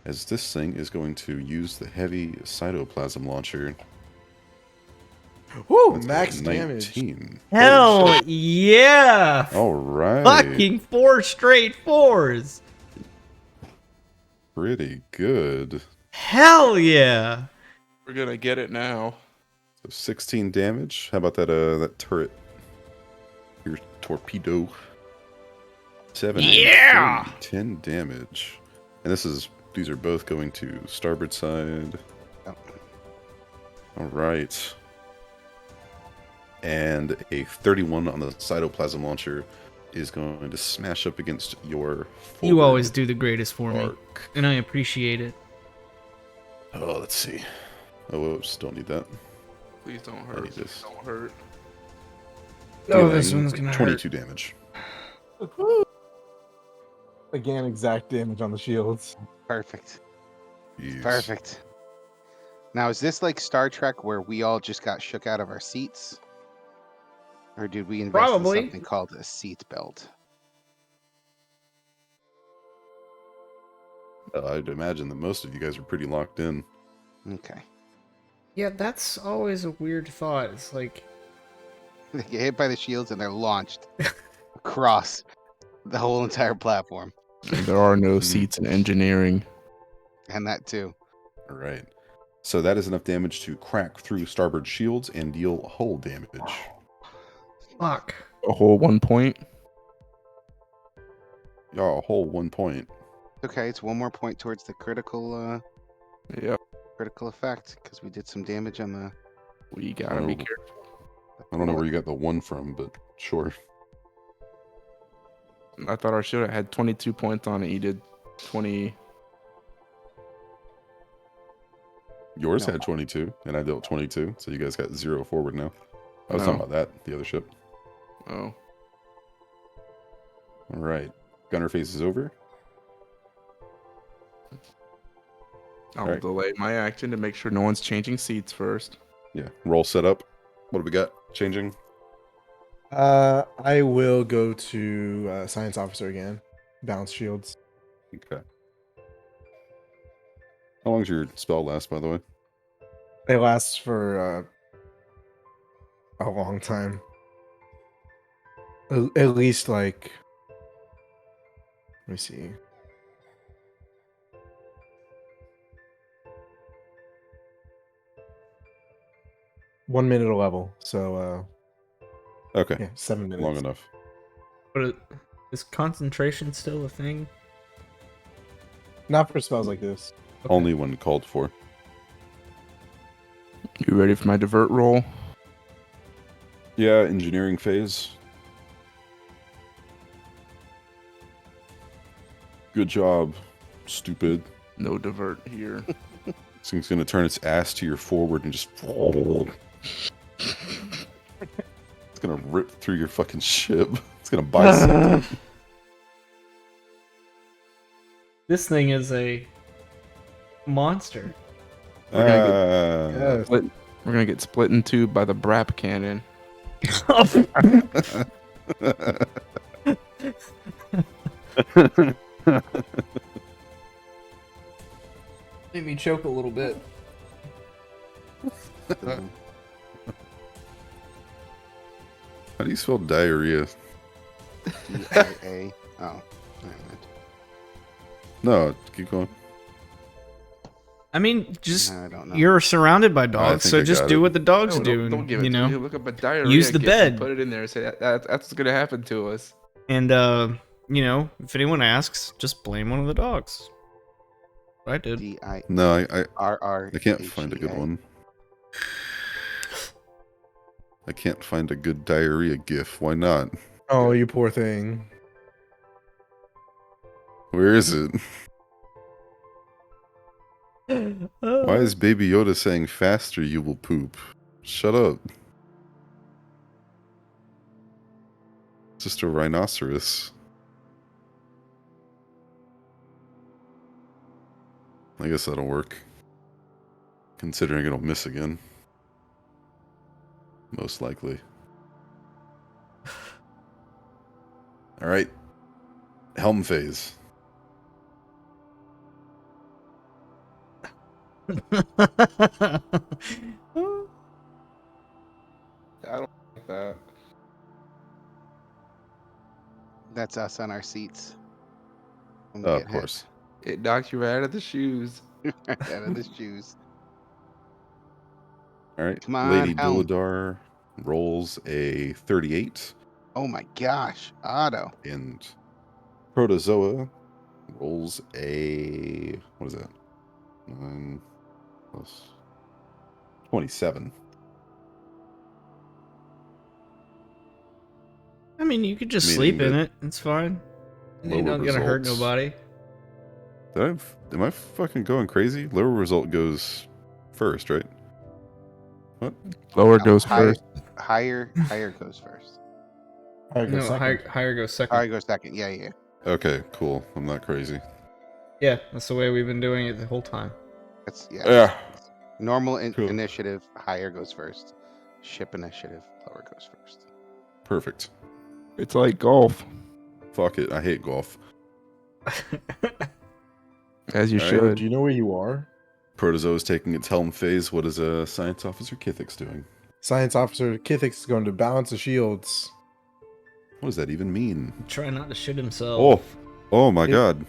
As this thing is going to use the heavy cytoplasm launcher. Woo! That's Max a damage. 19. Hell Holy shit. yeah! All right. Fucking 4 straight 4s. Pretty good. Hell yeah! We're gonna get it now. So 16 damage. How about that turret? Your torpedo. 7 and Yeah! 3, 10 damage. And these are both going to starboard side. Oh. All right. And a 31 on the cytoplasm launcher is going to smash up against your You forward always do the greatest for me, arc. and I appreciate it. Oh, let's see. Oh, whoops, don't need that. Please don't I hurt. need this. Don't hurt. Oh, this Dealing one's gonna 22 damage. Again, exact damage on the shields. Perfect. Jeez. Perfect. Now, is this like Star Trek where we all just got shook out of our seats? Or did we invest Probably. in something called a seat belt? I'd imagine that most of you guys are pretty locked in. Okay. Yeah, that's always a weird thought. It's like, They get hit by the shields and they're launched across the whole entire platform. And there are no Mhm. seats in engineering. And that too. All right. So that is enough damage to crack through starboard shields and deal hull damage. fuck. A whole 1 point. Yeah, a whole 1 point. Okay, it's 1 more point towards the critical Yep. critical effect because we did some damage on the. We gotta be Oh. careful. I don't know where you got the 1 from, but sure. I thought our shield had 22 points on it. You did 20. Yours No. had 22, and I dealt 22, so you guys got 0 forward now. I was No. talking about that, the other ship. Oh. All right. Gunner faces over. I'll Alright. delay my action to make sure no one's changing seats first. Yeah. Roll set up. What do we got? Changing. I will go to science officer again. Bounce shields. Okay. How long's your spell last, by the way? They last for a long time. At least like. Let me see. One minute a level, so Okay. yeah, 7 minutes. Long enough. But is concentration still a thing? Not for spells like this. Okay. Only when called for. You ready for my divert roll? Yeah, engineering phase. Good job, stupid. No divert here. This thing's gonna turn its ass to your forward and just. It's gonna rip through your fucking ship. It's gonna bisect. This thing is a monster. We're gonna Yes. We're gonna get split in two by the Brap cannon. Made me choke a little bit. How do you spell diarrhea? DIA. Oh. never mind. No, keep going. I mean, just I don't know. you're surrounded by dogs, think so I just got do it. what the dogs No, do. don't give it you to know, me. Look up a diarrhea. Use the GIF bed. and put it in there and say that's what's gonna happen to us. and you know, if anyone asks, just blame one of the dogs. I did. DIRR. No, I can't find a good one. I can't find a good diarrhea gif. Why not? Oh, you poor thing. Where is it? Why is Baby Yoda saying faster you will poop? Shut up. It's just a rhinoceros. I guess that'll work. Considering it'll miss again. Most likely. Alright. Helm phase. I don't like that. That's us on our seats. When we Oh, get of course. It knocks you right out of the shoes. hit out of the shoes. Alright. Come on, Lady Helm. Duladar rolls a 38. Oh my gosh, Otto. And Protozoa rolls a... What is that? 9 plus 27. I mean, you could just Meaning sleep in that it. It's fine. You're lower not gonna hurt results. nobody. Am I fucking going crazy? Lower result goes first, right? What? Lower No, goes higher- first. Higher goes first. Alright, go No, second. higher goes second. Higher goes second. Yeah. Okay, cool. I'm not crazy. Yeah, that's the way we've been doing it the whole time. That's Yeah. Normal Cool. initiative, higher goes first. Ship initiative, lower goes first. Perfect. It's like golf, Fuck it. I hate golf. as you All right. should. Do you know where you are? Protozoa is taking its helm phase. What is Science Officer Kithix doing? Science Officer Kithix is going to balance the shields. What does that even mean? Try not to shit himself. Oh, oh my It- god.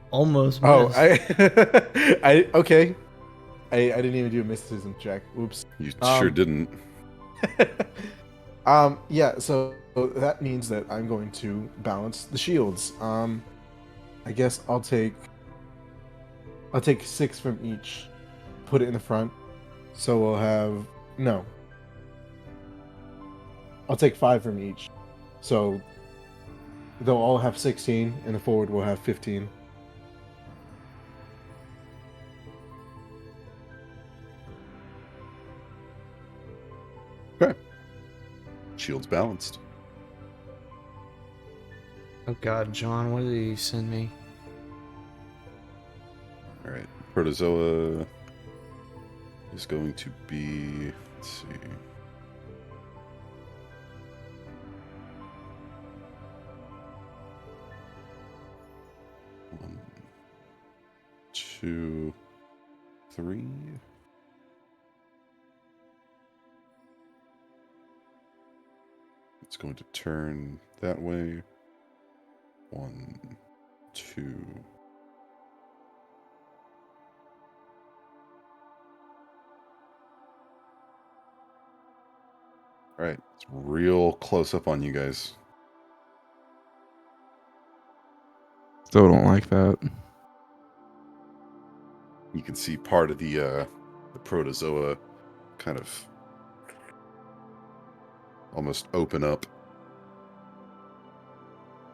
Almost Oh, missed. I okay. I didn't even do a mysticism check. Oops. You sure Um, didn't. Yeah, so that means that I'm going to balance the shields. I guess I'll take 6 from each, put it in the front. So we'll have no. I'll take 5 from each. So they'll all have 16 and the forward will have 15. Okay. Shield's balanced. Oh god, John, what did you send me? All right. Protozoa is going to be. Let's see. One, 2, 3. It's going to turn that way. 1, 2. All right, it's real close up on you guys. Still don't like that. You can see part of the protozoa kind of almost open up.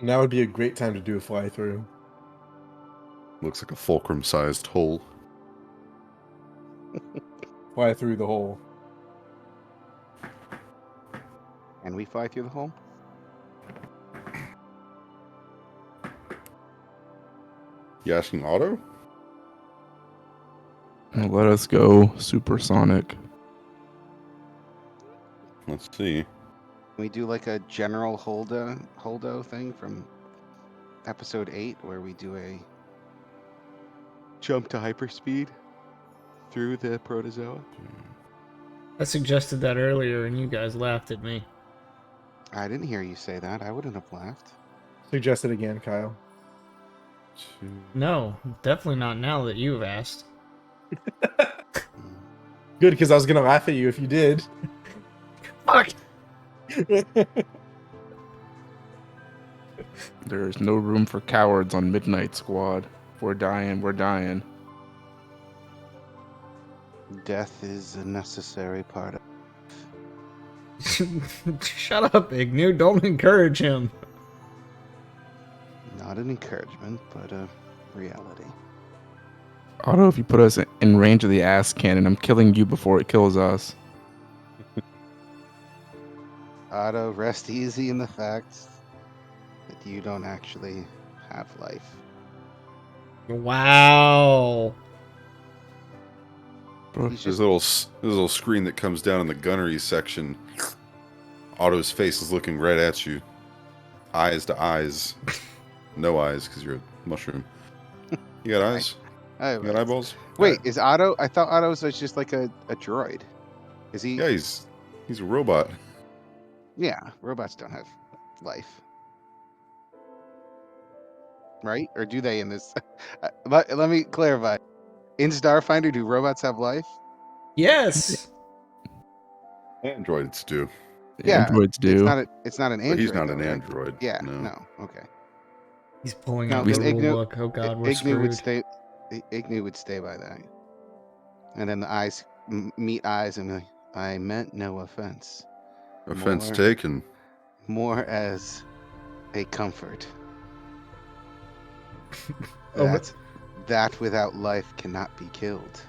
Now would be a great time to do a fly through. Looks like a fulcrum-sized hole. Fly through the hole. And we fly through the hole? You asking Otto? Well, let us go supersonic. Let's see. Can we do like a general holdo thing from episode 8 where we do a jump to hyperspeed through the protozoa? I suggested that earlier and you guys laughed at me. I didn't hear you say that. I wouldn't have laughed. Suggest it again, Kyle. 2. No, definitely not now that you've asked. Good, because I was gonna laugh at you if you did. Fuck! There's no room for cowards on Midnight Squad. If we're dying, we're dying. Death is a necessary part of Shut up, Ignu. Don't encourage him. Not an encouragement, but a reality. Otto, if you put us in range of the ass cannon, I'm killing you before it kills us. Otto, rest easy in the fact that you don't actually have life. Wow. Bro, He's There's just a little screen that comes down in the gunnery section. Otto's face is looking right at you, eyes to eyes. No eyes because you're a mushroom. You got eyes? Oh, You got eyeballs? wait, is Otto? I thought Otto was just like a droid. Is he? Yeah, he's a robot. Yeah, robots don't have life. Right? Or do they in this? Let me clarify. In Starfinder, do robots have life? Yes. Androids do, Yeah, androids It's do. not an android. but he's not an though, right? android. Yeah, No. no. Okay. He's pulling No, out the because rule Ignu, book. Oh God, we're Ignu would screwed. stay. Ignu would stay by that. And then the eyes meet eyes, and I meant no offense. Offense More- taken. More as a comfort. Over- That without life cannot be killed.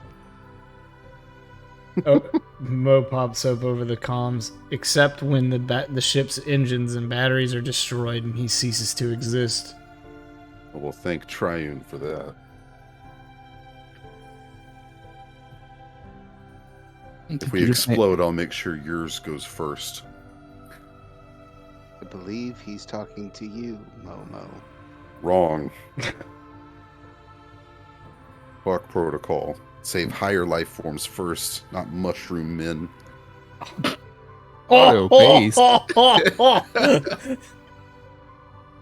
Oh, Mo pops up over the comms, except when the ship's engines and batteries are destroyed and he ceases to exist. Well, thank Triune for that. If we explode, I'll make sure yours goes first. I believe he's talking to you, Momo. Wrong. Fuck protocol. Save higher life forms first, not mushroom men. Auto-based.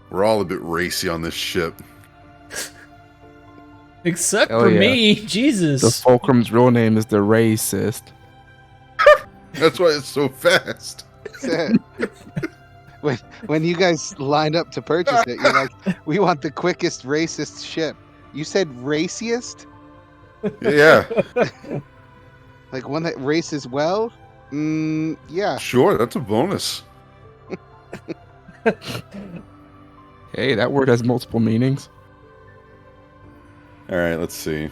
We're all a bit racy on this ship. Except Hell for yeah. me, The Jesus. Fulcrum's real name is the Racist. That's why it's so fast. when you guys lined up to purchase it, you're like, we want the quickest racist ship. You said raciest? Yeah, Like one that races well? Yeah. sure, that's a bonus. Hey, that word has multiple meanings. All right, let's see. What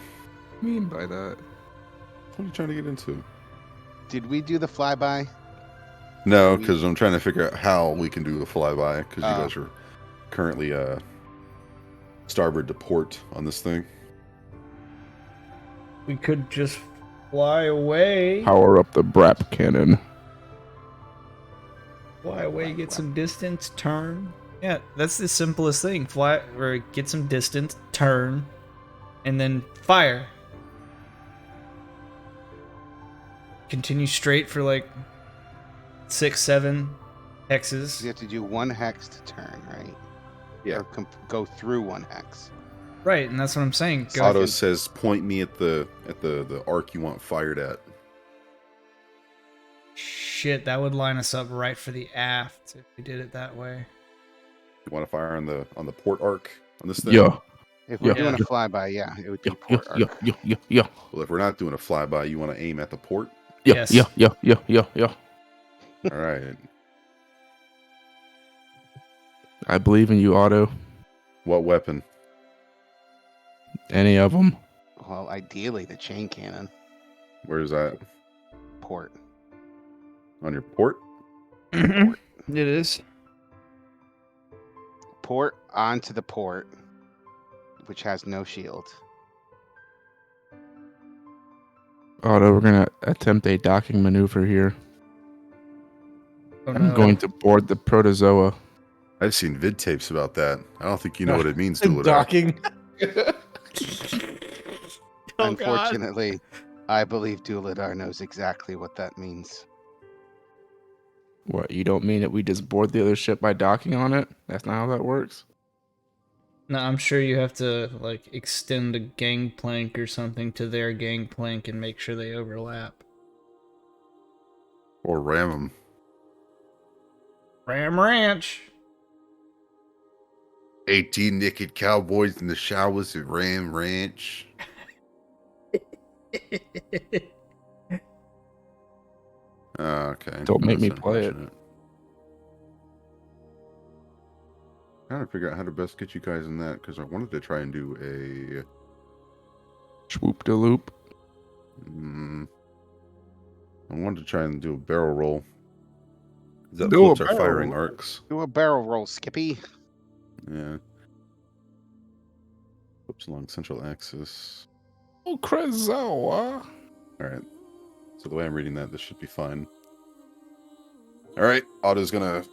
do you mean by that? What are you trying to get into? Did we do the flyby? No, because I'm trying to figure out how we can do a flyby, because you Oh. guys are currently starboard to port on this thing. We could just fly away. Power up the Brap cannon. Fly away, get some distance, turn. Yeah, that's the simplest thing. Fly or get some distance, turn, and then fire. Continue straight for like 6, 7 hexes. You have to do one hex to turn, right? Yeah. Or go through one hex. Right, and that's what I'm saying. Go Otto says, "Point me at the arc you want fired at." Shit, that would line us up right for the aft if we did it that way. You want to fire on the port arc on this thing? Yeah. If we're Yeah. doing a Yeah. flyby, yeah, it would be Yeah, yeah, port yeah, arc. yeah, yeah, yeah. Well, if we're not doing a flyby, you want to aim at the port. Yeah, Yes. yeah, yeah, yeah, yeah, yeah. All right. I believe in you, Otto. What weapon? Any of them. Well, ideally the chain cannon. Where's that? Port. On your port? It is. Port onto the port, which has no shield. Otto, we're gonna attempt a docking maneuver here. Oh, I'm no. going to board the protozoa. I've seen vid tapes about that. I don't think you know what it means, Duladar. Docking. Oh, God. Unfortunately, I believe Duladar knows exactly what that means. What, you don't mean that we just board the other ship by docking on it? That's not how that works. No, I'm sure you have to like extend a gangplank or something to their gangplank and make sure they overlap. Or ram them. Ram Ranch. 18 naked cowboys in the showers at Ram Ranch. Okay. Don't make me That's play it. unfortunate. trying to figure out how to best get you guys in that because I wanted to try and do Swoop de loop. I wanted to try and do a barrel roll. That Do a flips our barrel firing roll. arcs. Do a barrel roll, Skippy. Yeah. Flips along central axis. Oh, Krazoa. All right. So the way I'm reading that, this should be fine. All right. Otto's gonna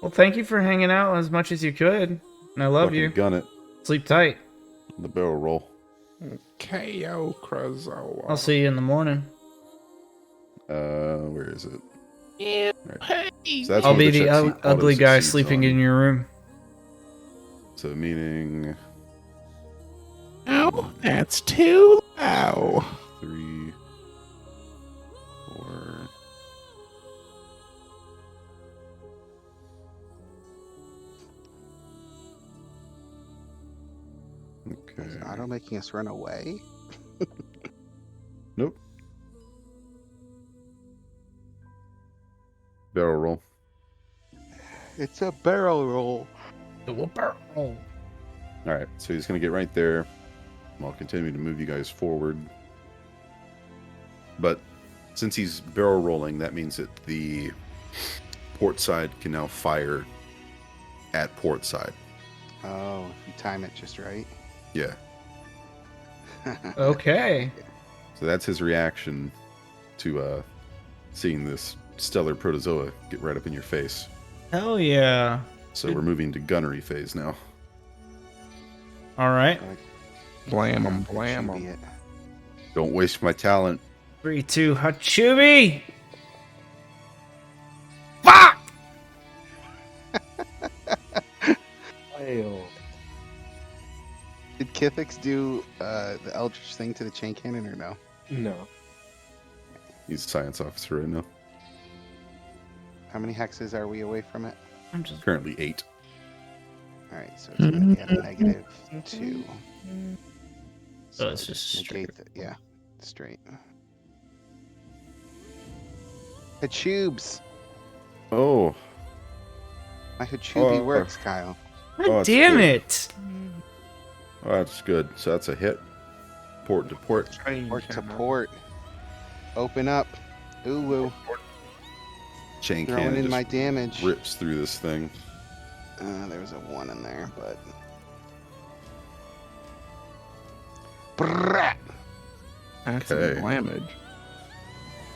Well, thank you for hanging out as much as you could. And I love fucking you. gun it. Sleep tight. The barrel roll. KO Krazoa. I'll see you in the morning. Where is it? Yeah. Right. Hey. So that's I'll one of be the the checks he ugly guy auto-succeeds sleeping on. in your room. So meaning Ow, that's too loud. 3, 4. Okay. Is Otto making us run away? Nope. Barrel roll. It's a barrel roll. All right, so he's going to get right there. I'll continue to move you guys forward. But since he's barrel rolling, that means that the port side can now fire at port side. Oh, if you time it just right. Yeah. Okay. So that's his reaction to seeing this stellar protozoa get right up in your face. Hell yeah. So we're moving to gunnery phase now. All right. Blam 'em, blam Should be 'em. it. Don't waste my talent. 3, 2, Hachubi! Fuck! Fail. Did Kithix do the Eldritch thing to the chain cannon or no? No. He's a science officer right now. How many hexes are we away from it? I'm just. Currently 8. Alright, so it's going to be at a -2. So it's just negate yeah, straight. Hachubes! Oh. My Hachubi Oh. works, Kyle. God that's damn good. it! Oh, that's good. So that's a hit. Port to port. Port to port. Open up. Ooh woo. Chain Throwing cannon in just my damage. rips through this thing. There was a 1 in there, but. Brat! That's Okay. some blamage.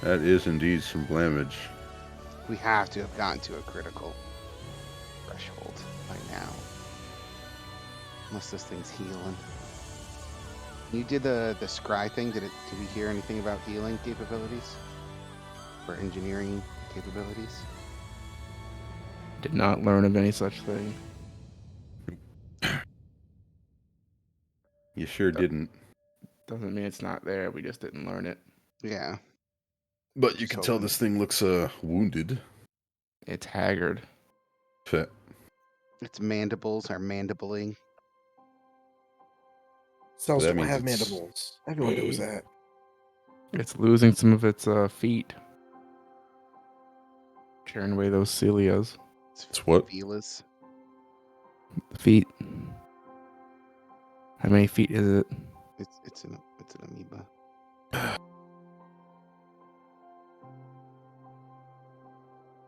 That is indeed some blamage. We have to have gotten to a critical threshold by now. Unless this thing's healing. You did the scry thing. Did we hear anything about healing capabilities? Or engineering capabilities? Did not learn of any such thing. You sure didn't. Doesn't mean it's not there. We just didn't learn it. Yeah. But you can So- tell this thing looks wounded. It's haggard. Fit. Its mandibles are mandibling. Cells That don't means have it's- mandibles. Everyone knows that. It's losing some of its feet. Tearing away those cilias. It's what? Feelers. Feet. How many feet is it? It's an amoeba.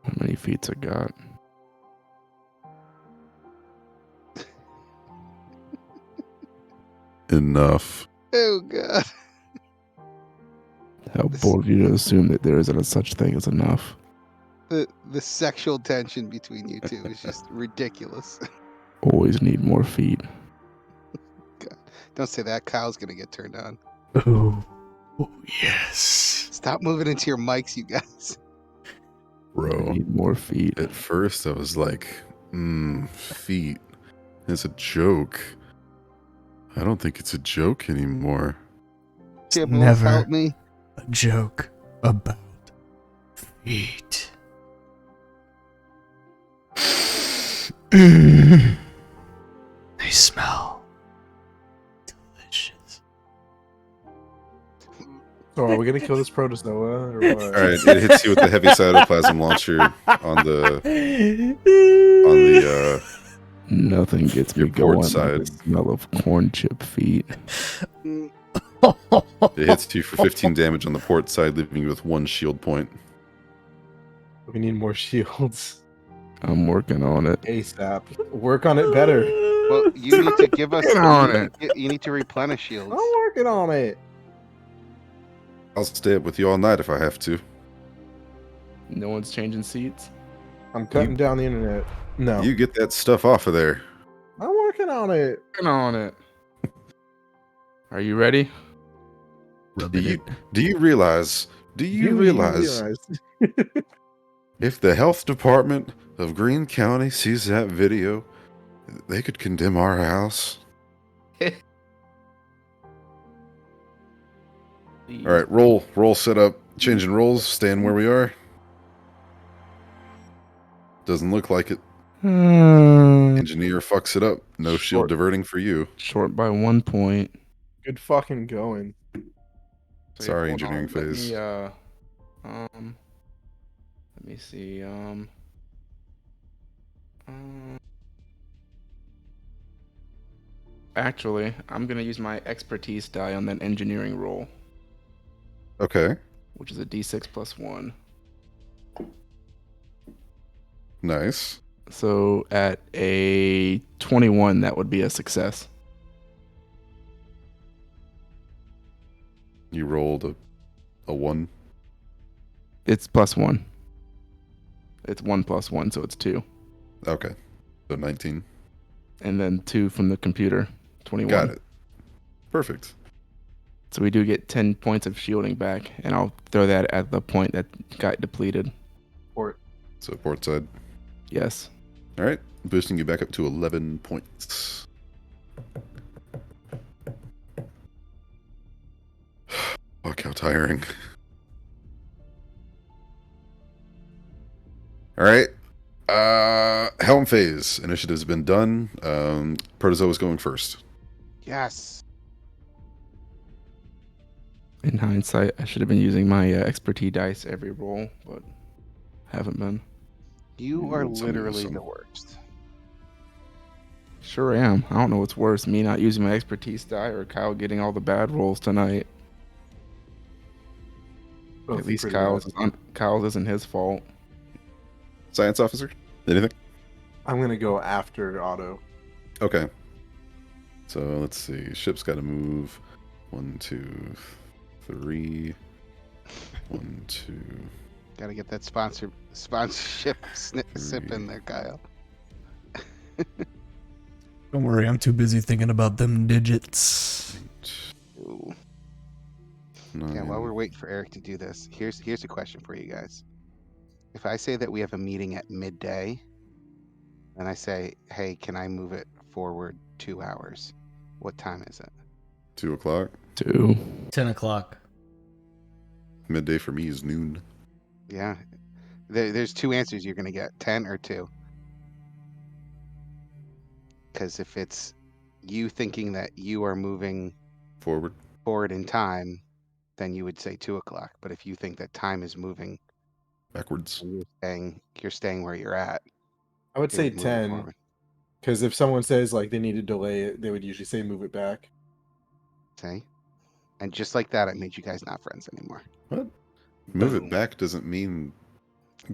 How many feet's it got? Enough. Oh god. How bold of you to assume that there isn't a such thing as enough. The sexual tension between you two is just ridiculous. Always need more feet. Don't say that. Kyle's gonna get turned on. Oh, yes. Stop moving into your mics, you guys. Bro. Need more feet. At first I was like, feet. It's a joke. I don't think it's a joke anymore. Tibbles, never- help me. A joke about feet. They smell delicious. So are we gonna kill this protozoa or what? Alright, it hits you with the heavy cytoplasm launcher on the Nothing gets me Your port going like side. the smell of corn chip feet. Mm, It hits you for 15 damage on the port side, leaving you with 1 shield point. We need more shields. I'm working on it. ASAP. Work on it better. Well, you need to give us. Get on You need to replenish shields. I'm working on it. I'll stay up with you all night if I have to. No one's changing seats. I'm cutting down the internet. No. You get that stuff off of there. I'm working on it. Working on it. Are you ready? Do you realize? Do you realize if the health department of Greene County sees that video, they could condemn our house? All right, roll set up, changing rolls, staying where we are. Doesn't look like it. Engineer fucks it up. No shield Short. diverting for you. Short by 1 point. Good fucking going. So, Sorry, hold engineering let phase. Let me see. Actually, I'm gonna use my expertise die on that engineering roll, Okay, which is a D6 plus 1. nice. So at a 21, that would be a success. You rolled a 1. It's plus 1. It's 1 plus 1, so it's 2. Okay, so 19. And then 2 from the computer. 21. Got it. Perfect. So we do get 10 points of shielding back, and I'll throw that at the point that got depleted. Port. So port side. Yes. All right, boosting you back up to 11 points. Fuck, how tiring. All right. Helm phase. Initiative's been done. Protozoa is going first. Yes. In hindsight, I should have been using my expertise dice every roll, but haven't been. You are Tell me literally some. the worst. Sure am. I don't know what's worse, me not using my expertise die or Kyle getting all the bad rolls tonight. Both At least pretty Kyle's isn't his fault. Science officer? Anything? I'm gonna go after Otto. Okay. So let's see. Ship's got to move. 1, 2, 3. 1, 2. Got to get that sponsorship sip in there, Kyle. Don't worry, I'm too busy thinking about them digits. 8, Ooh. 9. Yeah, while we're waiting for Eric to do this, here's a question for you guys. If I say that we have a meeting at midday, and I say, hey, can I move it forward 2 hours? What time is it? 2 o'clock. 2. 10 o'clock. Midday for me is noon. Yeah. There's 2 answers you're going to get, 10 or 2. Because if it's you thinking that you are moving Forward. forward in time, then you would say 2 o'clock. But if you think that time is moving, Backwards. and you're staying where you're at, I would you say would move it 10, forward. because if someone says like they need to delay it, they would usually say move it back. See? And just like that, it made you guys not friends anymore. What? Move Boom. it back doesn't mean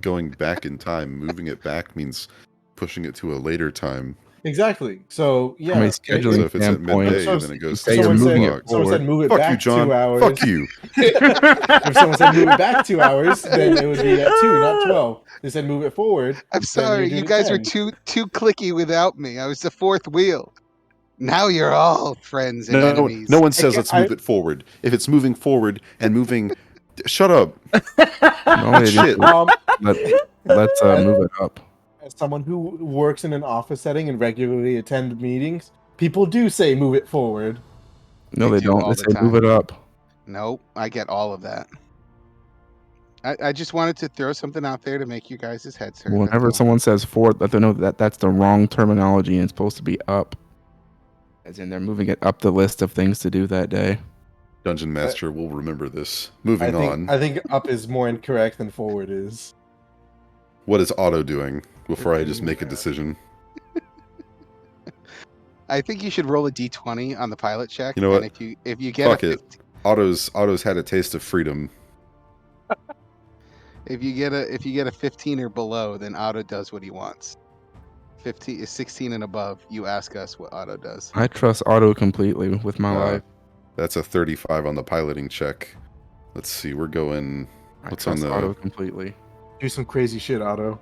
going back in time. Moving it back means pushing it to a later time. Exactly. So yeah. From a if- scheduling So if it's at standpoint, midday, So then it goes say to you're 2 moving it o'clock. someone said move it Fuck back you, John. 2 hours. Fuck you. If someone said move it back 2 hours, then it would be at 2, not 12. They said move it forward. I'm then sorry, do you it guys were 10. too clicky without me. I was the fourth wheel. Now you're all friends and No, enemies. no one says can't- let's move it forward. If it's moving forward and moving, shut up. no, they Shit. just let's move it up. As someone who works in an office setting and regularly attend meetings, people do say move it forward. No, They they do don't. all They the say move it up. Nope, I get all of that. I just wanted to throw something out there to make you guys' heads hurt. that's Whenever all. someone says forward, let them know that that's the wrong terminology and it's supposed to be up. As in, they're moving it up the list of things to do that day. Dungeon Master will remember this. Moving on. I think up is more incorrect than forward is. What is Otto doing before I just make a decision? I think you should roll a d20 on the pilot check. You know what? And if you get Fuck a it. Otto's had a taste of freedom. if you get a 15 or below, then Otto does what he wants. 15 is 16 and above. You ask us what Otto does. I trust Otto completely with my Uh, life. That's a 35 on the piloting check. Let's see. We're going. I What's on trust the? Otto completely. Do some crazy shit, Otto.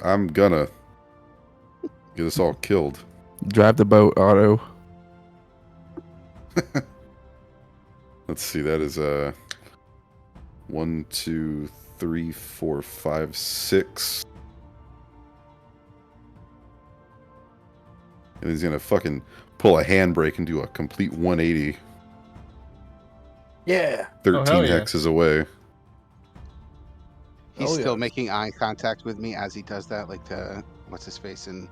I'm gonna get us all killed. Drive the boat, Otto. Let's see. That is 1, 2, 3, 4, 5, 6. And he's gonna fucking pull a handbrake and do a complete 180. Yeah. 13 hell yeah. hexes away. He's Oh, still yeah. making eye contact with me as he does that, like the what's his face in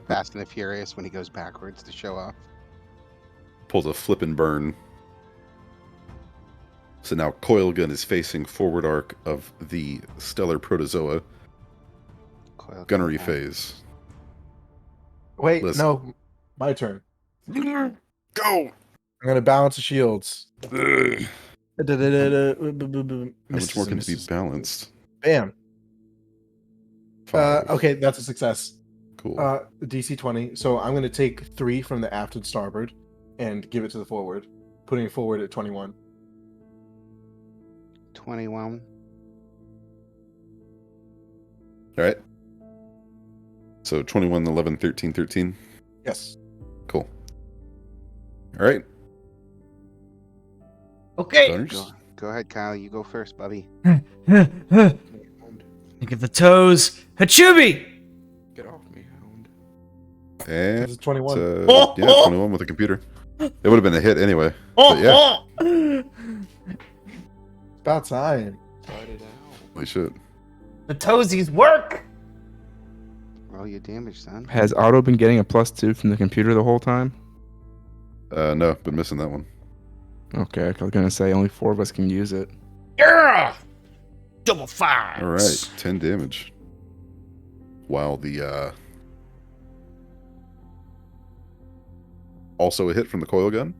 Fast and the Furious when he goes backwards to show off. Pulls a flip and burn. So now coil gun is facing forward arc of the stellar protozoa. Coil Gunnery gun. phase. Wait, Listen. no. My turn. Go! I'm gonna balance the shields. Ugh. How much more can it be Misses. balanced? Bam. 5. Okay, that's a success. Cool. DC 20. So I'm gonna take 3 from the aft and starboard and give it to the forward, putting it forward at 21. 21. All right. So 21, 11, 13, 13. Yes. Cool. All right. Okay. Gunners. Go ahead, Kyle. You go first, Bubby. Think of the toes. Hachubi! Get off me, hound. And It's 21. yeah, 21 with a computer. It would have been a hit anyway. But yeah, It's about time. Fight it out. holy shit. The toesies work! Roll your damage, son. Has Otto been getting a +2 from the computer the whole time? No, been missing that one. Okay, I was gonna say only 4 of us can use it. Yeah! Double fives! All right, 10 damage. While the also a hit from the coil gun,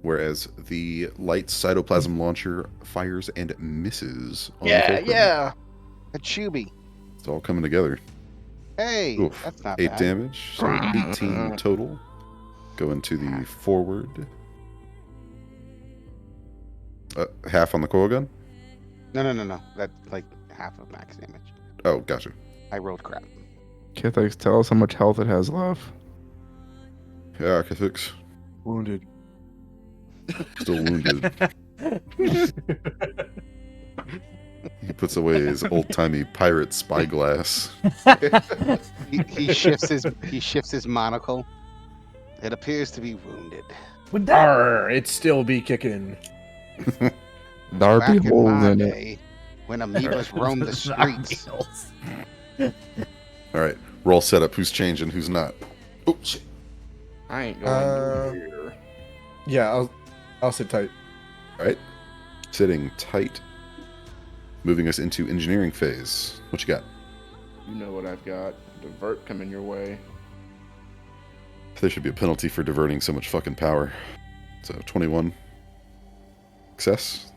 whereas the light cytoplasm launcher fires and misses. On Fulcrum. Yeah. A chubby. It's all coming together. Hey, Oof, that's not 8 bad. damage, so 18 total. Going to the forward. Half on the coil gun? No. That's like half of max damage. Oh, gotcha. I rolled crap. Kithix, tell us how much health it has left. Yeah, K6. Wounded. Still wounded. He puts away his old-timey pirate spyglass. He shifts his monocle. It appears to be wounded. Arr, it still be kicking. Darby Back in hole my in it. day, when amoebas roamed the streets. All right, roll setup. Who's changing? Who's not? Oh shit! I ain't going Uh, here. Yeah, I'll sit tight. All right, sitting tight. Moving us into engineering phase. What you got? You know what I've got. Divert coming your way. There should be a penalty for diverting so much fucking power. So 21. Success.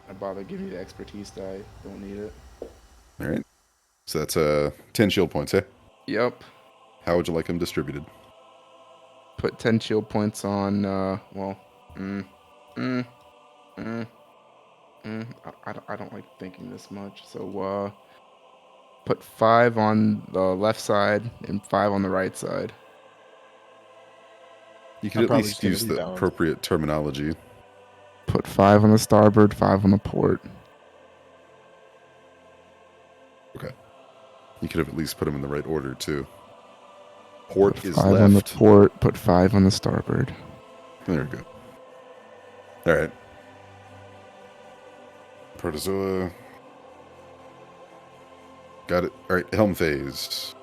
I bother give you the expertise die. Don't need it. All right. So that's 10 shield points, eh? Yep. How would you like them distributed? Put 10 shield points on, I don't like thinking this much. So, put 5 on the left side and 5 on the right side. You could I'm at probably least just gonna use be the balanced. appropriate terminology. Put 5 on the starboard, 5 on the port. Okay. You could have at least put them in the right order, too. Port Put is 5 on the left. port, put 5 on the starboard. There we go. All right. Protozoa. Got it. All right, helm phase.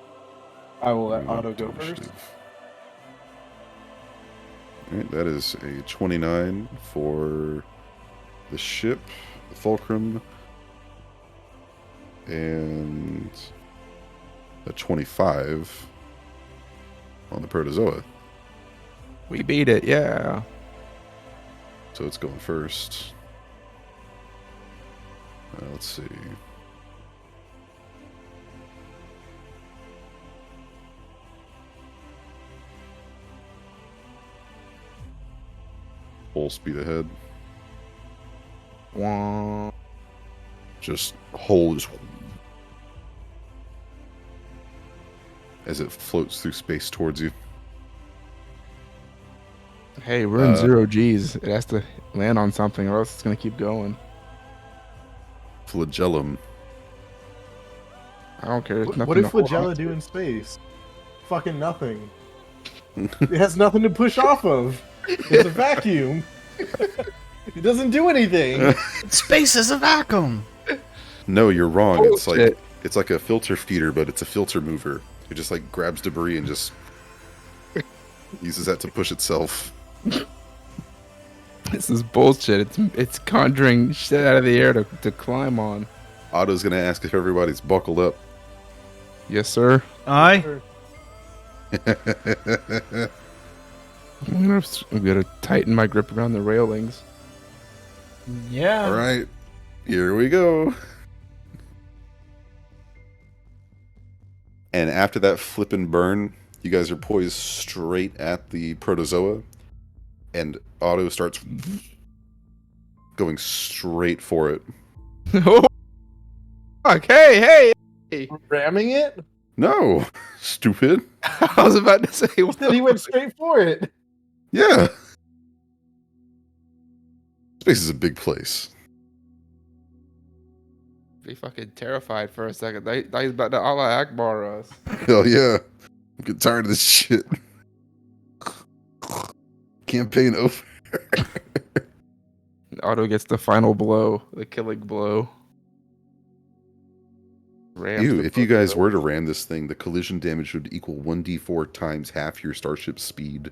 I will let Otto go first. Initiative. All right, that is a 29 for the ship, the Fulcrum, and a 25 on the Protozoa. We beat it, yeah. So it's going first. Let's see. Full speed ahead. Wah. Just hold as it floats through space towards you. Hey, we're in 0 Gs. It has to land on something or else it's going to keep going. Flagellum. I don't care. It's What nothing did to hold on Flagella to. do in space? Fucking nothing. It has nothing to push off of. It's a vacuum. It doesn't do anything. Space is a vacuum. No, you're wrong. Bullshit. It's like a filter feeder, but it's a filter mover. It just like grabs debris and just uses that to push itself. This is bullshit. It's conjuring shit out of the air to climb on. Otto's gonna ask if everybody's buckled up. Yes, sir. Aye. I'm gonna tighten my grip around the railings. Yeah. All right, here we go. And after that flip and burn, you guys are poised straight at the protozoa, and Otto starts going straight for it. Oh, fuck. Hey! Ramming it? No, stupid. I was about to say, what Then he went straight for it. Yeah. Space is a big place. Be fucking terrified for a second. They he's about to Allah Akbar us. Hell yeah. I'm getting tired of this shit. Campaign over. Otto gets the final blow, the killing blow. Rams Ew, the if you guys protozoa. were to ram this thing, the collision damage would equal 1d4 times half your starship's speed.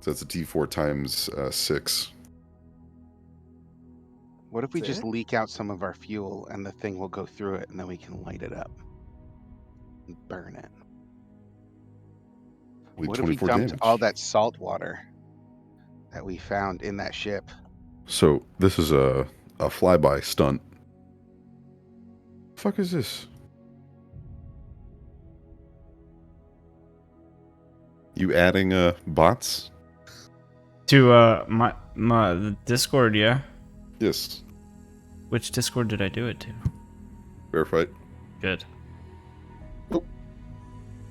So that's a d4 times 6. What if we Is just it? leak out some of our fuel and the thing will go through it and then we can light it up and burn it? With What if we 24 dumped damage. all that salt water that we found in that ship? So this is a flyby stunt. Fuck is this? You adding bots? To my the Discord, yeah. Yes. Which Discord did I do it to? Verified. Good.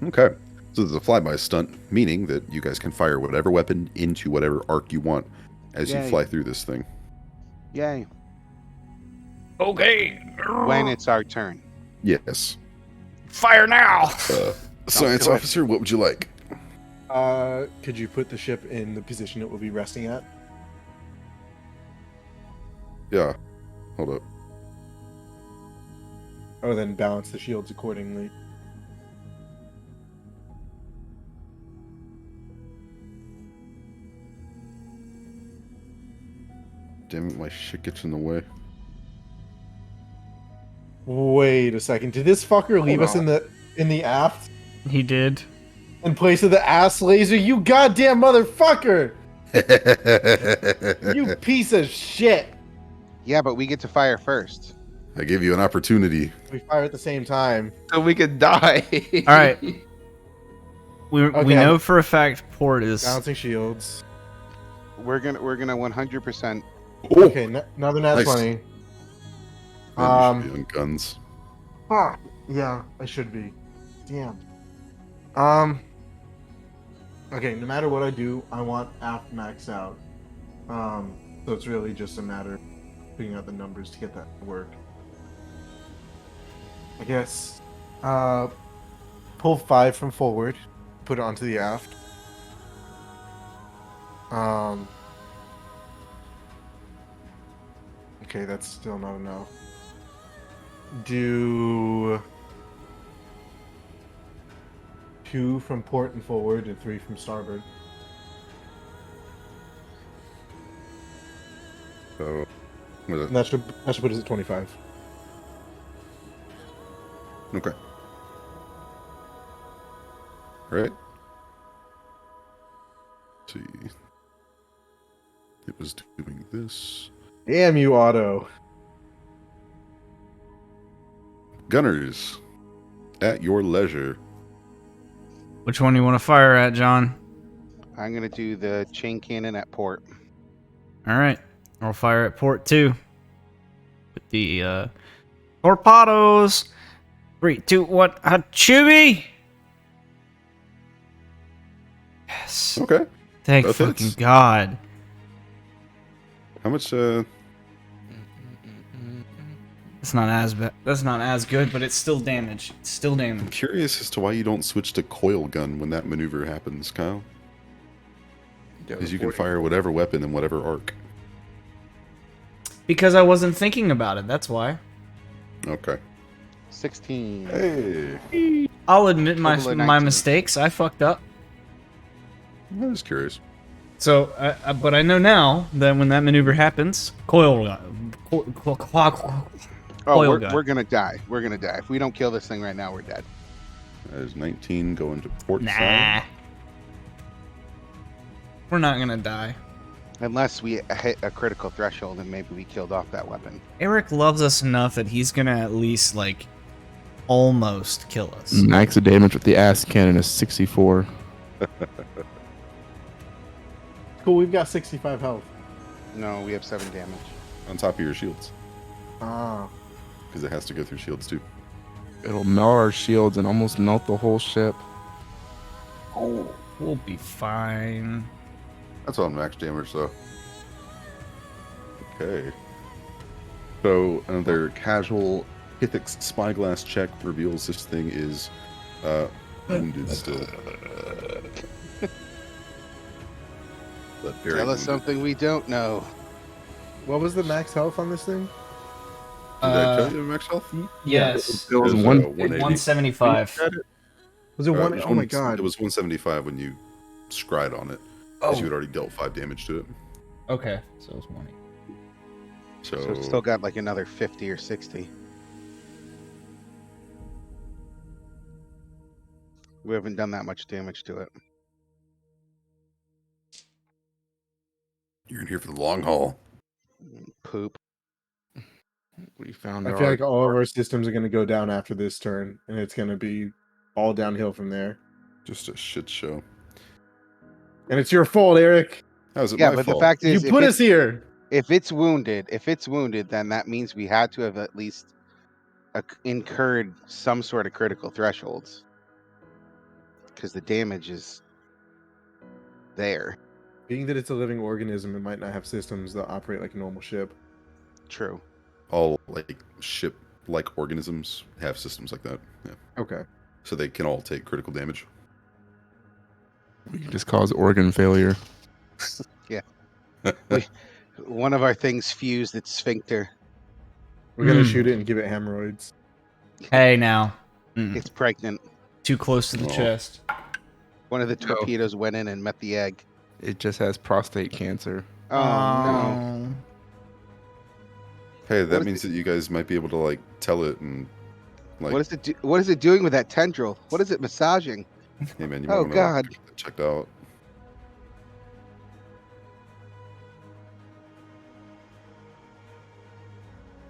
Okay. So this is a flyby stunt, meaning that you guys can fire whatever weapon into whatever arc you want as you Yay. fly through this thing. Yay. Okay. When it's our turn. Yes. Fire now. Science do it. officer, what would you like? Could you put the ship in the position it will be resting at? Yeah. Hold up. Or then balance the shields accordingly. Damn it, my shit gets in the way. Wait a second. Did this fucker leave us on. in the aft He did. in place of the ass laser? You goddamn motherfucker! You piece of shit! Yeah, but we get to fire first. I gave you an opportunity. We fire at the same time. So we could die. All right. We Okay, know for a fact Port is. Balancing shields. We're gonna 100%. Oh, Okay, now the nat's Nice. 20. man, you should be on guns. Fuck. Yeah, I should be. Damn. Okay, no matter what I do, I want aft max out. So it's really just a matter of figuring out the numbers to get that to work. I guess, pull 5 from forward, put it onto the aft. Okay, that's still not enough. Do 2 from port and forward and 3 from starboard. So, what is And that should put us at 25. it? Okay. All right. see. It was doing this. Damn you, Otto. Gunners, at your leisure. Which one do you want to fire at, John? I'm gonna do the chain cannon at port. All right, I'll fire at port 2 with the torpedoes. 3, 2, 1, Hachubi! Yes. Okay. Thank Both fucking hits. God. How much? That's not as bad. That's not as good, but it's still damage. It's still I'm damage. curious as to why you don't switch to coil gun when that maneuver happens, Kyle. Because you can fire whatever weapon in whatever arc. Because I wasn't thinking about it. That's why. Okay. 16. Hey. I'll admit my Total of my 19. mistakes. I fucked up. I was curious. So, but I know now that when that maneuver happens, coil gun. Oh, Coil gun. we're gonna die. We're gonna die. If we don't kill this thing right now, we're dead. That is 19 going to port Nah. side. We're not gonna die. Unless we hit a critical threshold and maybe we killed off that weapon. Eric loves us enough that he's gonna at least like almost kill us. Max of damage with the ass cannon is 64. Cool, we've got 65 health. No, we have 7 damage. On top of your shields. Ah. Because it has to go through shields too. It'll melt our shields and almost melt the whole ship. Oh, we'll be fine. That's on max damage though. Okay. So another casual Pythix spyglass check reveals this thing is wounded still. But very Tell us wounded. something we don't know. What was the max health on this thing? Did I tell you max health? Yes. It was It was, one. 180. 175. Was it one? It was Oh my god. It was 175 when you scried on it. Because you had already dealt 5 damage to it. Okay, so it's 1. So, So it's still got like another 50 or 60. We haven't done that much damage to it. you're in here for the long haul. Poop. We found I our feel like all of our systems are going to go down after this turn, and it's going to be all downhill from there. Just a shit show. And it's your fault, Eric. How's it Yeah, my but fault? the fact You is, put us here. if it's wounded, then that means we had to have at least incurred some sort of critical thresholds. Because the damage is there. Being that it's a living organism, it might not have systems that operate like a normal ship. True. all like ship-like organisms have systems like that. Yeah. Okay. So they can all take critical damage. We can just cause organ failure. One of our things fused its sphincter. We're going to Hmm. shoot it and give it hemorrhoids. Hey, now. Mm, It's pregnant. too close to the Oh. chest. One of the torpedoes went in and met the egg. It just has prostate cancer. Oh, no. Hey, that What is means that you guys might be able to like tell it and like, What is it doing with that tendril? What is it massaging? hey man, you Oh, might want God. to get that checked out.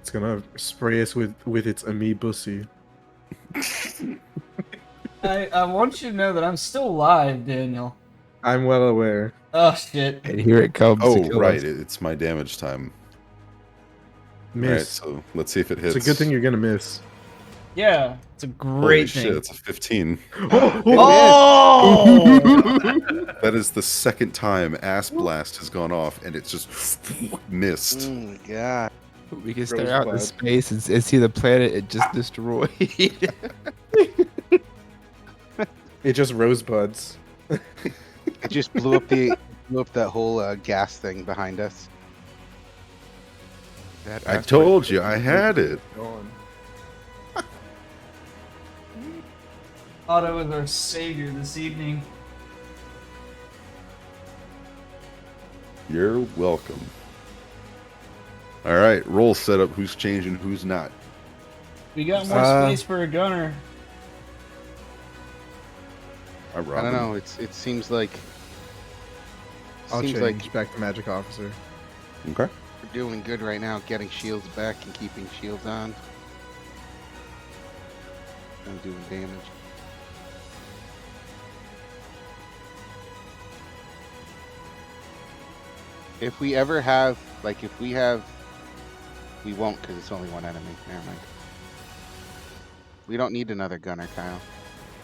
It's going to spray us with its amoebussy. I want you to know that I'm still alive, Daniel. I'm well aware. Oh, shit. And here it comes. to Oh, kill right, us. it's my damage time. Miss. All right, so let's see if it hits. It's a good thing you're going to miss. Yeah, it's a Holy great shit, thing. it's a 15. Oh! That is the second time Ass Blast has gone off and it's just missed. Oh my god. We can stare out into Rosebud. space and see the planet it just destroyed. It just rosebuds. It just blew up that whole gas thing behind us. That I asteroid- told you, I had it. Otto is our savior this evening. You're welcome. All right, roll setup. Who's changing? Who's not? We got more space for a gunner. I I don't know. It seems like I'll Seems change like back to magic officer. Okay. we're doing good right now, getting shields back and keeping shields on. And doing damage. If we ever have, like, if we have, we won't because it's only one enemy. Never mind. We don't need another gunner, Kyle,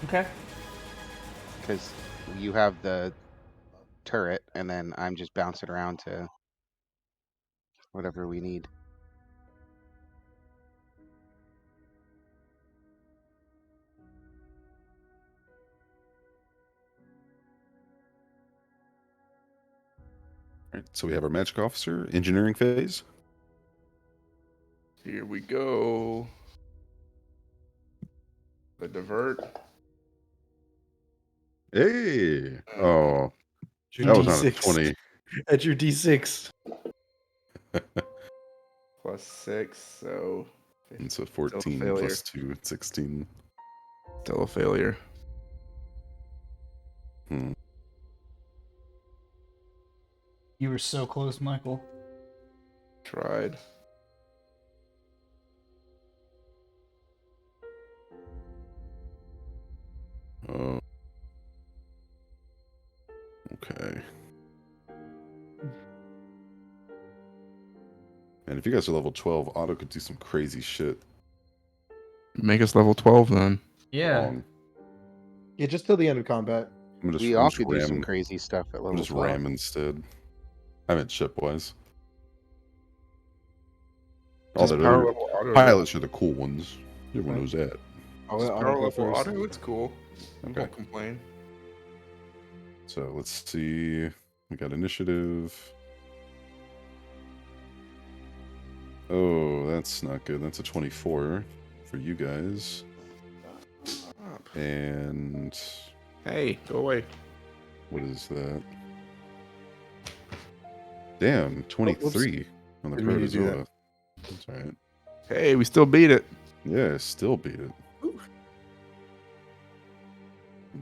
Okay. because you have the turret, and then I'm just bouncing around to whatever we need. All right. So we have our magic officer, engineering phase. Here we go. The divert. Hey. Oh, Your that was on a D6. 20. At your D6. Plus 6, so It's a 14 failure. plus 2, 16. still a failure. Hmm. You were so close, Michael. Tried. Oh. Okay. And if you guys are level 12, Otto could do some crazy shit. Make us level 12 then. Yeah. Wrong. Yeah, just till the end of combat. We all could do some crazy stuff at I'm level just 12. ram instead. I meant ship-wise. All Just the power other level auto. pilots are the cool ones. Everyone knows that. I'll Just let Otto power go level first. auto. It's cool. I Okay. won't complain. So let's see. We got initiative. Oh, that's not good. That's a 24 for you guys. Stop. And Hey, go away. what is that? Damn, 23 on the Didn't mean to do that. protozoa. That's alright. Hey, we still beat it. Yeah, still beat it.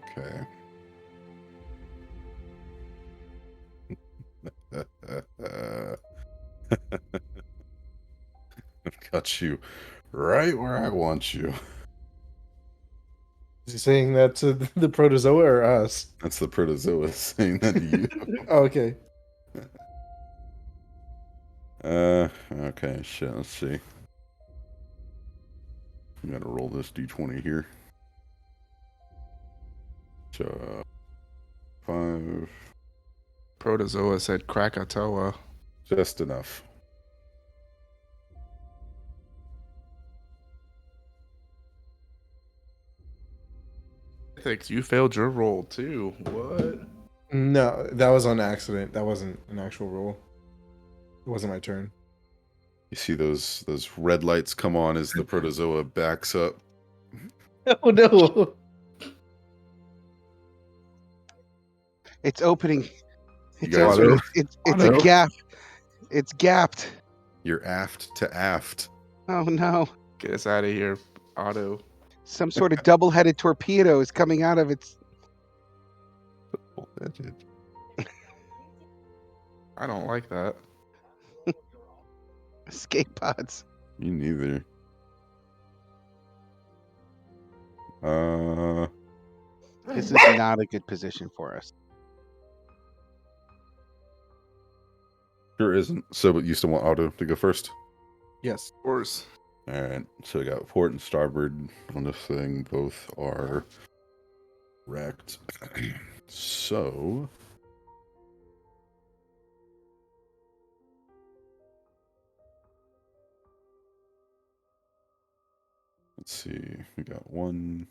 Okay. I've got you right where I want you. Is he saying that to the protozoa or us? That's the protozoa saying that to you. Oh, okay. Okay, shit, let's see. I'm gonna roll this d20 here. So, 5, Protozoa said Krakatoa. just enough. Ethics, you failed your roll too. What? No, that was on accident. That wasn't an actual roll. It wasn't my turn. You see those red lights come on as the protozoa backs up. Oh no! It's opening. You It's guys opening. are It's Auto. a gap. It's gapped. you're aft to aft. Oh no. Get us out of here, Auto. Some sort of double-headed torpedo is coming out of its Oh, that did. I don't like that. escape pods. Me neither. This is not a good position for us. Sure isn't. So, but you still want Otto to go first? Yes. Of course. All right. So we got port and starboard on this thing. Both are wrecked. So let's see. We got one.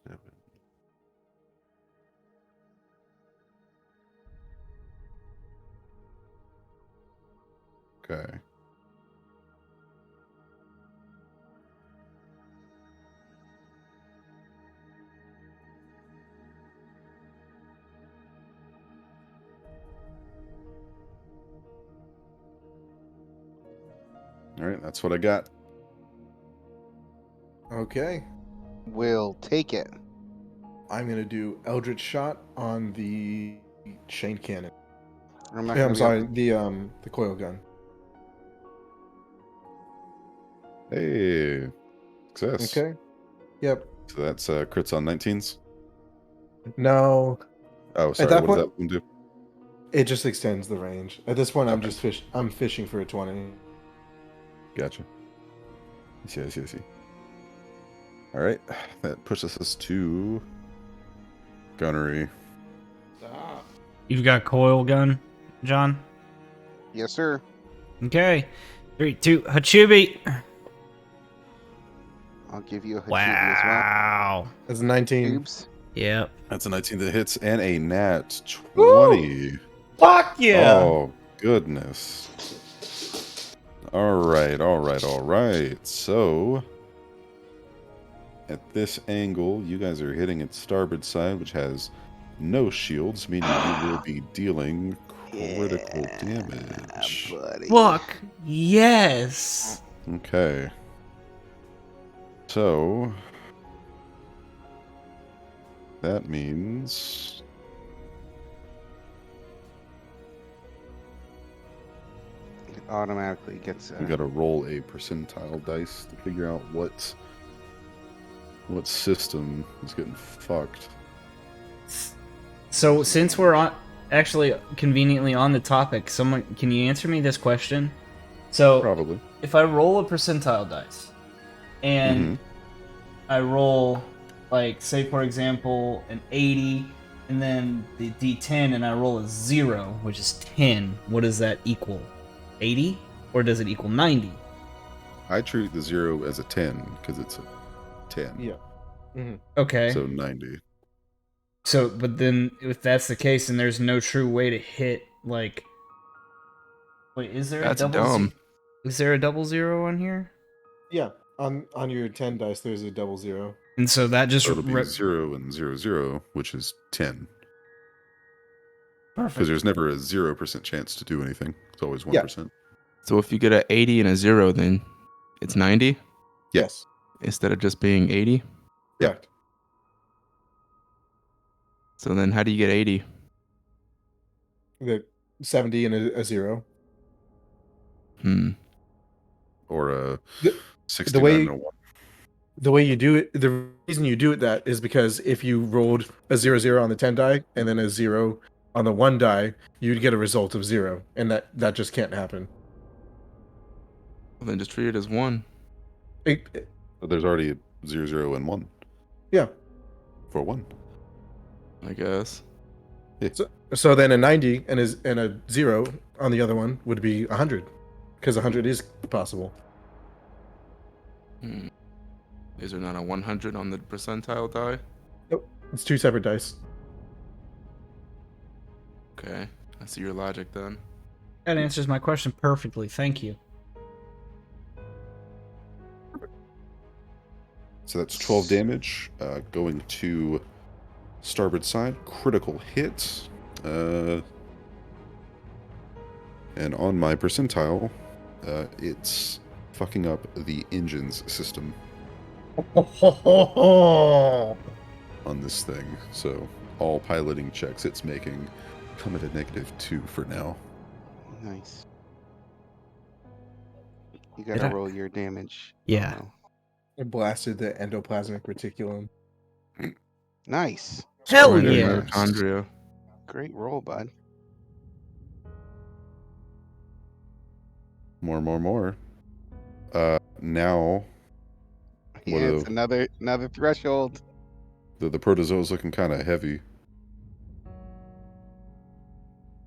Seven. Okay. All right, that's what I got. Okay. We'll take it. I'm gonna do Eldritch Shot on the chain cannon. I'm not Yeah, gonna I'm be sorry, able- the coil gun. Hey, success. Okay. Yep. So that's crits on 19s. No, Oh, sorry. that What does point- that one do? it just extends the range. At this point, I'm Okay. just I'm fishing for a 20. Gotcha. I see. All right, that pushes us to gunnery. You've got coil gun, John? Yes, sir. Okay. 3, 2, Hachubi. I'll give you a Hachibi as well. Wow. That's a 19. Tubes. Yep. That's a 19 that hits and a nat 20. Woo! Fuck yeah. Oh, goodness. All right. So, at this angle, you guys are hitting its starboard side, which has no shields, meaning you will be dealing critical damage. Buddy. Fuck yes. Okay. So, that means It automatically gets. we got to roll a percentile dice to figure out what system is getting fucked. So since we're on actually conveniently on the topic, someone can you answer me this question? So Probably. if I roll a percentile dice and I roll like say for example an 80 and then the d10 and I roll a 0, which is 10, what does that equal? 80 or does it equal 90? I treat the 0 as a 10 because it's a 10. Yeah. Okay. So 90. So, but then if that's the case, then there's no true way to hit like. Wait, is there That's a double? dumb. Is there a double 0 on here? Yeah. On your 10 dice, there's a double 0. And so that just So it'll be 0 and 0, 0, which is 10. Because perfect. there's never a 0% chance to do anything. It's always 1%. So if you get a 80 and a 0, then it's 90 Yeah. Yes. instead of just being 80. Yeah. Correct. So then how do you get 80? The 70 and a 0. Or a The- 69 way- and a 1. The way you do it, the reason you do it that is because if you rolled a 0 on the 10 die and then a 0 on the 1 die, you'd get a result of 0, and that just can't happen. Well, then just treat it as 1. But there's already a 0, 0, and 1 Yeah. for 1. I guess. So then a 90 and a 0 on the other one would be 100, because 100 is possible. Is there not a 100 on the percentile die? It's 2 separate dice. Okay, I see your logic then. That answers my question perfectly. Thank you. So that's 12 damage going to starboard side. Critical hit. And on my percentile, it's fucking up the engines system on this thing. So all piloting checks it's making come at a -2 for now. Nice. You Did gotta I- roll your damage. Yeah. Oh, It blasted the endoplasmic reticulum. nice. Hell Right in yeah. Mitochondria. Great roll, bud. More. Now Yeah, What it's a- another threshold. the protozoa's looking kind of heavy.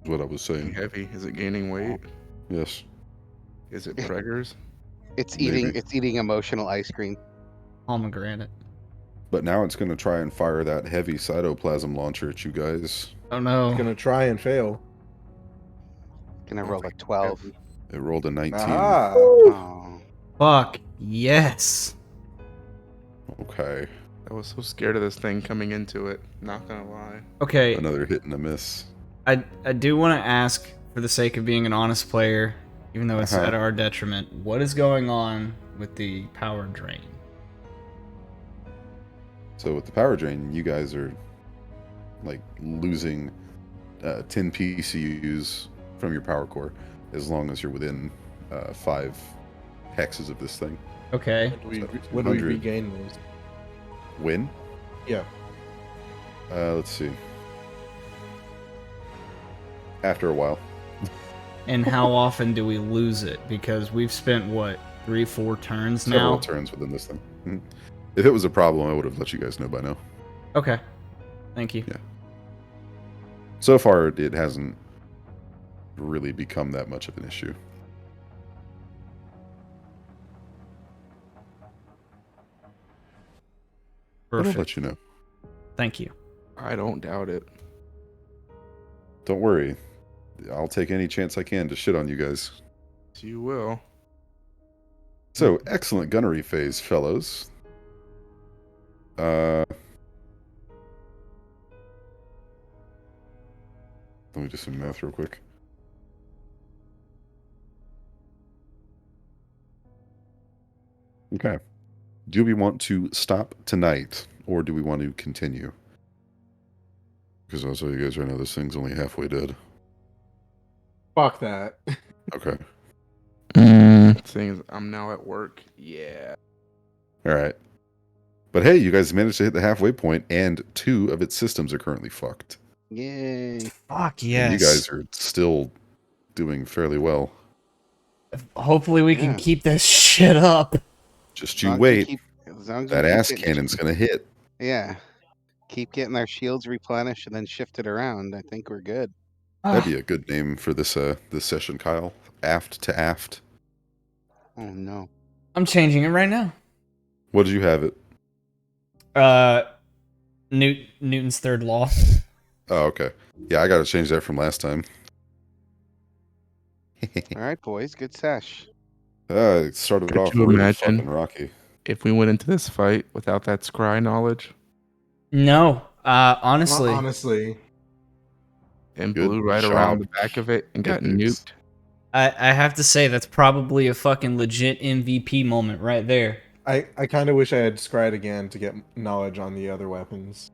Is what I was Getting saying. heavy. Is it gaining weight? Yes. Is it preggers? It's Maybe. eating emotional ice cream. Pomegranate. But now it's going to try and fire that heavy cytoplasm launcher at you guys. Oh no. Gonna try and fail. Gonna roll a 12. It rolled a 19. Oh, Fuck yes. Okay. I was so scared of this thing coming into it. Not gonna lie. Okay, Another hit and a miss. I do want to ask, for the sake of being an honest player, even though it's Uh-huh. at our detriment. What is going on with the power drain? So with the power drain, you guys are like losing 10 PCUs from your power core as long as you're within 5 hexes of this thing. Okay. When do we 200. regain those? When? Yeah. Let's see. After a while. And how often do we lose it? Because we've spent, what, 3-4 turns Several now? turns within this thing. Mhm. If it was a problem, I would have let you guys know by now. Okay. Thank you. Yeah. So far, it hasn't really become that much of an issue. But I'll Perfect. let you know. Thank you. I don't doubt it. Don't worry. I'll take any chance I can to shit on you guys. You will. So, excellent gunnery phase, fellows. Let me do some math real quick. Okay. Do we want to stop tonight, or do we want to continue? Because I'll tell you guys right now, this thing's only halfway dead. Fuck that. Okay. Seeing as I'm now at work, yeah. All right. But hey, you guys managed to hit the halfway point, and 2 of its systems are currently fucked. Yay. Fuck And yes. you guys are still doing fairly well. Hopefully we can Yeah. keep this shit up. Just As you long as we wait. keep- as long as we That keep ass getting- cannon's gonna hit. Yeah. Keep getting our shields replenished and then shifted around. I think we're good. That'd be a good name for this this session, Kyle. Aft to aft. Oh no. I'm changing it right now. What did you have it? Newton's third law. Oh, okay. Yeah, I got to change that from last time. All right, boys. Good sesh. It started Could off you really imagine? fucking rocky. If we went into this fight without that scry knowledge No, honestly, Honestly, and Good blew right job. around the back of it and got Ethics. nuked, I have to say that's probably a fucking legit MVP moment right there. I kind of wish I had scryed again to get knowledge on the other weapons.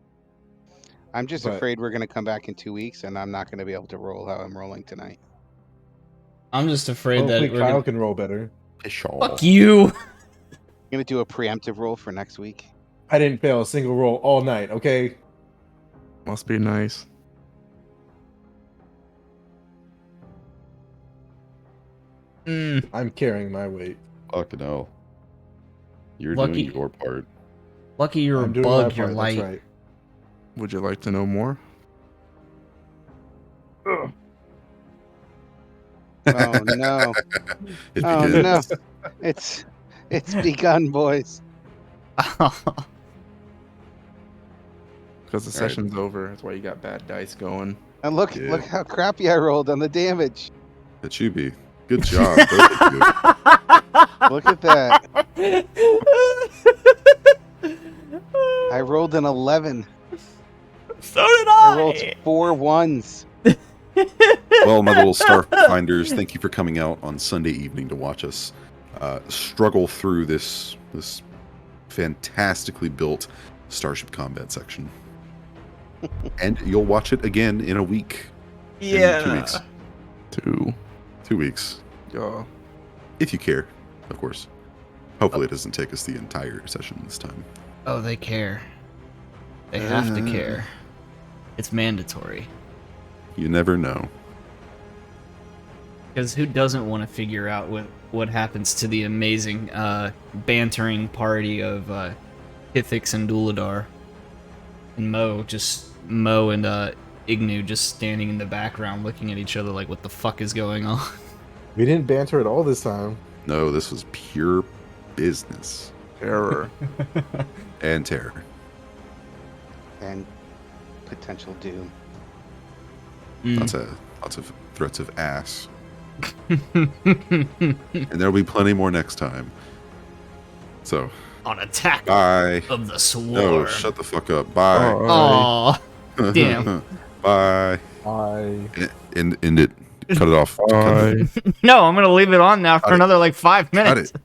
I'm just But- afraid we're gonna come back in 2 weeks and I'm not gonna be able to roll how I'm rolling tonight. I'm just afraid Hopefully that we're Kyle gonna... can roll better. Pshaw. Fuck you. I'm gonna do a preemptive roll for next week. I didn't fail a single roll all night, okay? must be nice. Mm, I'm carrying my weight. Fucking hell. You're Lucky- doing your part. lucky you're I'm a doing my bug. You're part, light. that's right. Would you like to know more? Oh no. It Oh begins. no. It's begun, boys. Because the All right. session's over. That's why you got bad dice going. And look Yeah. look how crappy I rolled on the damage. It should be. Good job. both of you. Look at that. I rolled an 11. So did I rolled 4 1s. Well, my little Starfinders, thank you for coming out on Sunday evening to watch us struggle through this fantastically built Starship Combat section. And you'll watch it again in a week. In 2 weeks. 2 weeks. Yeah. If you care, of course. Hopefully it doesn't take us the entire session this time. Oh, they care. They have to care. It's mandatory. You never know. Because who doesn't want to figure out what happens to the amazing bantering party of Hithix and Duladar and Mo and Ignu just standing in the background looking at each other like, what the fuck is going on? We didn't banter at all this time. No, this was pure business Terror. and terror. And potential doom. Lots of threats of ass. And there'll be plenty more next time. So, On attack bye. of the swarm. No, shut the fuck up. Bye. Aw, damn. Bye. I End it. Cut it off. Bye. No, I'm gonna leave it on now for Got it. another like 5 Got minutes. it.